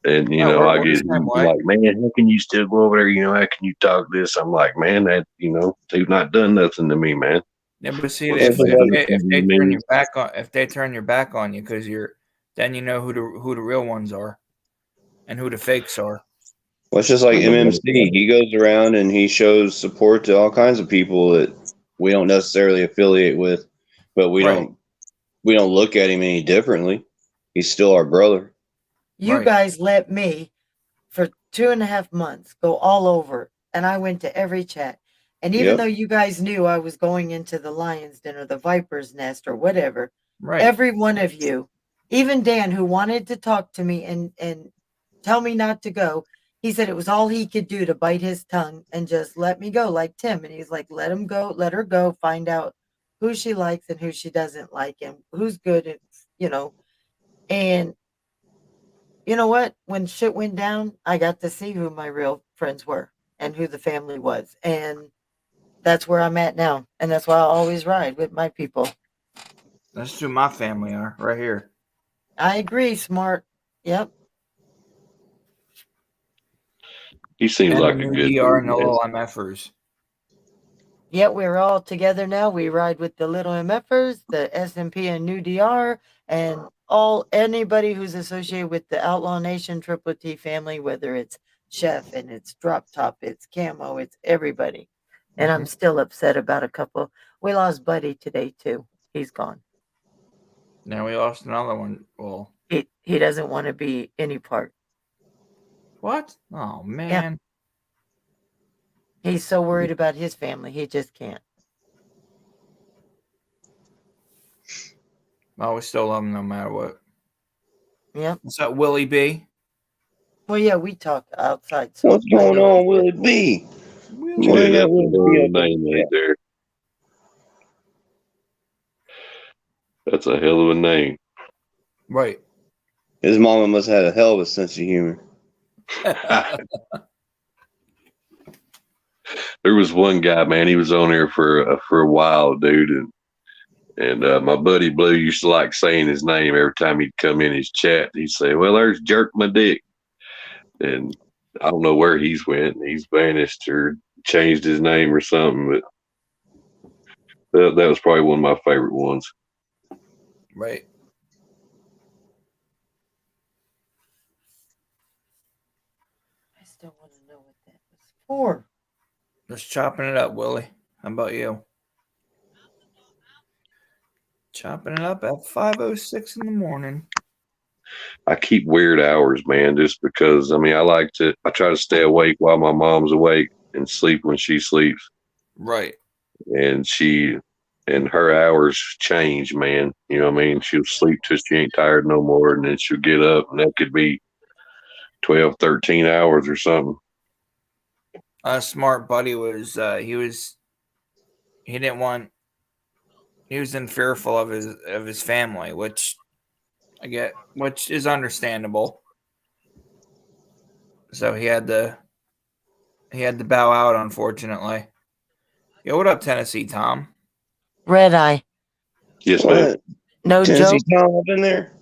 And I get like, man, how can you still go over there? How can you talk this? I'm like, man, that they've not done nothing to me, man. Yeah, but see, if they turn your back on you, because then you know who the real ones are, and who the fakes are. Well, it's just like MMC. He goes around and he shows support to all kinds of people that we don't necessarily affiliate with, but we don't look at him any differently. He's still our brother. You guys let me, for 2.5 months, go all over, and I went to every chat. And even though you guys knew I was going into the Lion's Den or the Viper's Nest or whatever, every one of you, even Dan, who wanted to talk to me and tell me not to go, he said it was all he could do to bite his tongue and just let me go, like Tim. And he's like, let him go, let her go, find out who she likes and who she doesn't like and who's good, and you know what? When shit went down, I got to see who my real friends were and who the family was. And that's where I'm at now. And that's why I always ride with my people. That's who my family are, right here. I agree, Smart. Yep. He seems like a good dude. And the little MFers. Yet we're all together now. We ride with the Little MFers, the SMP and New DR, and anybody who's associated with the Outlaw Nation Triple T family, whether it's Chef and it's Drop Top, it's Camo, it's everybody. And I'm still upset about a couple. We lost Buddy today too. He's gone. Now we lost another one. Well, He doesn't want to be any part. what? Oh man. He's so worried about his family, he just can't. Well, we still love him no matter what. Yep. What's up, Willie B? Well, yeah, we talk outside. So What's going on, Willie B? Willie. What Yeah, you got that's Willie a B hell of a up there? name right there. That's a hell of a name. Right. His mama must have had a hell of a sense of humor. There was one guy, man. He was on there for a while, dude, and my buddy Blue used to like saying his name every time he'd come in his chat. He'd say, "Well, there's Jerk My Dick," and I don't know where he's went. He's vanished or changed his name or something, but that was probably one of my favorite ones. Right. I still want to know what that was for. Just chopping it up, Willie. How about you? Chopping it up at 5:06 in the morning. I keep weird hours, man, just because, I mean, I try to stay awake while my mom's awake and sleep when she sleeps. Right. And her hours change, man. You know what I mean? She'll sleep till she ain't tired no more, and then she'll get up, and that could be 12, 13 hours or something. Smart buddy was he was in fearful of his family, which I get, which is understandable. So he had to bow out, unfortunately. Yo, what up, Tennessee Tom? Red Eye. Yes, man. No Tennessee joke. Tom up in there?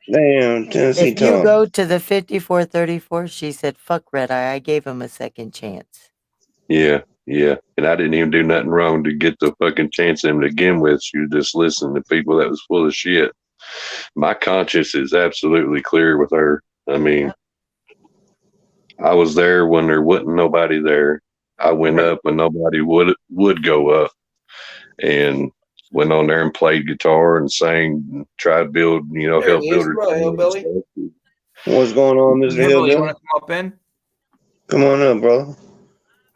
Damn, Tennessee If you Tom. go to the 5434, she said, "Fuck Red Eye. I gave him a second chance." Yeah. And I didn't even do nothing wrong to get the fucking chance of him to begin with. She was just listening to people that was full of shit. My conscience is absolutely clear with her. I mean, I was there when there wasn't nobody there. I went up when nobody would go up, and went on there and played guitar and sang, and tried to build, help build her channel and stuff. What's going on, Mr. Hillbilly, you Hillbilly? want to come up in? Come on up, brother.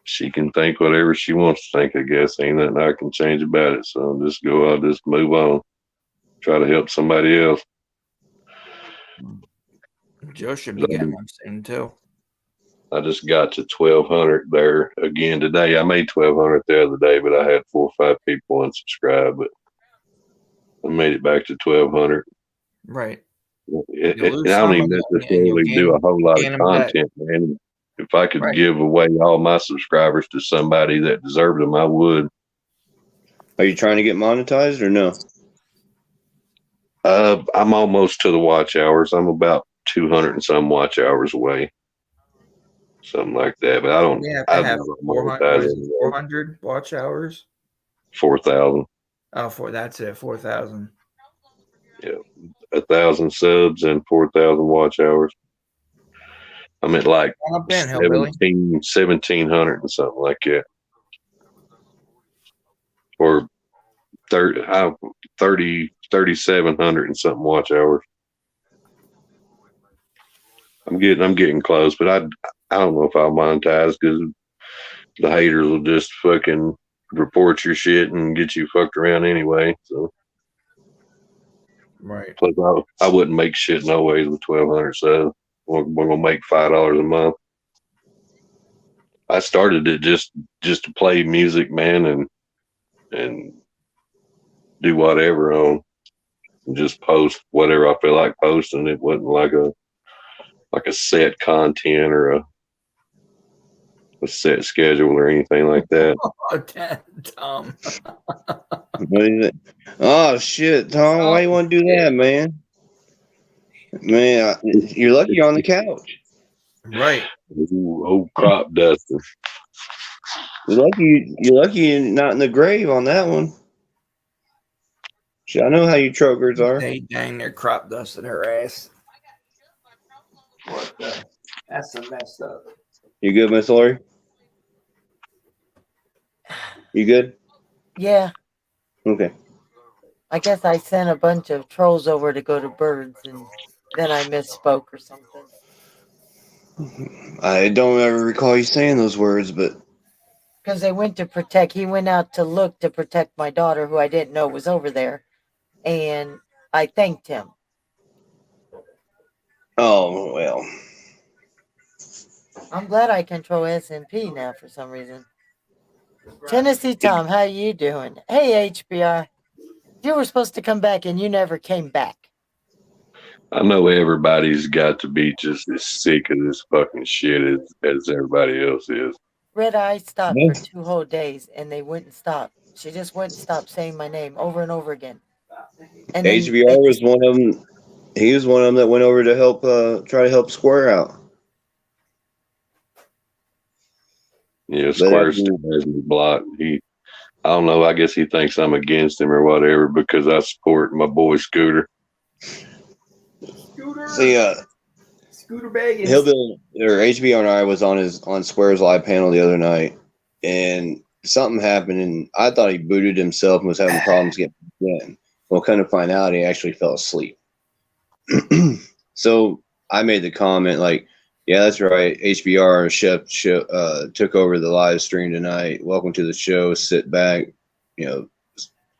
She can think whatever she wants to think, I guess. Ain't nothing I can change about it. So I'll just move on. Try to help somebody else. Joe should be getting one soon too. I just got to 1,200 there again today. I made 1,200 the other day, but I had 4 or 5 people unsubscribe. But I made it back to 1,200. Right. I don't even necessarily do a whole lot of content, man. If I could give away all my subscribers to somebody that deserved them, I would. Are you trying to get monetized or no? I'm almost to the watch hours. I'm about 200 and some watch hours away. Something like that. But I don't. Yeah, I have 400 watch hours. 4,000. Oh, that's it. 4,000. Yeah, 1,000 subs and 4,000 watch hours. I'm at like 1,700 and something like that, or 3,700 and something watch hours. I'm getting close, but I don't know if I'll monetize because the haters will just fucking report your shit and get you fucked around anyway. So, right. Plus, I wouldn't make shit no ways with 1,200 subs. We're gonna make $5 a month. I started it just to play music, man, and do whatever on, and just post whatever I feel like posting. It wasn't like a set content or a set schedule or anything like that. Tom. Oh shit, Tom! Why you want to do that, man? Man, you're lucky you're on the couch. Right. Ooh, old crop duster. You're lucky you're not in the grave on that one. Shit, I know how you truckers are. They dang their crop dust in her ass. What the? That's a messed up. You good, Miss Lori? You good? Yeah, Okay. I guess I sent a bunch of trolls over to go to birds, and then I misspoke or something. I don't ever recall you saying those words, but Because they went to protect. He went out to look to protect my daughter, who I didn't know was over there, and I thanked him. oh well. I'm glad I control SMP now for some reason. Tennessee Tom, how you doing? Hey HBR, you were supposed to come back and you never came back. I know everybody's got to be just as sick of this fucking shit as everybody else is. Red Eye stopped Yeah. for 2 whole days and they wouldn't stop. She just wouldn't stop saying my name over and over again. And then HBR was one of them. He was one of them that went over to help, try to help Square out. Yeah, Square still has me blocked. I don't know. I guess he thinks I'm against him or whatever because I support my boy Scooter. See, Scooter Baggins. Hillbill or HBR and I was on Square's live panel the other night, and something happened, and I thought he booted himself and was having problems getting in. Well, kind of find out he actually fell asleep. So I made the comment like, "Yeah, that's right. HBR Chef took over the live stream tonight. Welcome to the show. Sit back,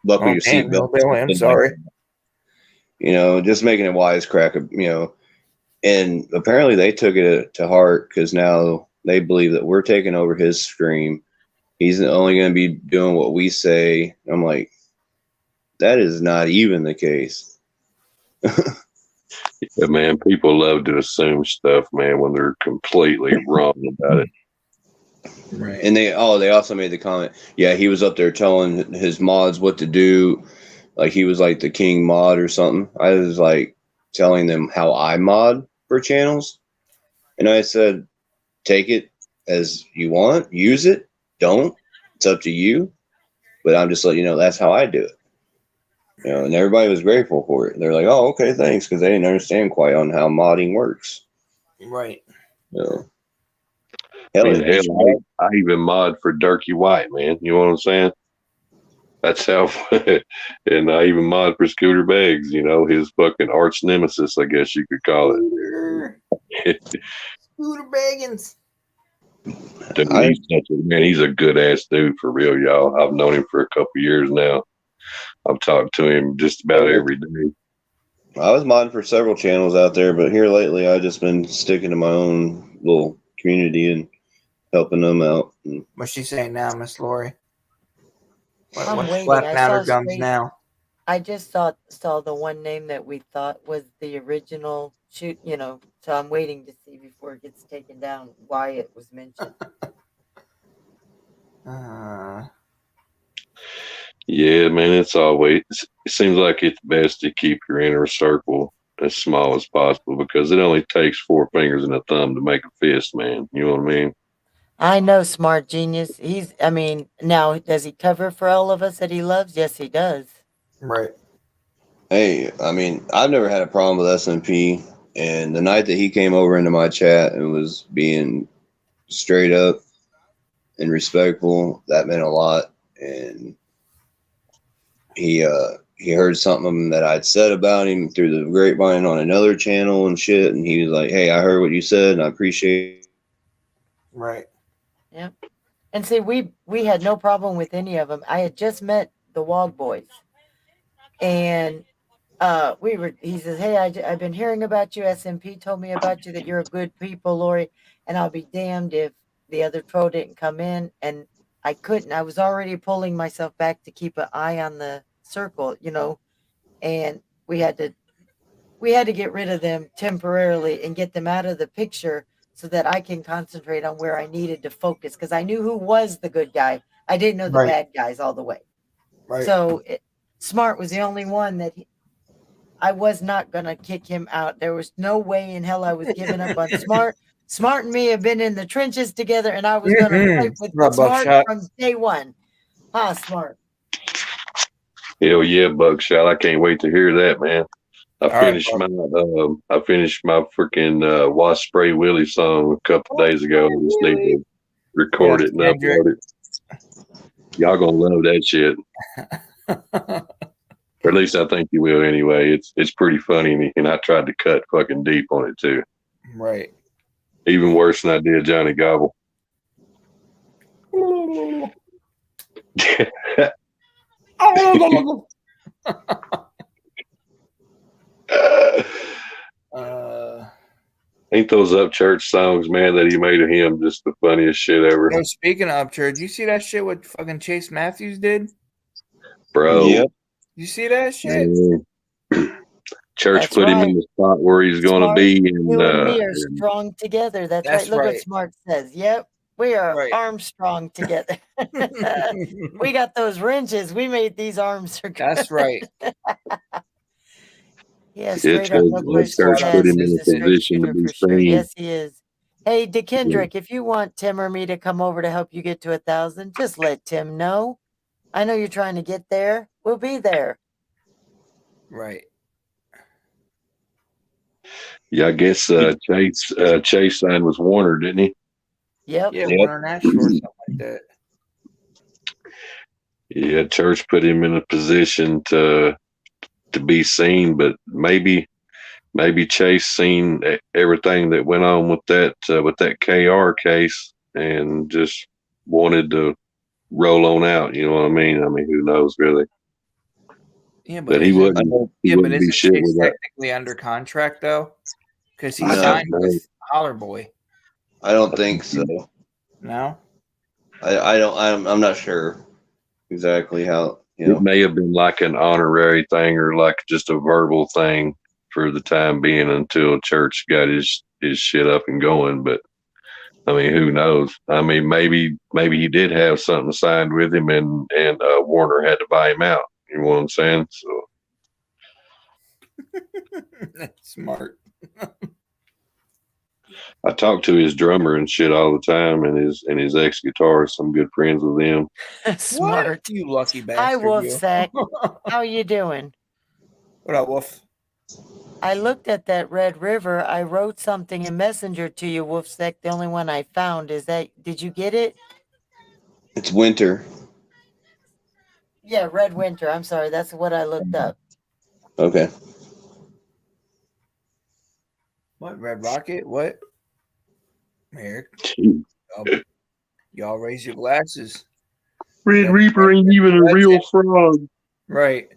buckle your seatbelt. I'm sorry. Just making a wisecrack. And apparently they took it to heart because now they believe that we're taking over his stream. He's only going to be doing what we say. I'm like, that is not even the case. Yeah, man, people love to assume stuff, man, when they're completely wrong about it. Right. And they also made the comment, yeah, he was up there telling his mods what to do. Like he was like the king mod or something. I was like telling them how I mod for channels. And I said, take it as you want, use it, don't. It's up to you. But I'm just letting you know that's how I do it. And everybody was grateful for it. They're like, oh, okay, thanks, because they didn't understand quite on how modding works. Right. Hell, I even mod for Durkee White, man. You know what I'm saying? That's how. And I even mod for Scooter Beggs, his fucking arch nemesis, I guess you could call it. Scooter Baggins. Dude, he's a good ass dude for real, y'all. I've known him for a couple years now. I've talked to him just about every day. I was modding for several channels out there, but here lately I've just been sticking to my own little community and helping them out. What's she saying now, Miss Lori? I'm waiting. Flapping out her gums now. I just saw the one name that we thought was the original shoot, so I'm waiting to see before it gets taken down why it was mentioned. Yeah, man, it seems like it's best to keep your inner circle as small as possible because it only takes 4 fingers and a thumb to make a fist, man. You know what I mean? I know, smart genius. Now, does he cover for all of us that he loves? Yes, he does. Right. Hey, I've never had a problem with SMP, and the night that he came over into my chat and was being straight up and respectful, that meant a lot. And he heard something that I'd said about him through the grapevine on another channel and shit, and he was like, hey, I heard what you said and I appreciate it. Right. Yep. And see, we had no problem with any of them. I had just met the Wog Boys, and he says, hey, I've been hearing about you. SMP told me about you, that you're a good people, Lori, and I'll be damned if the other troll didn't come in. And I couldn't. I was already pulling myself back to keep an eye on the circle, and we had to get rid of them temporarily and get them out of the picture so that I can concentrate on where I needed to focus, because I knew who was the good guy. I didn't know the bad guys all the way. Right. So Smart was the only one that I was not going to kick him out. There was no way in hell I was giving up on Smart. Smart and me have been in the trenches together, and I was going to fight with Right, Smart Buckshot. from day one. Smart. Hell yeah, Buckshot! I can't wait to hear that, man. I finished my freaking Wasp Spray Willie song a couple days ago. I just need to record it and upload it. Y'all gonna love that shit. Or at least I think you will anyway. It's pretty funny, and I tried to cut fucking deep on it too. Right. Even worse than I did Johnny Gobble. Ain't those Upchurch songs, man, that he made of him just the funniest shit ever. No, speaking of Upchurch, you see that shit what fucking Chase Matthews did? Bro. Yep. You see that shit? Church That's put him right. in the spot where he's going to Smart, be. you and me are strong together. That's right. Look what Smart says. Yep. We are Armstrong together. We got those wrenches. We made these arms. That's right. Yeah, straight up. No questions asked. Put him in He's a a straight position to shooter be for sure. seen. Yes, he is. Hey, DeKendrick, if you want Tim or me to come over to help you get to 1,000, just let Tim know. I know you're trying to get there. We'll be there. Right. Yeah, I guess Chase signed with Warner, didn't he? Yep. Yeah, Warner National or something like that. Yeah, Church put him in a position to be seen, but maybe Chase seen everything that went on with that KR case and just wanted to roll on out. You know what I mean? I mean, who knows really? Yeah, but he wouldn't. He wouldn't be isn't shit Chase with that. technically under contract though? Because he No. signed with Holler Boy. I don't think so. No. I'm not sure exactly how. It may have been like an honorary thing or like just a verbal thing for the time being until Church got his shit up and going. But I mean, who knows? I mean, maybe he did have something signed with him, and Warner had to buy him out. You know what I'm saying? So That's smart. I talk to his drummer and shit all the time, and his ex guitarist. I'm good friends with them. Smart. What? You lucky bastard. Hi, Wolf you. Sack. How you doing? What up, Wolf? I looked at that Red River. I wrote something in Messenger to you, Wolf Sack. The only one I found is that. Did you get it? It's winter. Yeah, Red Winter. I'm sorry. That's what I looked up. Okay. What? Red Rocket? What? Eric. Y'all raise your glasses. Red Reaper ain't even a real frog. Right.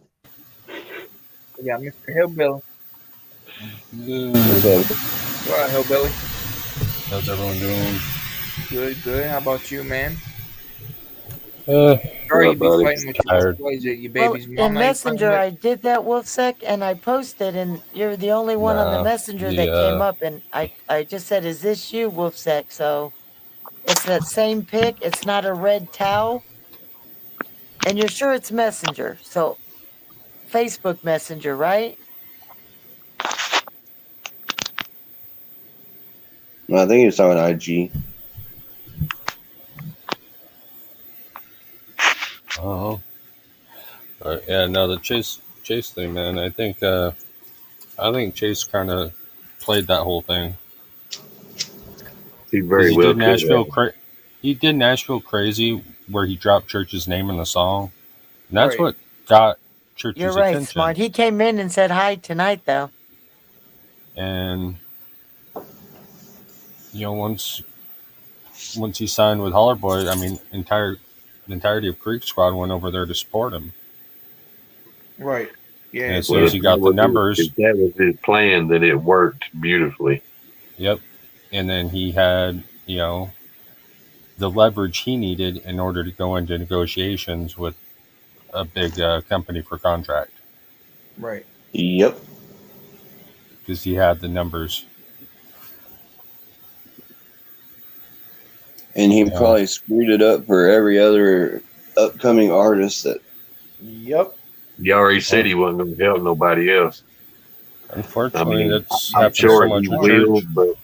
Yeah, Mr. Hillbilly. What up, Hillbilly? How's everyone doing? Good, good. How about you, man? Sorry, you be fighting with your, what is it, your baby's In mama? Messenger, I did that, Wolfsec, and I posted, and you're the only one on the Messenger that came up, and I just said, is this you, Wolfsec? So it's that same pic. It's not a red towel. And you're sure it's Messenger. So Facebook Messenger, right? No, I think it's on IG. Oh. Yeah, no, the Chase thing, man. I think Chase kind of played that whole thing. He very well did Nashville. could. He did Nashville Crazy, where he dropped Church's name in the song, and that's Right. what got Church's You're right, attention. Smart. He came in and said hi tonight, though. And once he signed with Holler Boy, I mean, the entirety of Creek Squad went over there to support him. Right. Yeah. And as soon as he got the numbers, if that was his plan, then it worked beautifully. Yep. And then he had, the leverage he needed in order to go into negotiations with a big company for contract. Right. Yep. Because he had the numbers. And he probably screwed it up for every other upcoming artist that. Yep. He already said he wasn't going to help nobody else. Unfortunately, that's I'm happened sure so much he with will, Church. but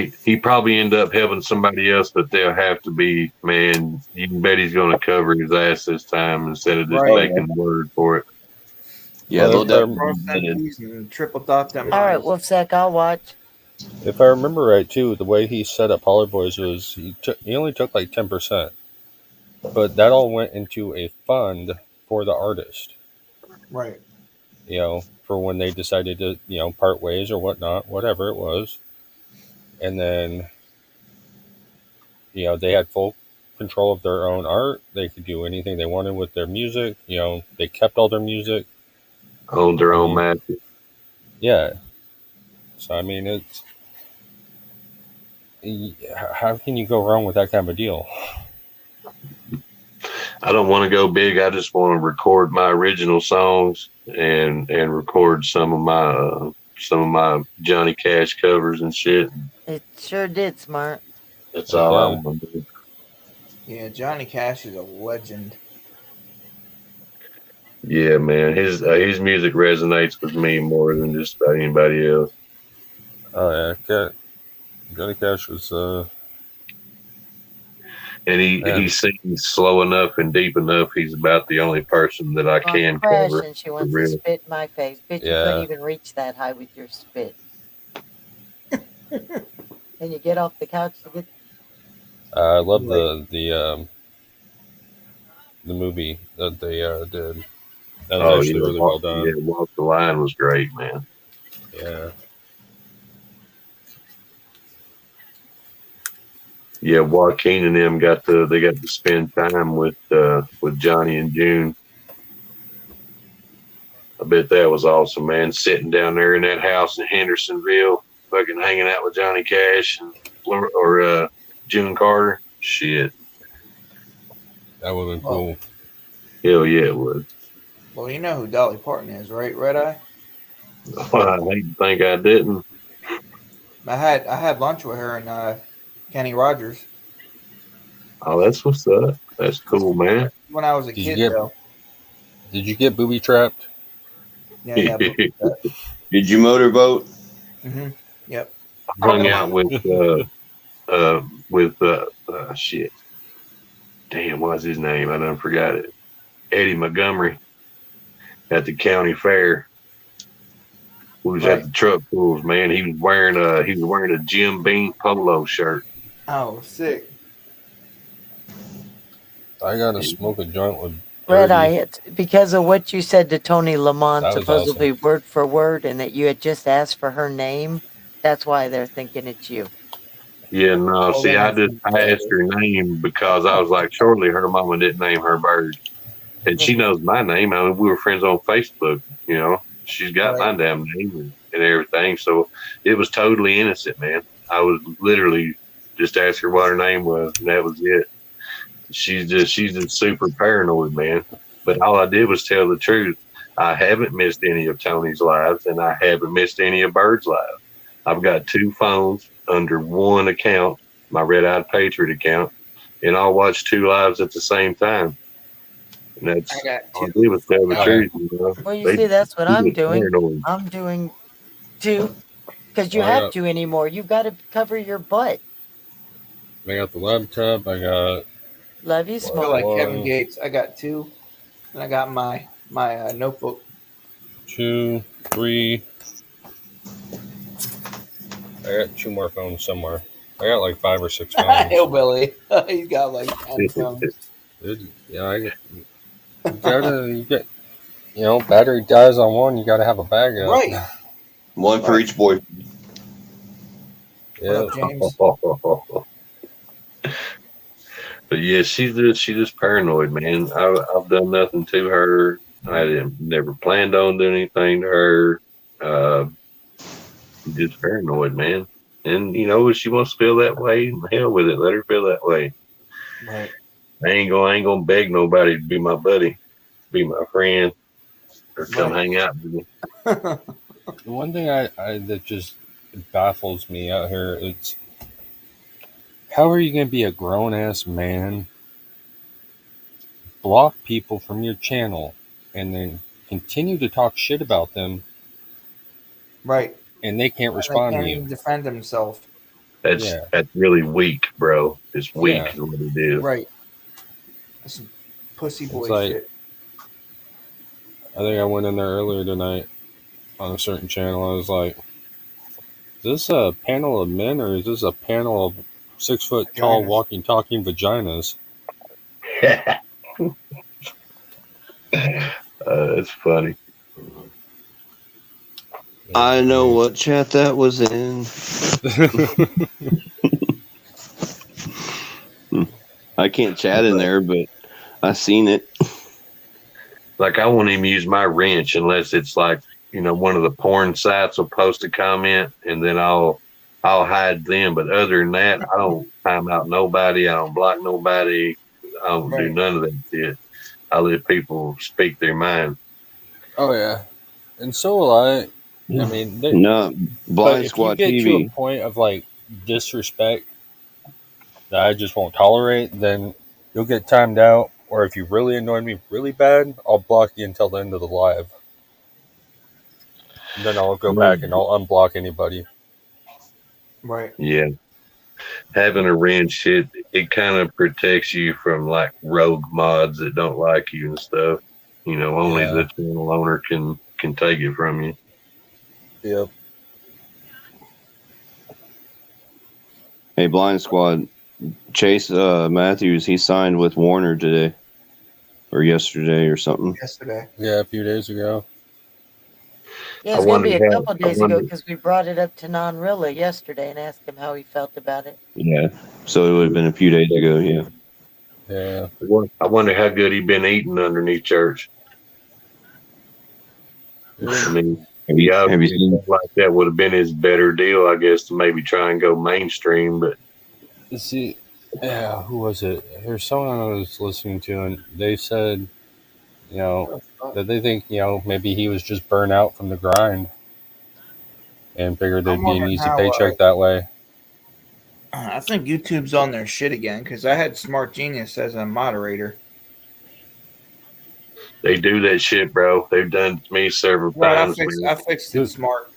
he probably end up helping somebody else, but they'll have to be, man, you can bet he's going to cover his ass this time instead of just Right. taking the word for it. Yeah, Well, they'll if definitely Cross be them vetted. T's and triple dot them All right, I's. Wolfsack, I'll watch. If I remember right, too, the way he set up Hollow Boys was he only took like 10%, but that all went into a fund for the artist. Right. For when they decided to part ways or whatnot, whatever it was, and then they had full control of their own art. They could do anything they wanted with their music. They kept all their music. Own their I own mean, matches. yeah. So I mean, how can you go wrong with that kind of a deal? I don't want to go big. I just want to record my original songs and record some of my Johnny Cash covers and shit. It sure did, Smart. That's Heck all I yeah. want to do. Yeah, Johnny Cash is a legend. Yeah, man, his music resonates with me more than just about anybody else. Oh yeah, Johnny Cash was And he man. sings slow enough and deep enough. He's about the only person that I On can Crash, cover and she for wants to real. spit in my face. Bitch, you Yeah. couldn't even reach that high with your spit. Can you get off the couch to get? I love Right. the movie that they did. That was Oh actually really well done. Walk the Line was great, man. Yeah. Yeah, Joaquin and them got to spend time with Johnny and June. I bet that was awesome, man. Sitting down there in that house in Hendersonville, fucking hanging out with Johnny Cash or June Carter. Shit. That would have been cool. Hell yeah, it would. Well, you know who Dolly Parton is, right? Red Eye. I hate to think I didn't. I had lunch with her and Kenny Rogers. Oh, that's what's up. That's cool, man. When I was a Did you kid, get- though. Did you get booby trapped? Yeah. Did you motorboat? Mm-hmm. Yep. I hung out with shit. Damn, what's his name? I done forgot it. Eddie Montgomery at the county fair. We was at the truck pools, man. He was wearing a Jim Beam polo shirt. Oh, sick. I gotta smoke a joint with Red Birdie. Eye, it's because of what you said to Tony Lamont, That was supposedly word for word, and that you had just asked for her name. That's why they're thinking it's you. Yeah, no. See, I asked her name because I was like, surely her mama didn't name her bird, and she knows my name. I mean, we were friends on Facebook. She's got my damn name and everything. So it was totally innocent, man. I was literally just asked her what her name was, and that was it. She's just super paranoid, man. But all I did was tell the truth. I haven't missed any of Tony's lives, and I haven't missed any of Bird's lives. I've got 2 phones under one account, my Red Eyed Patriot account, and I'll watch 2 lives at the same time. And that's all I did was tell the truth. Well, you see, that's what I'm doing. Paranoid. I'm doing too, because you have to anymore. You've got to cover your butt. I got the laptop. I got. Love you, I Smart. feel like Kevin Gates. I got 2, and I got my notebook. 2, 3. I got 2 more phones somewhere. I got like 5 or 6 phones. Hillbilly. He's got like 10 phones. Yeah, you get, battery dies on one, you gotta have a bag up. Right. One for each boy. Yeah. What up, James? But yeah, she's just paranoid, man. I've done nothing to her. I never planned on doing anything to her. Just paranoid, man. And if she wants to feel that way, hell with it. Let her feel that way. Right. I ain't gonna beg nobody to be my buddy, be my friend, or come hang out with me. The one thing I that just baffles me out here, it's how are you going to be a grown ass man, block people from your channel, and then continue to talk shit about them, Right. and they can't respond They can't to you. even defend himself. That's really weak, bro. It's weak Yeah. is what it is. Right. That's some pussy boy It's like- shit. I think I went in there earlier tonight on a certain channel. I was like, is this a panel of men or is this a panel of 6 foot tall Vaginas. walking, talking vaginas? It's funny. I know what chat that was in. I can't chat in there, but I seen it. Like, I won't even use my wrench unless it's like, one of the porn sites will post a comment, and then I'll hide them. But other than that, I don't time out nobody. I don't block nobody. I don't do none of that shit. I let people speak their mind. Oh yeah, and so will I. I mean, No, but Blind if Squad you get to a TV. point of like disrespect that I just won't tolerate, then you'll get timed out. Or if you really annoy me really bad, I'll block you until the end of the live. And then I'll go back and I'll unblock anybody. Right. Yeah. Having a wrench, it kind of protects you from like rogue mods that don't like you and stuff. Only the channel owner can take it from you. Yep. Hey, Blind Squad. Chase Matthews, he signed with Warner today. Or yesterday or something. Yesterday. Yeah, a few days ago. Yeah, it's going to be a couple days ago because we brought it up to Non-Rilla yesterday and asked him how he felt about it. Yeah, so it would have been a few days ago, yeah. Yeah. I wonder how good he'd been eating underneath church. Yeah. I mean, have you seen like that would have been his better deal, I guess, to maybe try and go mainstream. But see, yeah, who was it? There's someone I was listening to, and they said, that they think, maybe he was just burnt out from the grind and figured there'd be an easy paycheck that way. I think YouTube's on their shit again because I had Smart Genius as a moderator. they do that shit, bro. They've done it to me several times. I fixed it smart.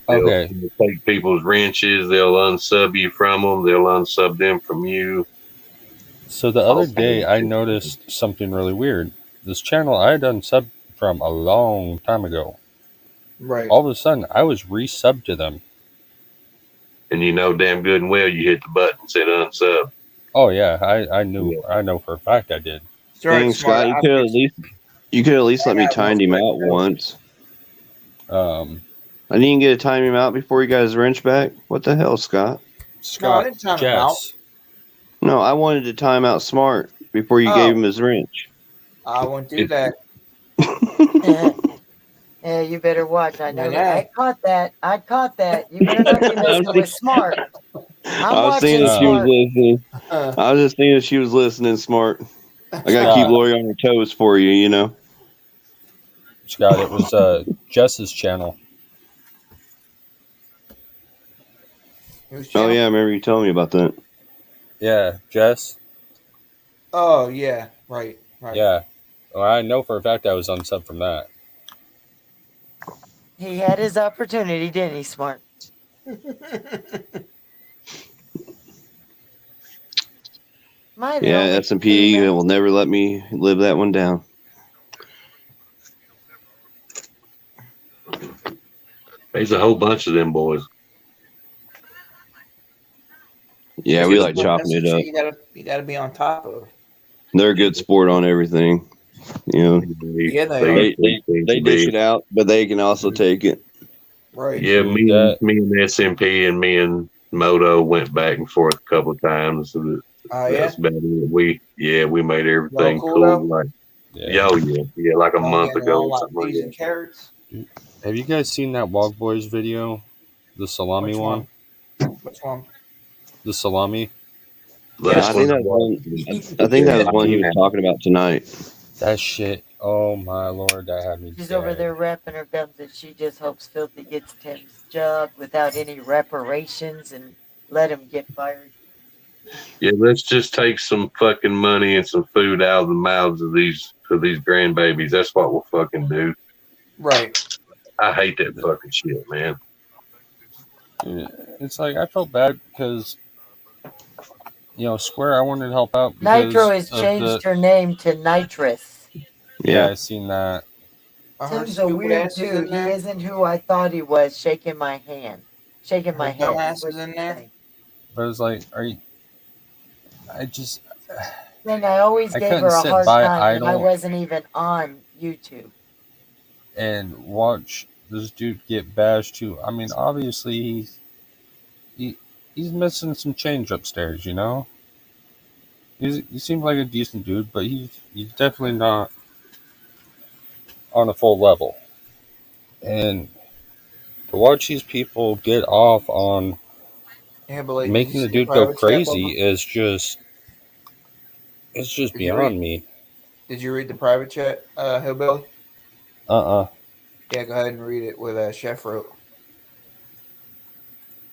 They'll take people's wrenches. They'll unsub you from them. They'll unsub them from you. So the other day, I noticed something really weird. This channel I had unsub from a long time ago. Right. All of a sudden, I was resubbed to them. And damn good and well, you hit the button and said unsub. Oh yeah, I knew. Yeah. I know for a fact I did. Dang, Scott, you could at least let me time him out once. I didn't get to time him out before he got his wrench back. What the hell, Scott? No, I didn't time him out. No, I wanted to time out Smart before you gave him his wrench. I won't do that. Yeah, you better watch. I know. I caught that. You better not be messing with Smart. I was seeing if she was listening. I was just thinking if she was listening, Smart. I gotta keep Lori on her toes for you, Scott, it was Jess's channel. Oh yeah, I remember you telling me about that. Yeah, Jess. Oh yeah, right. Yeah, well, I know for a fact I was unsub from that. He had his opportunity, didn't he, Smart? Yeah, S&P will never let me live that one down. There's a whole bunch of them boys. Yeah, we like chopping it up. You gotta be on top of. They're a good sport on everything. Yeah, they dish it out, but they can also take it. Right. Yeah, me and SMP and me and Moto went back and forth a couple of times. So that's about it. We made everything cool. Like, yeah, like a month ago. Or something like that. Carrots. Have you guys seen that Wog Boys video? The salami one? Which one? The salami. Yeah, I think that was one he was talking about tonight. That shit. Oh my lord, that had me. She's over there wrapping her gums, and she just hopes Filthy gets Tim's job without any reparations and let him get fired. Yeah, let's just take some fucking money and some food out of the mouths of these grandbabies. That's what we'll fucking do. Right. I hate that fucking shit, man. It's like I felt bad because Square. I wanted to help out Nitro because has of changed her name to Nitrous. Yeah, Yeah. I seen that. Her Tim's a stupid weird ass is in dude. He there. isn't who I thought he was. Shaking my hand, shaking Her my head. dumb Is ass what is in she's there. saying. But it's like, I just Then I always I gave couldn't her a sit hard by time when I idle wasn't even on YouTube. and watch this dude get bashed too. I mean, obviously he's missing some change upstairs. He seems like a decent dude, but he's definitely not on a full level. And to watch these people get off on Yeah, but like, did you making the see the dude go private chat, crazy Bubba? is just it's just Did you read? beyond me. Did you read the private chat, Hillbilly? Uh-uh. Yeah, go ahead and read it. What Chef wrote.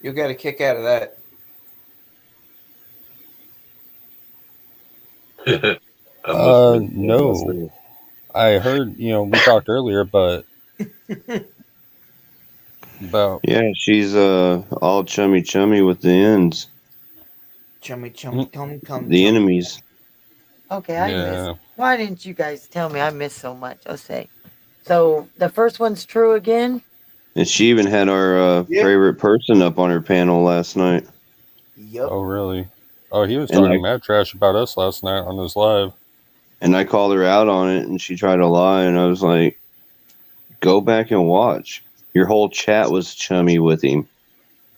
You'll get a kick out of that. I must have been No. I heard, we talked earlier, but about Yeah, she's all chummy with the ends, Chummy, Mm. chum, come, the chum. enemies. Okay, I missed. Yeah. Why didn't you guys tell me? I missed so much. I'll say. So the first one's true again. And she even had our Yeah. favorite person up on her panel last night. Yep. Oh, really? Oh, he was And talking mad trash about us last night on his live. I called her out on it, and she tried to lie, and I was like, "Go back and watch. Your whole chat was chummy with him.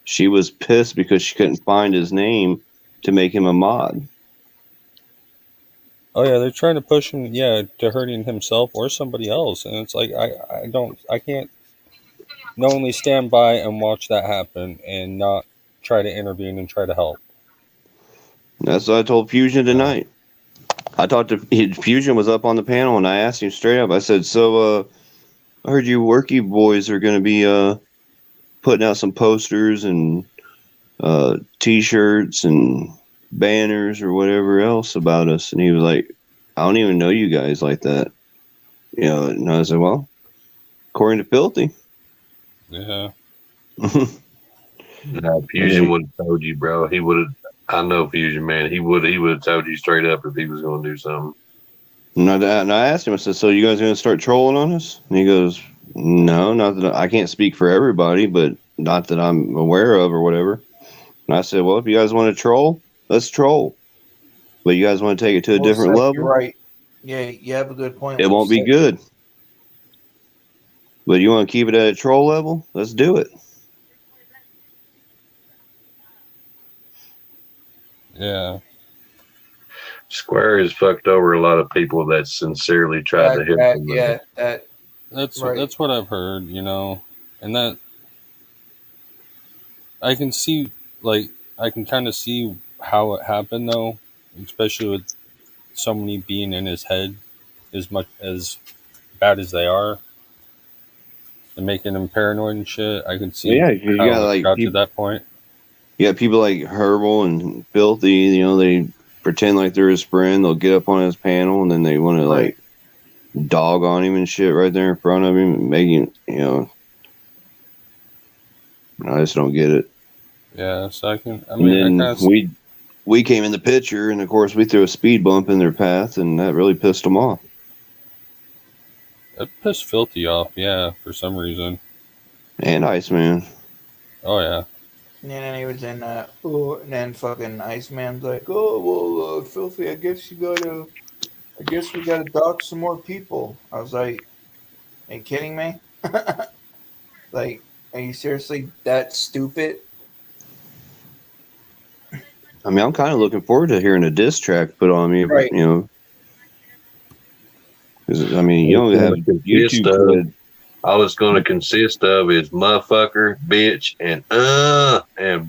She was pissed because she couldn't find his name to make him a mod." Oh yeah, they're trying to push him, to hurting himself or somebody else, and it's like I can't knowingly stand by and watch that happen and not try to intervene and try to help. That's what I told Fusion tonight. I talked to Fusion was up on the panel, and I asked him straight up. I said, "So, I heard you worky boys are going to be putting out some posters and T-shirts and banners or whatever else about us." And he was like, "I don't even know you guys like that." And I said, "Well, according to Filthy." Yeah. No, Fusion would have told you, bro. He would have. I know Fusion, man. He would have told you straight up if he was going to do something. And I asked him, I said, "So you guys going to start trolling on us?" And he goes, "No, not that I can't speak for everybody, but not that I'm aware of or whatever." And I said, "Well, if you guys want to troll, let's troll. But you guys want to take it to a different Seth, level, you're right. Yeah, you have a good point. it won't be good. But you want to keep it at a troll level? Let's do it." Yeah. Square has fucked over a lot of people that sincerely tried to help him. Yeah, that's right. That's what I've heard, and that I can see, like, I can kind of see how it happened though, especially with so many being in his head as much as bad as they are and making him paranoid and shit. I can see Yeah, you got how it like got to that point. you got people like Herbal and Filthy. They pretend like they're his friend. They'll get up on his panel and then they want to like dog on him and shit right there in front of him, and making I just don't get it. Yeah, so I And kind then of we came in the picture, and of course we threw a speed bump in their path, and that really pissed them off. it pissed Filthy off, yeah, for some reason. And Iceman. Oh yeah. And then he was in and then fucking Iceman's like, oh well, Filthy, I guess we gotta dock some more people. I was like, are you kidding me? Like, are you seriously that stupid? I mean, I'm kind of looking forward to hearing a diss track put on me, Right. Because I mean, you only have YouTube cred. All it's going to consist of is motherfucker, bitch, and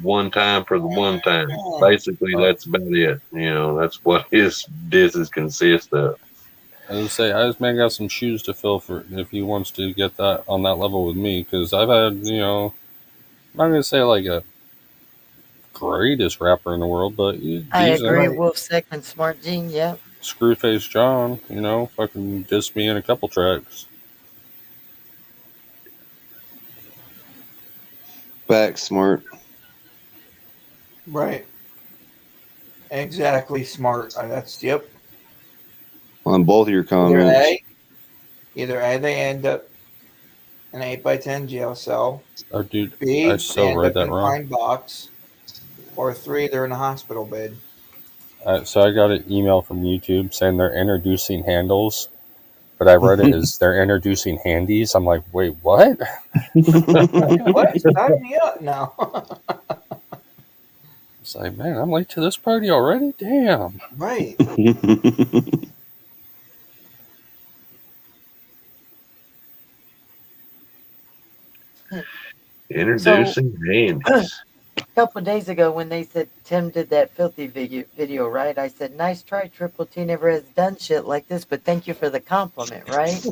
one time for the one time. Basically, that's about it. That's what his disses consist of. I was say, Iceman got some shoes to fill for if he wants to get that on that level with me, because I've had, I'm not gonna say like a greatest rapper in the world, but he's I decent. agree. Wolf Second, Smart Gene. Yep. Screwface John, fucking dissed me in a couple tracks. Back smart. Right. Exactly. Smart. That's yep. On both of your Either comments. A, they end up in an 8x10 jail cell. Oh, dude, I B, they so end read up that in a wrong. pine box. Or 3, they're in a hospital bed. So I got an email from YouTube saying they're introducing handles, but I read it as they're introducing handies. I'm like, wait, what? What? Sign me up now. It's like, man, I'm late to this party already? Damn. Right. Introducing handies. A couple of days ago when they said Tim did that filthy video, right? I said, nice try, Triple T never has done shit like this, but thank you for the compliment, right?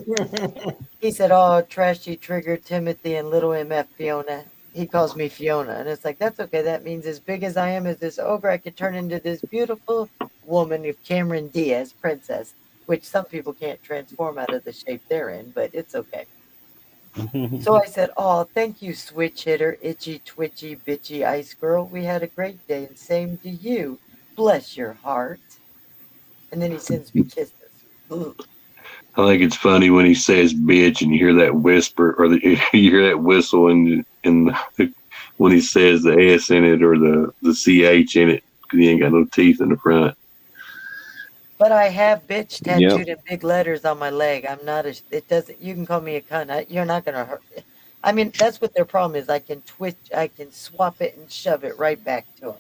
He said, oh, trashy trigger Timothy and little MF Fiona. He calls me Fiona. And it's like, that's okay. That means as big as I am as this ogre, I could turn into this beautiful woman of Cameron Diaz, princess, which some people can't transform out of the shape they're in, but it's okay. So I said, oh, thank you, switch hitter, itchy, twitchy, bitchy ice girl. We had a great day, and same to you. Bless your heart. And then he sends me kisses. Ugh. I think it's funny when he says "bitch" and you hear that whisper or you hear that whistle when he says the S in it or the CH in it because he ain't got no teeth in the front. But I have bitch Yep. tattooed in big letters on my leg. I'm not a, it doesn't, you can call me a cunt. You're not going to hurt. I mean, that's what their problem is. I can twitch, I can swap it and shove it right back to them.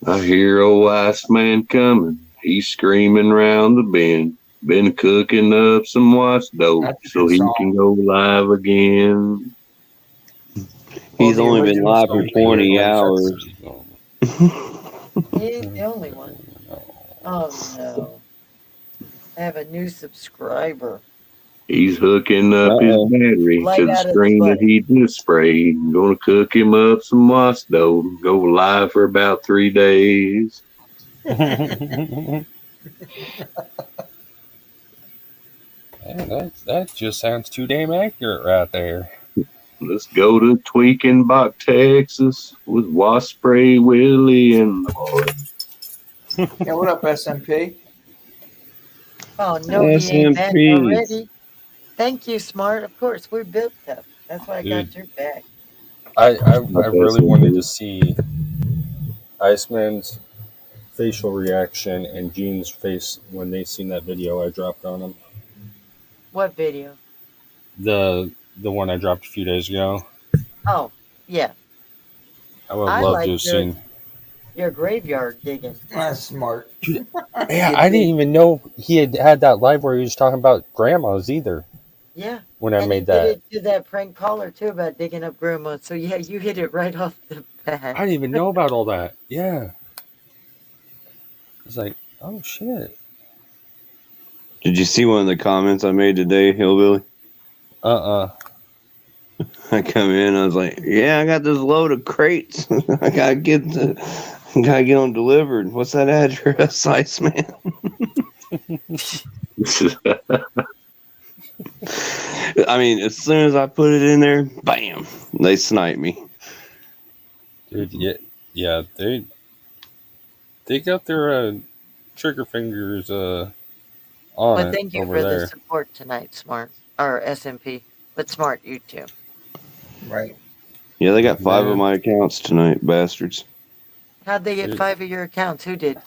I hear old Iceman coming. He's screaming round the bend. Been cooking up some watch dope That's a so good he song. can go live again. Well, He's the only been original live for song. 20 hours. He ain't the only one. Oh no. I have a new subscriber. He's hooking up his Uh-oh. battery Light to the out of the screen that butt. he just sprayed. Gonna cook him up some watch dope. Go live for about 3 days. Man, that just sounds too damn accurate right there. Let's go to Tweakenbach, Texas with Wasp Spray Willie and the boys. Yeah, what up, SMP? Oh no, he ain't back SMP. already. Thank you, Smart. Of course, we're built tough. That's why I Dude, got your back. I really wanted to see Iceman's facial reaction and Gene's face when they seen that video I dropped on them. What video? The one I dropped a few days ago. Oh, yeah. I would I love to like have seen. your graveyard digging. That's smart. Yeah, I didn't even know he had that live where he was talking about grandmas either. Yeah. When I And he made did that, it to that prank caller too about digging up grandma. So yeah, you hit it right off the bat. I didn't even know about all that. Yeah, it's like, oh shit. Did you see one of the comments I made today, Hillbilly? I come in, I was like, yeah, I got this load of crates. I gotta get them delivered. What's that address, Iceman? I mean, as soon as I put it in there, bam, they snipe me. Dude, yeah, they got their trigger fingers on Well, it thank you over for the there. support tonight, Smart. Or SMP. But Smart, you too. Right. Yeah, they got 5 of Man. my accounts tonight, bastards. How'd they get Dude. 5 of your accounts? Who did?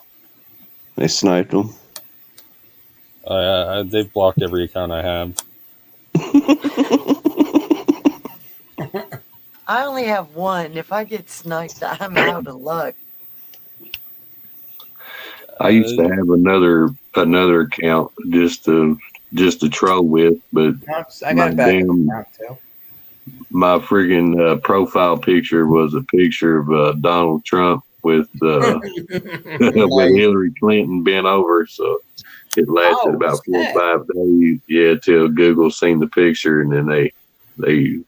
They sniped them. They've blocked every account I have. I only have one. If I get sniped, I'm out of luck. I used to have another account just to troll with, but I got a backup account too. my friggin' profile picture was a picture of Donald Trump with with Hillary Clinton bent over, so it lasted about 4 or 5 days. Yeah, till Google seen the picture, and then they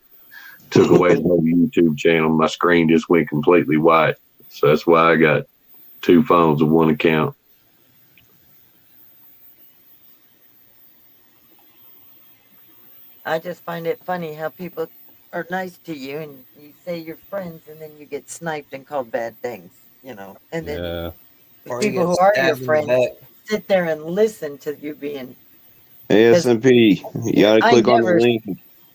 took away the whole YouTube channel. My screen just went completely white, so that's why I got 2 phones of one account. I just find it funny how people are nice to you and you say you're friends and then you get sniped and called bad things, and then Yeah. these Or you people get who are your stabbed in the friends head. sit there and listen to you being because ASMP, you gotta I click on the never link.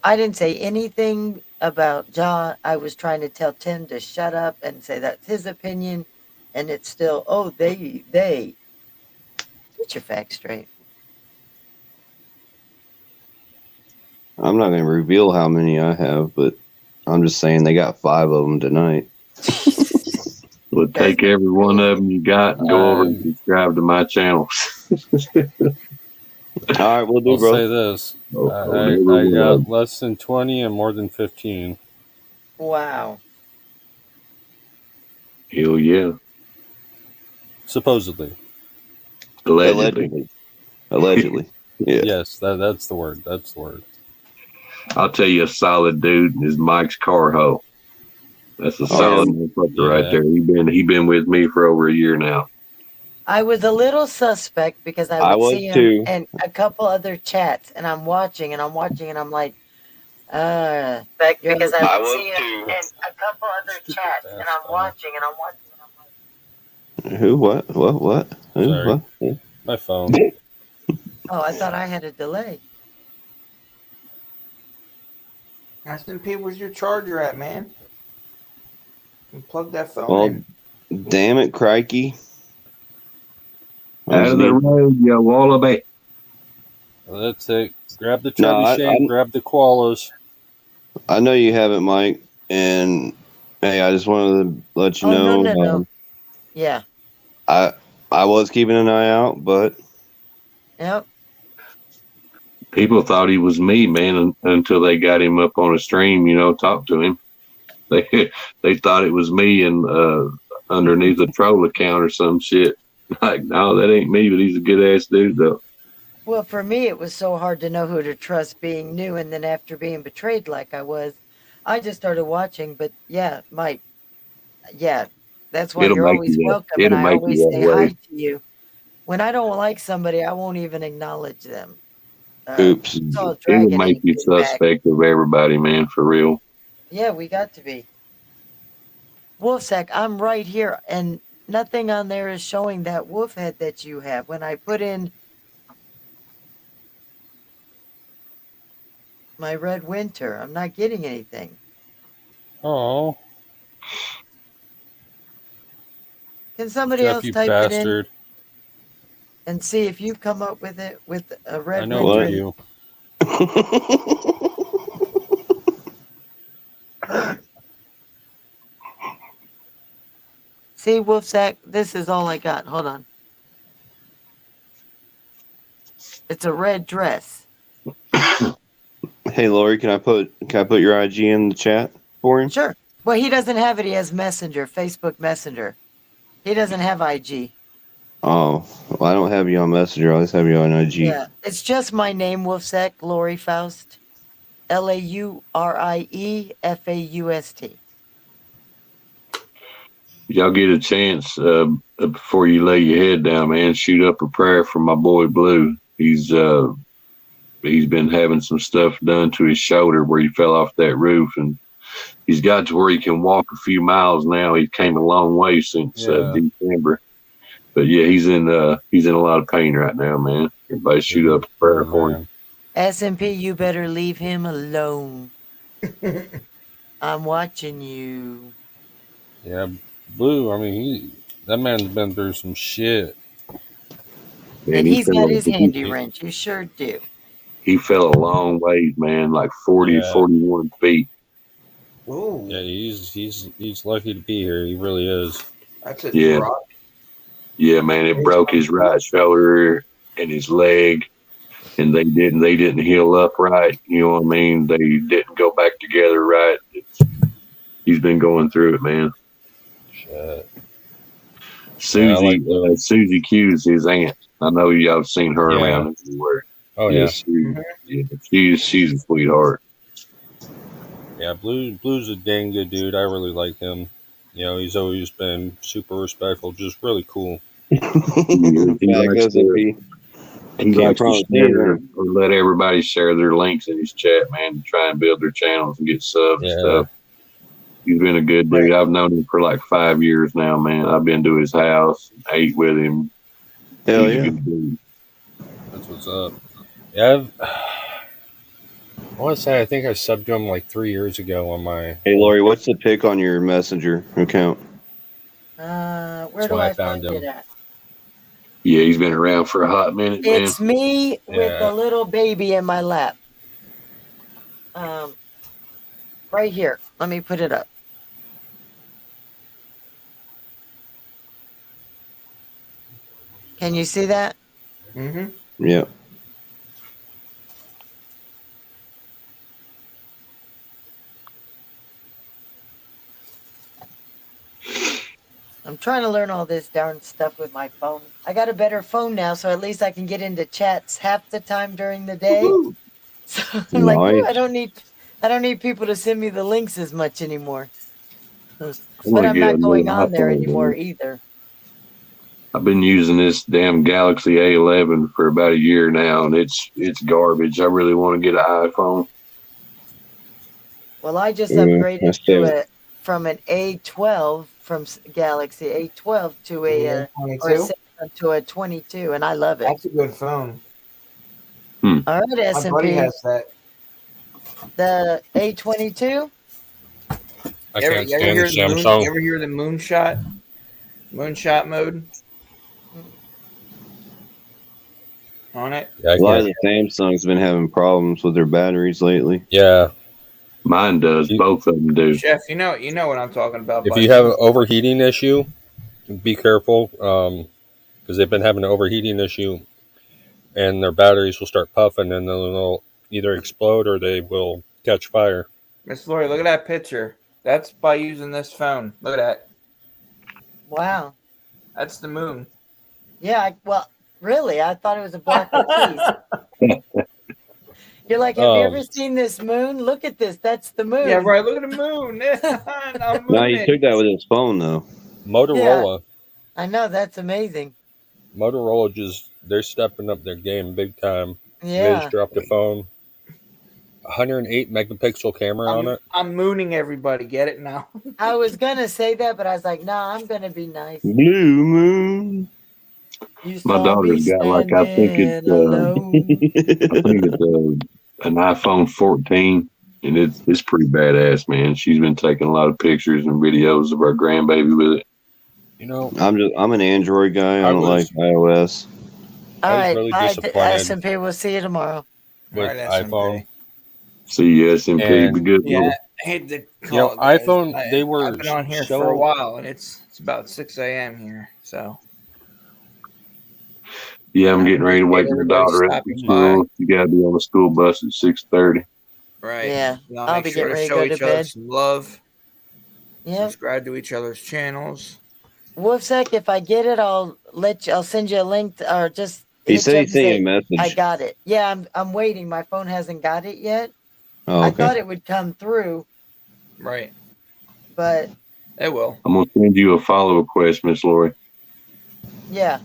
I didn't say anything about John. I was trying to tell Tim to shut up and say that's his opinion, and it's still, oh, they. Get your facts straight. I'm not gonna reveal how many I have, but I'm just saying they got 5 of them tonight. Well, That's take every one of them you got and go over and Um, subscribe to my channel. All right, we'll do, I'll say bro. this: On every I one of them. got less than 20 and more than 15. wow. Hell yeah. Supposedly. Allegedly. Allegedly. Yeah. Yes, that's the word. That's the word. I'll tell you a solid dude is Mike's Carho. That's a solid Yes. motherfucker right Yeah. there. He been with me for over a year now. I was a little suspect because I I would was see him too. and a couple other chats, and I'm watching and I'm watching, and I'm like, you're Because I I would was see him too. in a couple other Stupid chats, and I'm bastard. watching and I'm watching and I'm like, Who? What? What? Who? Sorry. What? My phone. oh, I thought I had a delay. SMP, where's your charger at, man? You plug that phone Well, in. damn it, crikey. I Out just of the need. road, you wallaby. That's it. Grab the No, trebuchet. Grab the koalas. I know you have it, Mike. And hey, I just wanted to let you Oh, no, know. no, no. Yeah. I was keeping an eye out, but Yep. People thought he was me, man, until they got him up on a stream, talk to him. They they thought it was me and underneath a troll account or some shit. Like, no, that ain't me, but he's a good ass dude though. Well, for me, it was so hard to know who to trust being new, and then after being betrayed like I was, I just started watching. But yeah, Mike, yeah, that's why you're always welcome, and It'll I make always you that say hi way. to you. When I don't like somebody, I won't even acknowledge them. oops. Saw It'll Dragon make ain't you been back. suspect of everybody, man, for real. Yeah, we got to be. Wolfsack, I'm right here, and nothing on there is showing that wolf head that you have. When I put in my red winter, I'm not getting anything. Oh, Can somebody Jeff, else you type it in bastard. and see if you come up with it with a I red know winter? it's What? you. See, Wolfsack, this is all I got. Hold on. It's a red dress. Hey, Lori, can I put your IG in the chat for him? Sure. Well, he doesn't have it. He has Messenger, Facebook Messenger. He doesn't have IG. Oh, well, I don't have you on Messenger. I just have you on IG. Yeah, it's just my name, Wolfsack, Lori Faust. LAURIEFAUST. Y'all get a chance before you lay your head down, man. Shoot up a prayer for my boy Blue. He's been having some stuff done to his shoulder where he fell off that roof, and he's got to where he can walk a few miles now. He came a long way since December, but yeah, he's in a lot of pain right now, man. Everybody shoot up a prayer for him. SMP, you better leave him alone. I'm watching you. Yeah, Blue. I mean, that man's been through some shit. And he's got his handy wrench. You sure do. He fell a long ways, man, like 40, 41 feet. Ooh. Yeah, he's lucky to be here. He really is. That's a Yeah. drop. Yeah, man, it broke his right shoulder and his leg, and they didn't heal up right. You know what I mean? They didn't go back together right. He's been going through it, man. Shit. Susie Q's his aunt. I know y'all have seen her around everywhere. Oh yeah. She's a sweetheart. Yeah, Blue's a dang good dude. I really like him. You know, he's always been super respectful, just really cool. Back SMP. He Can't likes to promise share anything. or let everybody share their links in his chat, man, to try and build their channels and get subs and Yeah. stuff. He's been a good dude. I've known him for like 5 years now, man. I've been to his house, ate with him. Hell He's a yeah. good dude. That's what's up. Yeah, I want to say I think I subbed to him like 3 years ago on my. Hey, Lori, what's the pic on your Messenger account? Where That's do when I I found find it him. at? Yeah, he's been around for a hot minute, man. It's me with Yeah. a little baby in my lap. Right here. Let me put it up. Can you see that? Mm-hmm. Yeah. I'm trying to learn all this darn stuff with my phone. I got a better phone now, so at least I can get into chats half the time during the day. So I'm like, Nice. I don't need people to send me the links as much anymore. I But want to I'm get a not new going on there iPhone, anymore man. either. I've been using this damn Galaxy A11 for about a year now, and it's garbage. I really want to get an iPhone. Well, I just Yeah, upgraded that's to it. from an A12 from Galaxy A12 to The a or a 22. Samsung to a 22, and I love it. That's a good phone. All right, My buddy S&P, has that. the A22. I You ever, can't you ever stand the hear the moon? You Samsung. ever hear the moonshot mode on it? Yeah, I A lot of can't. the Samsungs been having problems with their batteries lately. Yeah. Mine does. You- Both of them do. Chef, you know what I'm talking about, If buddy. you have an overheating issue, be careful because they've been having an overheating issue, and their batteries will start puffing, and then they'll either explode or they will catch fire. Miss Lori, look at that picture. That's by using this phone. Look at that. Wow. That's the moon. Yeah. Well, really, I thought it was a black keys. You're like, have you ever seen this moon? Look at this. That's the moon. Yeah, right. Look at the moon. I'm No, he mooning. took that with his phone though. Motorola. I know, that's amazing. Motorola they're stepping up their game big time. They Yeah. just dropped a phone. 108 megapixel camera on it. I'm mooning everybody. Get it now? I was gonna say that, but I was like, nah, I'm gonna be nice. Blue moon. You My saw me daughter's got like I think it's alone. an iPhone 14, and it's pretty badass, man. She's been taking a lot of pictures and videos of our grandbaby with it. You know, I'm an Android guy. I don't like iOS. All I was right, really bye, disappointed S&P. We'll see you tomorrow. with All right, iPhone. See you, S&P. Be And good. Yeah, brother. I hate to You call know, it, guys. iPhone, they were I've been on here so for a while, and it's about 6 a.m. here. So Yeah, I'm getting ready to appreciate wake my everybody daughter up for stopping by. school. You got to be on the school bus at 6:30. Right. Yeah, Y'all I'll make be sure getting to ready to show go to each other bed. some love. Yep. Subscribe to each other's channels. Wolfsec, if I get it, I'll send you a link or just He hit said you he up and sent you a say message. I got it. Yeah, I'm waiting. My phone hasn't got it yet. Oh, I okay. thought it would come through, Right. but It will. I'm gonna send you a follow request, Miss Lori. yeah.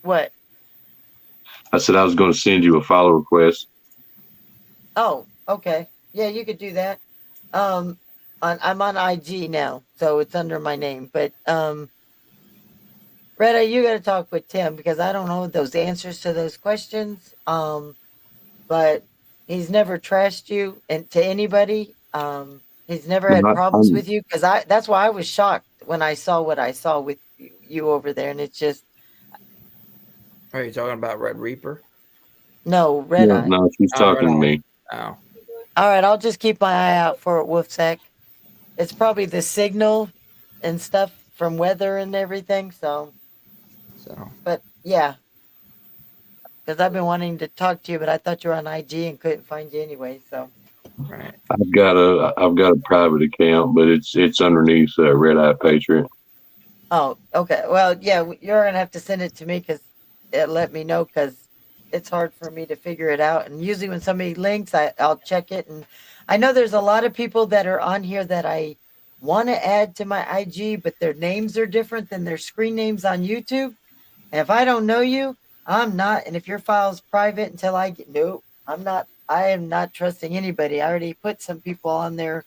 What? I said I was going to send you a follow request. Oh, okay. Yeah, you could do that. I'm on IG now, so it's under my name. But Retta, you got to talk with Tim because I don't know those answers to those questions. But he's never trashed you and to anybody. He's never had problems with you because that's why I was shocked when I saw what I saw with you over there, and it's just Are you talking about Red Reaper? no Red Eye. No, she's talking to me. Oh. All right, I'll just keep my eye out for it, Wolfsec. It's probably the signal and stuff from weather and everything. So, but yeah, because I've been wanting to talk to you, but I thought you were on IG and couldn't find you anyway. So, right. I've got a private account, but it's underneath Red Eye Patriot. oh, okay. Well, yeah, you're gonna have to send it to me because it let me know because it's hard for me to figure it out. And usually when somebody links, I'll check it. And I know there's a lot of people that are on here that I want to add to my IG, but their names are different than their screen names on YouTube. And if I don't know you, I'm not. And if your file's private until I get, nope, I'm not. I am not trusting anybody. I already put some people on there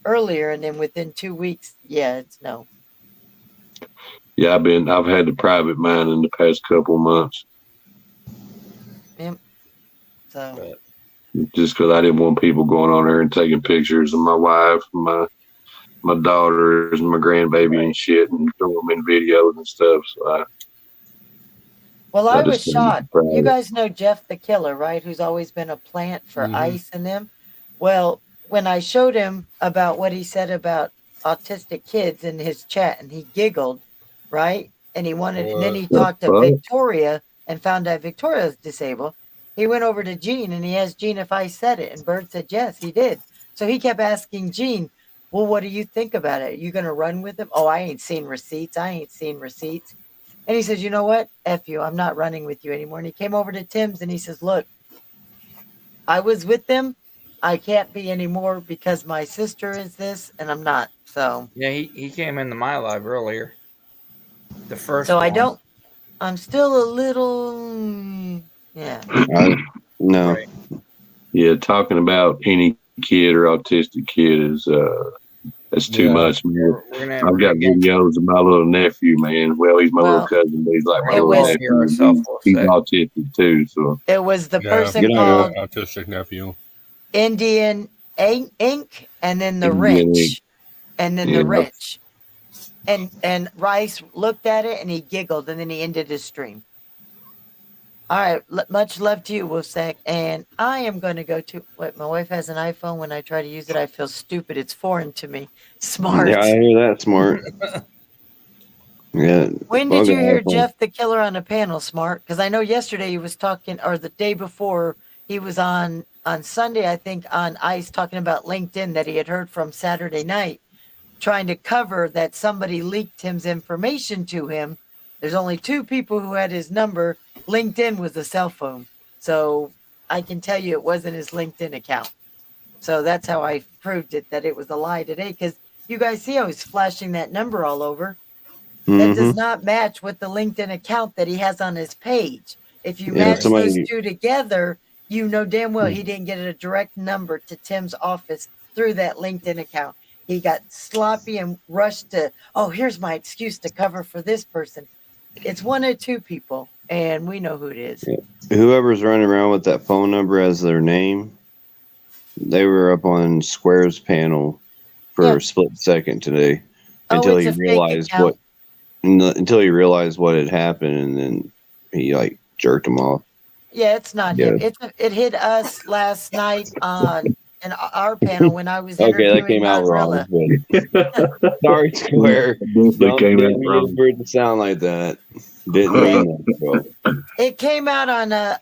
earlier, and then within 2 weeks, yeah, it's no. Yeah, I've had the private mine in the past couple months. Yep. So Just because I didn't want people going on there and taking pictures of my wife, my daughters, and my grandbaby and shit, and throwing them in videos and stuff. So well, I was just turned it shocked. You private. guys know Jeff the Killer, right? Who's always been a plant for ice and them. Well, when I showed him about what he said about autistic kids in his chat, and he giggled, right? And he wanted, and then he The talked to fuck? Victoria and found out Victoria's disabled. He went over to Gene and he asked Gene if I said it, and Bird said yes, he did. So he kept asking Gene, well, what do you think about it? Are you going to run with him? Oh, I ain't seen receipts. I ain't seen receipts. And he says, you know what? F you. I'm not running with you anymore. And he came over to Tim's and he says, look, I was with them. I can't be anymore because my sister is this and I'm not. So Yeah, he came into my live earlier. The first so I one. don't, I'm still a little, yeah. No. Right. Yeah, talking about any kid or autistic kid is that's too much, man. I've got videos of my little nephew, man. Well, he's my little cousin, but he's like my it little was- nephew. He's autistic too, so It was the Yeah, person my called autistic nephew. Indian Ink and then the Indian Rich. Ink. And then Yeah. the Rich. And Rice looked at it and he giggled and then he ended his stream. All right, much love to you, Wolfsack. And I am going to go to what my wife has an iPhone. When I try to use it, I feel stupid. It's foreign to me. Smart. Yeah, I hear that. Smart. Yeah. When did you hear iPhone. Jeff the Killer on a panel, Smart? Because I know yesterday he was talking, or the day before he was on Sunday, I think, on ICE talking about LinkedIn that he had heard from Saturday night, trying to cover that somebody leaked his information to him. There's only 2 people who had his number. LinkedIn was a cell phone. So I can tell you it wasn't his LinkedIn account. So that's how I proved it, that it was a lie today. Because you guys see how he's flashing that number all over. That does not match with the LinkedIn account that he has on his page. If you Yeah, match those somebody- 2 together, you know damn well he didn't get a direct number to Tim's office through that LinkedIn account. He got sloppy and rushed to, oh, here's my excuse to cover for this person. It's 1 or 2 people, and we know who it is. Whoever's running around with that phone number as their name, they were up on Square's panel for a split second today until it's he a fake realized account. until he realized what had happened, and then he like jerked him off. Yeah, it's not Yeah. him. It hit us last night on our panel when I was Okay, interviewing that came out wrong. Godrilla. but- Sorry, Square. That came out Didn't mean wrong. for it to sound like that. Didn't mean that, bro. It came out on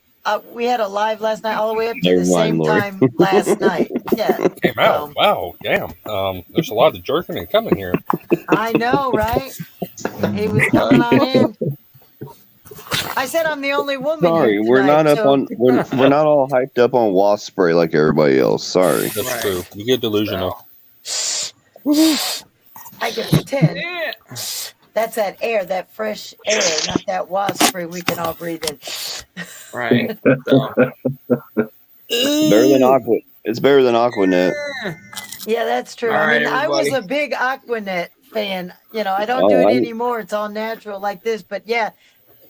we had a live last night all the way up to Never the mind, same Lori. time last night. Yeah. Came out. Wow, damn. There's a lot of jerking and coming here. I know, right? He was coming on in. I said I'm the only woman Sorry, here we're tonight, not up so- on we're not all hyped up on wasp spray like everybody else. Sorry. That's true. You get delusional. I get the 10. That's that air, that fresh air, not that wasp spray we can all breathe in. Right. Better than Aqua. It's better than Aquanet. Yeah, that's true. All I right, mean, I was everybody. a big Aquanet fan. You know, I don't Oh, do it I- anymore. It's all natural like this. But yeah,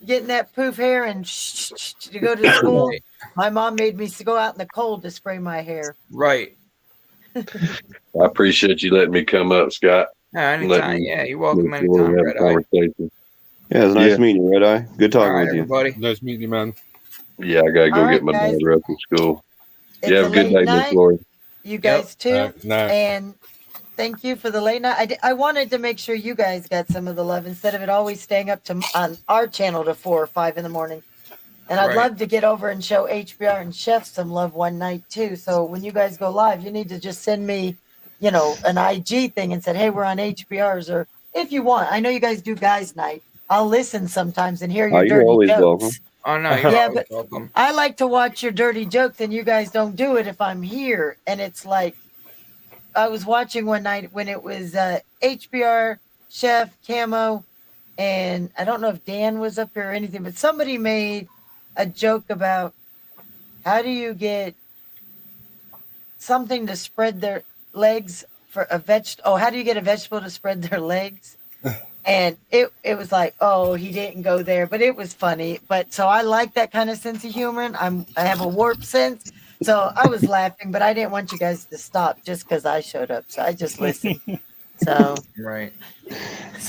getting that poof hair and to go to school. Right. My mom made me go out in the cold to spray my hair. Right. I appreciate you letting me come up, Scott. Yeah, And let anytime. me Yeah, you're welcome move forward anytime, and have a Red Eye. conversation. Yeah, it's nice Yeah. meeting you, Red Eye. Good talking All right, with you. everybody. Nice meeting you, man. Yeah, I gotta go All right, get my guys. daughter up to school. It's You have a a good late day, Miss night. Lori. You guys too. Night. And thank you for the late night. I wanted to make sure you guys got some of the love instead of it always staying up to on our channel to 4 or 5 in the morning. And I'd Right. love to get over and show HBR and Chef some love one night too. So when you guys go live, you need to just send me, you know, an IG thing and said, hey, we're on HBRs, or if you want. I know you guys do guys night. I'll listen sometimes and hear your You're dirty always jokes. welcome. Oh, no, you're Yeah, always but welcome. I like to watch your dirty jokes, and you guys don't do it if I'm here. And it's like, I was watching one night when it was HBR, Chef, Camo, and I don't know if Dan was up here or anything, but somebody made a joke about how do you get something to spread their legs for a vegetable? Oh, how do you get a vegetable to spread their legs? And it was like, oh, he didn't go there, but it was funny. But so I like that kind of sense of humor. And I have a warped sense, so I was laughing, but I didn't want you guys to stop just because I showed up. So I just listened. So Right.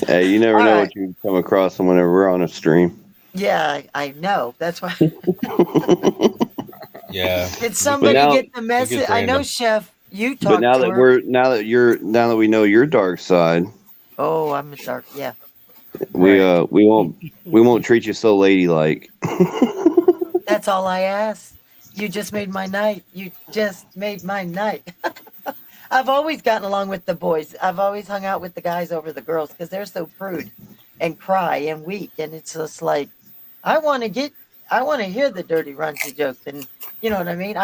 Hey, you never all know right. what you come across whenever we're on a stream. Yeah, I know. That's why. Yeah. Did somebody now- get the message? I know, random. Chef, you But talked now to that her. now that we know your dark side, Oh, I'm a dark. Yeah, we Right. we won't treat you so ladylike. that's all I asked. You just made my night. You just made my night. I've always gotten along with the boys. I've always hung out with the guys over the girls because they're so prude and cry and weak. And it's just like, I want to hear the dirty, raunchy jokes. And you know what I mean?